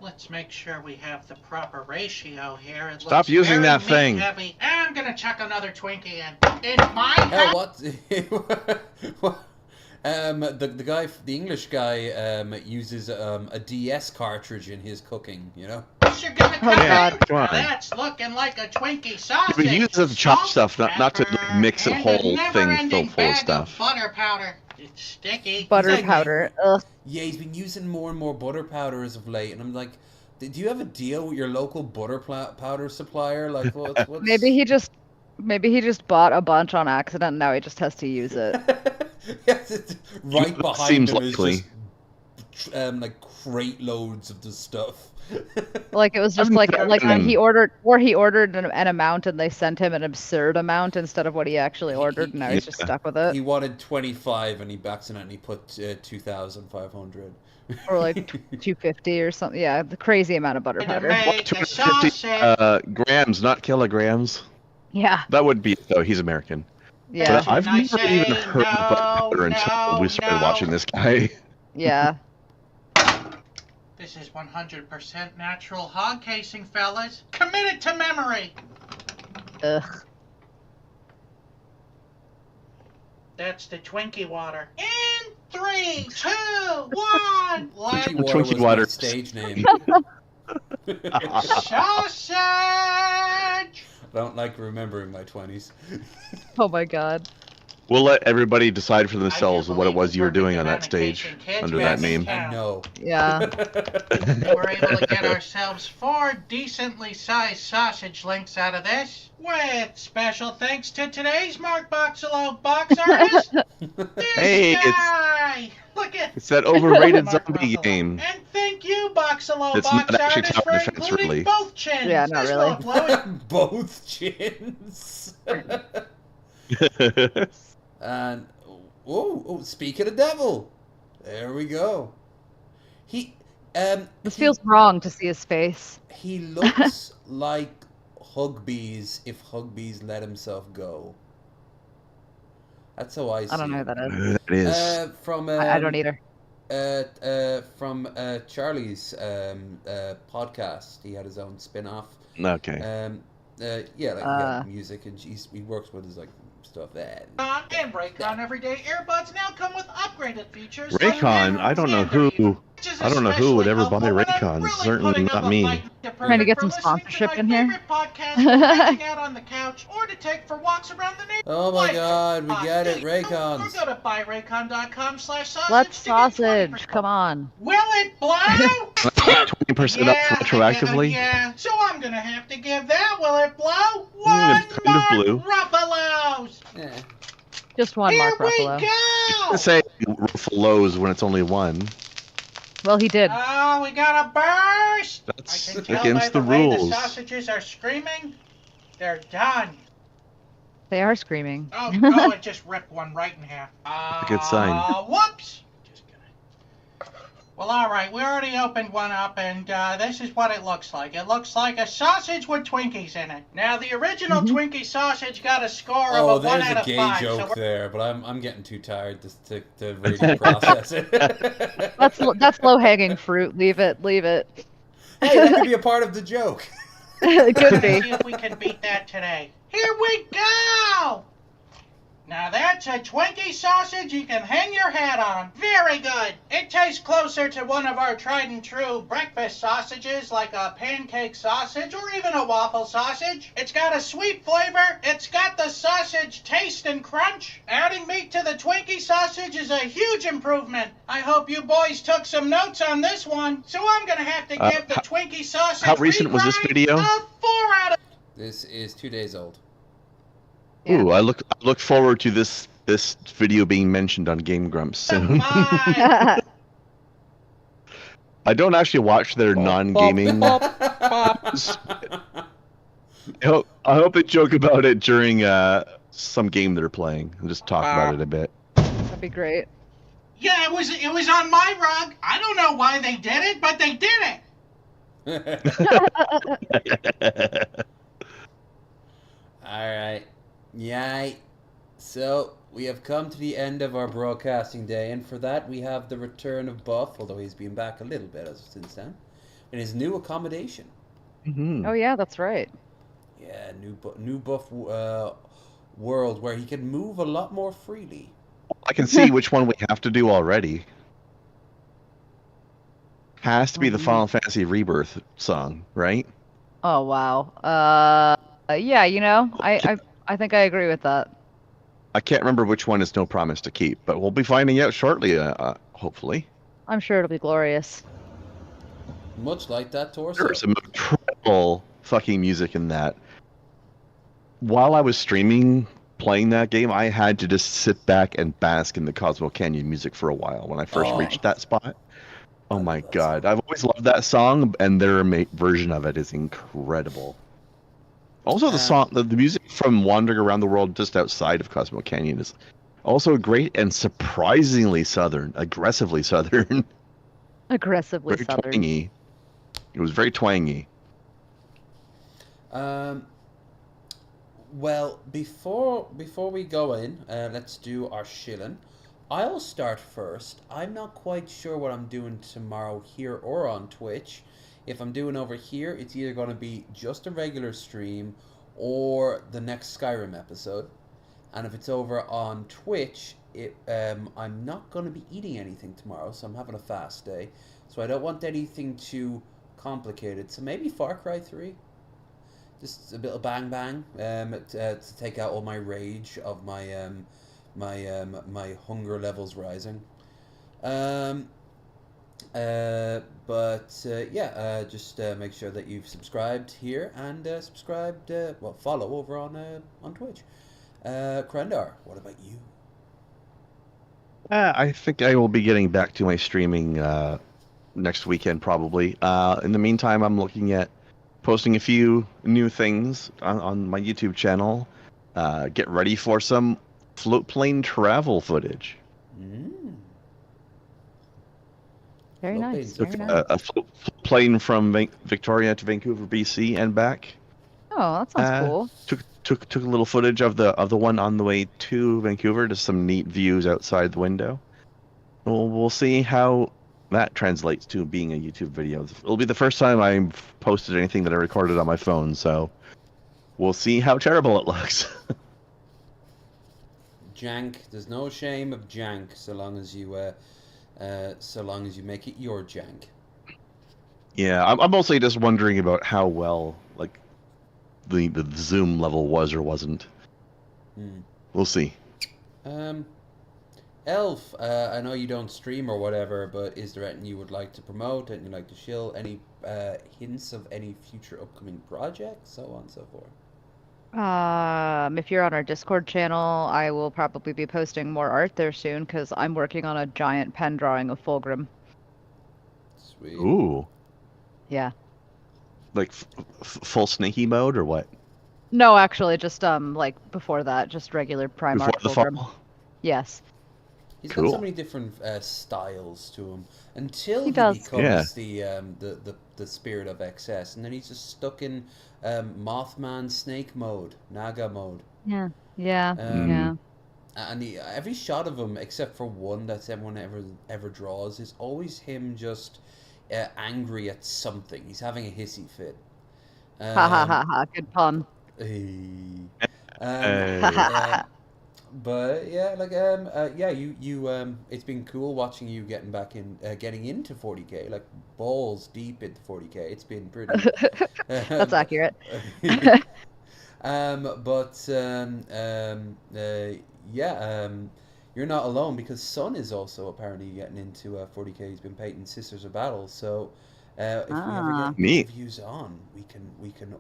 Let's make sure we have the proper ratio here. It Stop using that thing. Heavy. And I'm gonna chuck another Twinkie in. In my head. What? The English guy uses a DS cartridge in his cooking. You know. You're gonna come in? Come on. That's looking like a Twinkie sausage. We use it to chop stuff, not to mix a whole thing filled full of stuff. Butter powder. It's sticky. Butter powder. Ugh. Yeah, he's been using more and more butter powder as of late, and I'm like, do you have a deal with your local butter powder supplier? Like, what's... Maybe he just bought a bunch on accident, and now he just has to use it. Right behind him is just like crate loads of the stuff. Like it was just like he ordered an amount and they sent him an absurd amount instead of what he actually ordered, and now he's just stuck with it. He wanted 25 and he accidentally put 2,500. Or like 250 or something. Yeah, the crazy amount of butter powder. 250 grams, not kilograms. Yeah. That would be though. He's American. Yeah. But I've never even heard of butter powder until we started watching this guy. Yeah. This is 100% natural hog casing, fellas. Committed to memory. Ugh. That's the Twinkie water. In 3, 2, 1. Twinkie water was my stage name. Sausage. I don't like remembering my 20s. Oh my god. We'll let everybody decide for themselves what it was you were doing on that stage under that name. I know. Yeah. We're able to get ourselves 4 decently sized sausage links out of this. With special thanks to today's Mark Boxalo box artist. Hey, guy. Look at it's that overrated zombie game. And thank you, Boxalo it's box not actually artist, tower for defense, including really. both chins. Yeah, not really. Both chins. And oh, speak of the devil, there we go. This feels wrong to see his face. He looks like Hugbees if Hugbees let himself go. That's how I see it. I don't know who that is. It is. From I don't either. From Charlie's podcast, he had his own spin-off. Okay. Yeah, like he had music, and he works with his like stuff there. And Raycon everyday earbuds now come with upgraded features. Raycon, I don't know who would ever buy Raycons. Certainly not me. Trying to get some sponsorship in here. Out on the couch or to take for walks around the neighborhood. Oh my god, we get it, Raycons. Or go to buyraycon.com/sausage. Let's sausage, come on. Will it blow? 20% up retroactively? Yeah, so I'm gonna have to give that Will It Blow 1 Mark Ruffalo's. Yeah. Just one Here Mark Ruffalo. we go. You say Ruffalo's when it's only one. Well, he did. Oh, we got a burst! That's I can tell against by the way rules. The sausages are screaming. They're done. They are screaming. Oh, it just ripped one right in half. Good sign. Whoops! Just kidding. Well, alright, we already opened one up, and this is what it looks like. It looks like a sausage with Twinkies in it. Now, the original Twinkie sausage got a score of a 1 out of 5. Oh, there's a gay joke there, but I'm getting too tired to really process it. That's low-hanging fruit. Leave it. Hey, that could be a part of the joke. It could be. Let's see if we can beat that today. Here we go! Now that's a Twinkie sausage you can hang your hat on. Very good. It tastes closer to one of our tried and true breakfast sausages, like a pancake sausage or even a waffle sausage. It's got a sweet flavor. It's got the sausage taste and crunch. Adding meat to the Twinkie sausage is a huge improvement. I hope you boys took some notes on this one. So I'm going to have to give the Twinkie sausage how recent was this video? a 4 out of... This is 2 days old. Yeah. Ooh, I look forward to this video being mentioned on Game Grumps soon. Bye. I don't actually watch their non-gaming. I hope they joke about it during some game they're playing and just talk about it a bit. That'd be great. Yeah, it was on my rug. I don't know why they did it, but they did it. Alright. Yay. So, we have come to the end of our broadcasting day, and for that we have the return of Buff, although he's been back a little bit since then, in his new accommodation. Mm-hmm. Oh yeah, that's right. Yeah, new Buff world where he can move a lot more freely. I can see which one we have to do already. Has to be the Final Fantasy Rebirth song, right? Oh wow. Yeah, I think I agree with that. I can't remember which one is No Promise to Keep, but we'll be finding out shortly, hopefully. I'm sure it'll be glorious. Much like that torso. There's some incredible fucking music in that. While I was streaming playing that game, I had to just sit back and bask in the Cosmo Canyon music for a while when I first reached that spot. Oh my god. I've always loved that song, and their version of it is incredible. Also, the music from Wandering Around the World just outside of Cosmo Canyon is also great and surprisingly southern, aggressively southern. Aggressively very southern. Twangy. It was very twangy. Well, before we go in, let's do our shilling. I'll start first. I'm not quite sure what I'm doing tomorrow here or on Twitch. If I'm doing over here, it's either going to be just a regular stream or the next Skyrim episode. And if it's over on Twitch, I'm not going to be eating anything tomorrow, so I'm having a fast day. So I don't want anything too complicated. So maybe Far Cry 3? Just a bit of bang bang to take out all my rage of my my hunger levels rising. Just make sure that you've subscribed here and follow over on Twitch. Krendar, what about you? I think I will be getting back to my streaming next weekend probably. In the meantime, I'm looking at posting a few new things on my YouTube channel. Get ready for some float plane travel footage. Very nice. Took Very nice. a float plane from Victoria to Vancouver, BC, and back. Oh, that sounds cool. Took a little footage of the one on the way to Vancouver. Just some neat views outside the window. We'll see how that translates to being a YouTube video. It'll be the first time I've posted anything that I recorded on my phone, so we'll see how terrible it looks. Jank. There's no shame of jank so long as you make it your jank. Yeah, I'm mostly just wondering about how well the zoom level was or wasn't. We'll see. Elf, I know you don't stream or whatever, but is there anything you would like to promote, anything you'd like to shill, any hints of any future upcoming projects, so on and so forth? If you're on our Discord channel, I will probably be posting more art there soon because I'm working on a giant pen drawing of Fulgrim. Sweet. Ooh. Yeah. Like full snaky mode or what? No, actually, just before that, just regular Primarch Before the Fulgrim. fall? Yes. He's got so many different styles to him until he does. becomes the spirit of excess, and then he's just stuck in Mothman snake mode, Naga mode. Yeah. Yeah. And every shot of him, except for one that everyone ever draws, is always him just angry at something. He's having a hissy fit. Ha ha ha ha! Good pun. But yeah, it's been cool watching you getting into 40k, like balls deep into 40k. It's been pretty. That's accurate. You're not alone because Sun is also apparently getting into 40k. He's been painting Sisters of Battle, so if we ever get reviews on, we can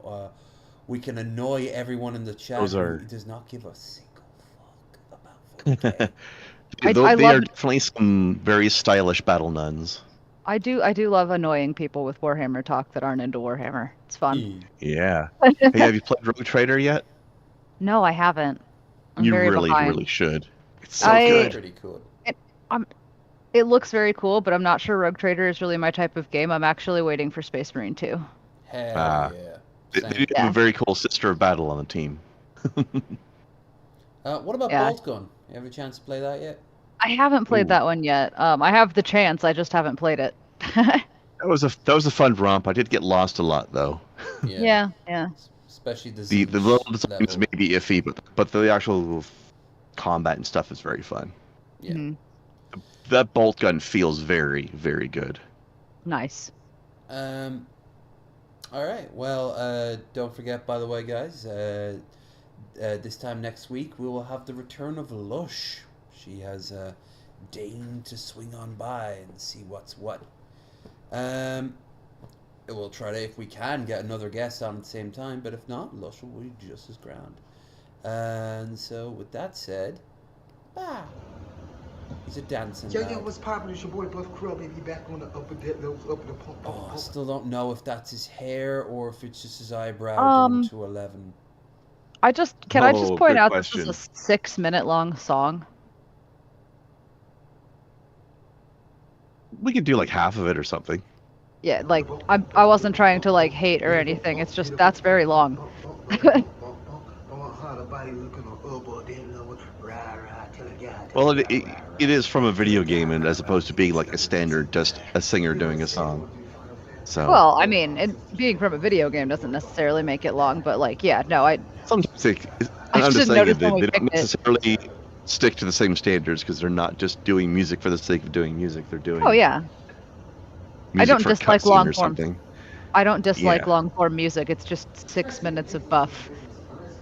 We can annoy everyone in the chat who does not give a single fuck about 4K. They are definitely some very stylish battle nuns. I do love annoying people with Warhammer talk that aren't into Warhammer. It's fun. Yeah. Hey, have you played Rogue Trader yet? No, I haven't. I'm you very really, behind. really should. It's so good. Pretty cool. It looks very cool, but I'm not sure Rogue Trader is really my type of game. I'm actually waiting for Space Marine 2. Hell yeah. They have a very cool Sister of Battle on the team. What about Bolt Gun? You have a chance to play that yet? I haven't played that one yet. I have the chance, I just haven't played it. That was a fun romp. I did get lost a lot though. Yeah. Especially the level design is maybe iffy, but the actual combat and stuff is very fun. Yeah. Mm-hmm. That bolt gun feels very, very good. Nice. All right. Well, don't forget, by the way, guys. This time next week, we will have the return of Lush. She has deigned to swing on by and see what's what. We'll try to, if we can, get another guest on at the same time. But if not, Lush will be just as grand. And so, with that said, bye. He's a dancing Yo, lad. what's poppin'? It's your boy Buff Crow, baby, back on the upper deck, up the pump. I still don't know if that's his hair or if it's just his eyebrow going to 11. I just point out this is a 6-minute long song. We could do like half of it or something. Yeah, like I wasn't trying to like hate or anything. It's just that's very long. Well, it is from a video game, and as opposed to being like a standard, just a singer doing a song. So. Well, I mean, being from a video game doesn't necessarily make it long, but like, yeah, no, sometimes I'm just saying they don't necessarily stick to the same standards because they're not just doing music for the sake of doing music. They're doing. Oh yeah. I don't dislike long form. I don't dislike long form music. It's just 6 minutes of buff.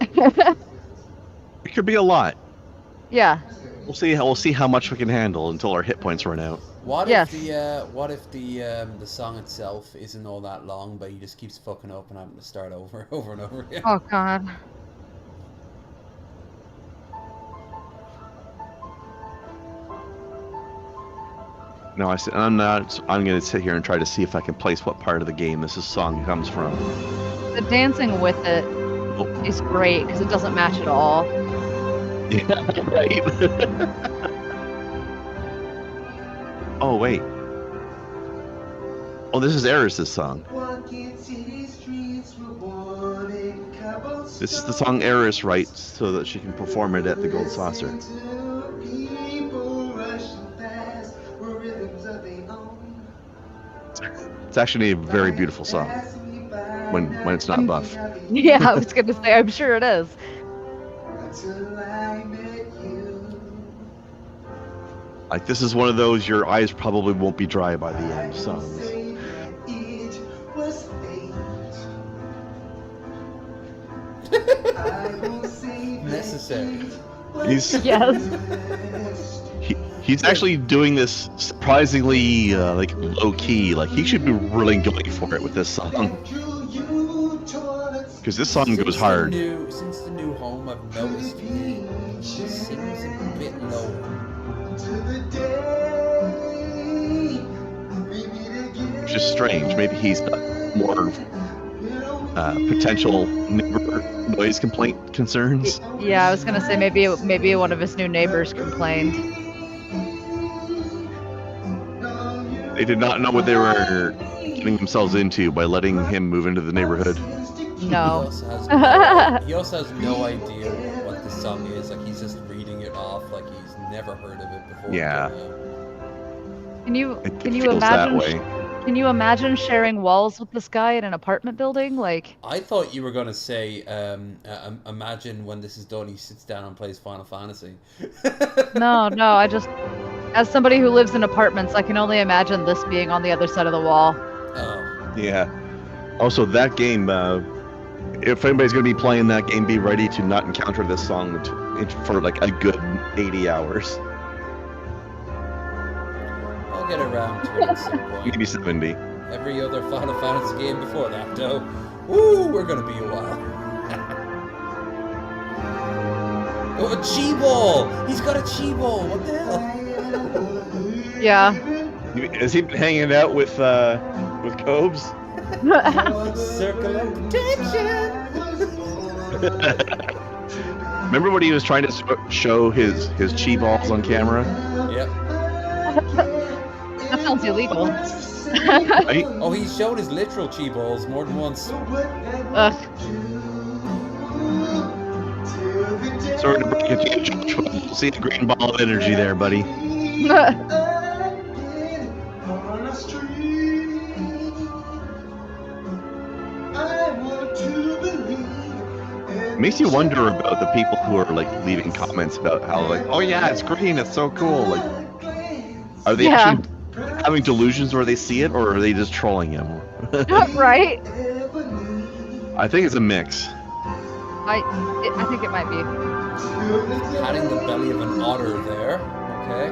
It could be a lot. Yeah. We'll see how much we can handle until our hit points run out. What if the song itself isn't all that long, but he just keeps fucking up and having to start over and over again? Oh god. No, I'm not. I'm gonna sit here and try to see if I can place what part of the game this song comes from. The dancing with it is great because it doesn't match at all. Yeah, right. Oh wait. Oh, this is Eris's song. This is the song Eris writes so that she can perform it at the Gold Saucer. It's actually a very beautiful song when it's not buff. Yeah, I was gonna say, I'm sure it is. Like, this is one of those your eyes probably won't be dry by the end songs. Necessary. He's actually doing this surprisingly like low key. Like, he should be really going for it with this song. Because this song goes hard. Since the new home, I've noticed he sings a bit lower. Which is strange. Maybe he's got more potential neighbor noise complaint concerns. Yeah, I was gonna say maybe one of his new neighbors complained. They did not know what they were getting themselves into by letting him move into the neighborhood. No. He also has no idea what the song is. Like, he's just reading it off like he's never heard of it before. Yeah. Can you feels that way. Can you imagine sharing walls with this guy in an apartment building? Like, I thought you were gonna say, imagine when this is done, he sits down and plays Final Fantasy. No, I just, as somebody who lives in apartments, I can only imagine this being on the other side of the wall. Oh. Yeah. Also, that game, if anybody's gonna be playing that game, be ready to not encounter this song for like a good 80 hours. I'll get around to it at some point. Maybe 70. Every other Final Fantasy game before that, though. Woo, we're gonna be a while. Oh, a chi ball! He's got a chi ball! What the hell? Yeah. Has he been hanging out with Cobes? Circle of protection! Remember when he was trying to show his chi balls on camera? Yep. That sounds illegal. Right? Oh, he showed his literal chi balls more than once. Ugh. Sorry to break it to you, Josh, but you see the green ball of energy there, buddy. Makes you wonder about the people who are like leaving comments about how like, oh yeah, it's green, it's so cool. Like, are they actually having delusions where they see it, or are they just trolling him? Right? I think it's a mix. I think it might be. Patting the belly of an otter there. Okay.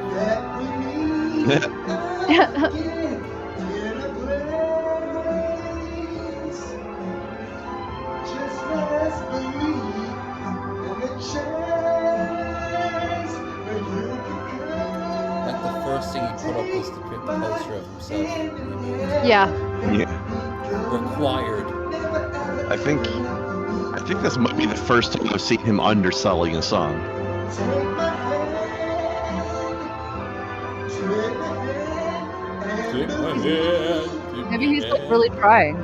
Like the first thing he put up was the poster of himself. Yeah. Yeah. Required. I think this might be the first time I've seen him underselling a song. Maybe he's like really trying.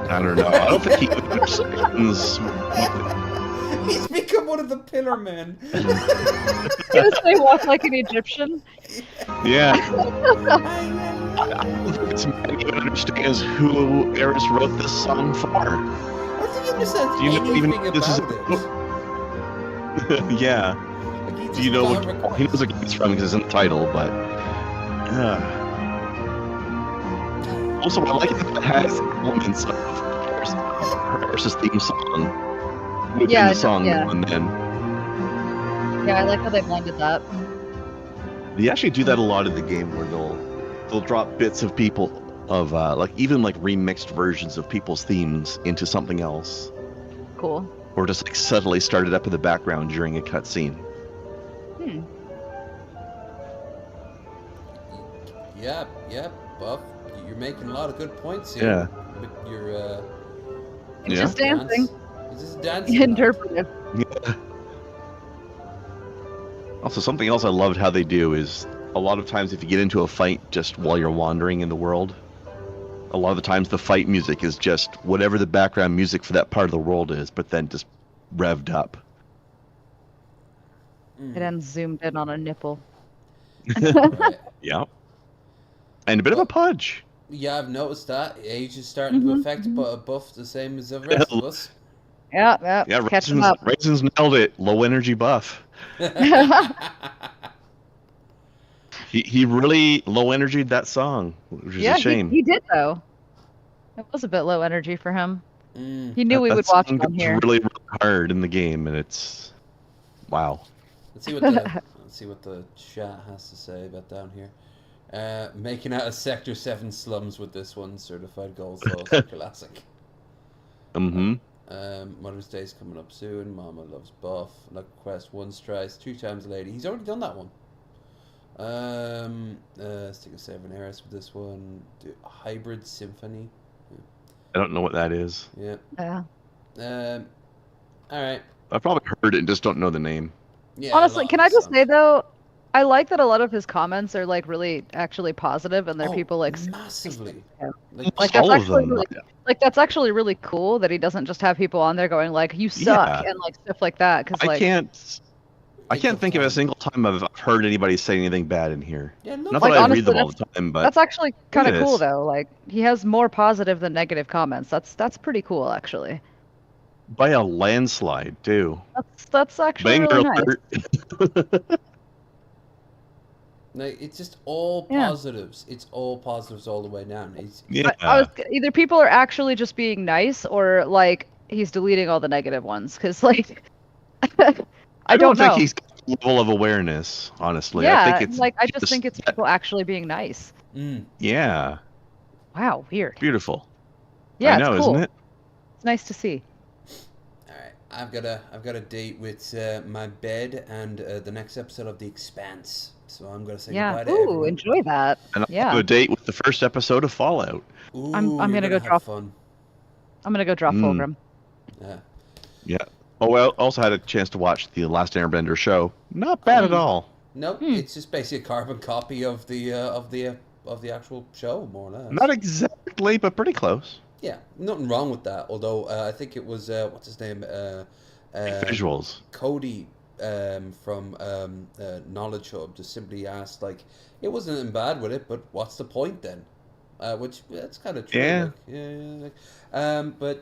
I don't know. I don't think he understands. He's become one of the pillar men. Does they walk like an Egyptian? Yeah. I don't think it's many who understands who Eris wrote this song for. I don't think he understands anything about it. Yeah. Like, Do you know what he knows what it's from because it's in the title, but also I like that it has elements of Eris's theme song within the song and then. Yeah, I like how they blended that. They actually do that a lot in the game where they'll drop bits of people of like even like remixed versions of people's themes into something else. Cool. Or just like subtly start it up in the background during a cutscene. Yep, Buff. You're making a lot of good points here. Yeah. With your He's just dancing. He's just dancing. Interpretive. Yeah. Also, something else I loved how they do is a lot of times if you get into a fight just while you're wandering in the world, a lot of the times the fight music is just whatever the background music for that part of the world is, but then just revved up. It ends zoomed in on a nipple. Right. Yeah. And a bit of a pudge. Yeah, I've noticed that. Age is starting to affect Buff the same as the rest of us. Yeah, catching up. Raisins nailed it. Low energy Buff. He really low energied that song, which is a shame. He did though. It was a bit low energy for him. He knew we would watch it on here. Really, really hard in the game, and it's wow. Let's see what the chat has to say about down here. Making out of Sector 7 slums with this one, certified gold sauce classic. Mother's Day's coming up soon. Mama loves Buff. Luck Quest 1 strikes 2 times a lady. He's already done that one. Stick a 7 Eris with this one. Hybrid Symphony. I don't know what that is. Yeah. Yeah. Alright. I've probably heard it and just don't know the name. Yeah, honestly, can I just say though, I like that a lot of his comments are like really actually positive, and they're people like massively. Like that's actually really, like that's actually really cool that he doesn't just have people on there going like you suck and like stuff like that. Because like I can't think of a single time I've heard anybody say anything bad in here. Yeah, not that I read them all the time, but that's actually kind of cool though. Like he has more positive than negative comments. That's pretty cool actually. By a landslide too. That's actually really nice. No, it's just all positives. It's all positives all the way down. Either people are actually just being nice, or like he's deleting all the negative ones. Because like, I don't think he's got a level of awareness. Honestly, yeah, I think it's like I just think it's people actually being nice. Yeah. Wow, weird. Beautiful. Yeah, I know, it's cool. isn't it? It's nice to see. All right, I've got a date with my bed and the next episode of The Expanse. So I'm gonna say goodbye to everyone. Enjoy that. And I'll have a date with the first episode of Fallout. Ooh, I'm gonna go draw. Fun. I'm gonna go draw Fulgrim. Yeah. Oh well. Also had a chance to watch the Last Airbender show. Not bad at all. Nope. It's just basically a carbon copy of the actual show, more or less. Not exactly, but pretty close. Yeah, nothing wrong with that. Although I think it was what's his name? Visuals. Cody from Knowledge Hub just simply asked, like, it wasn't bad with it, but what's the point then? Which that's kind of true. Yeah. Like, but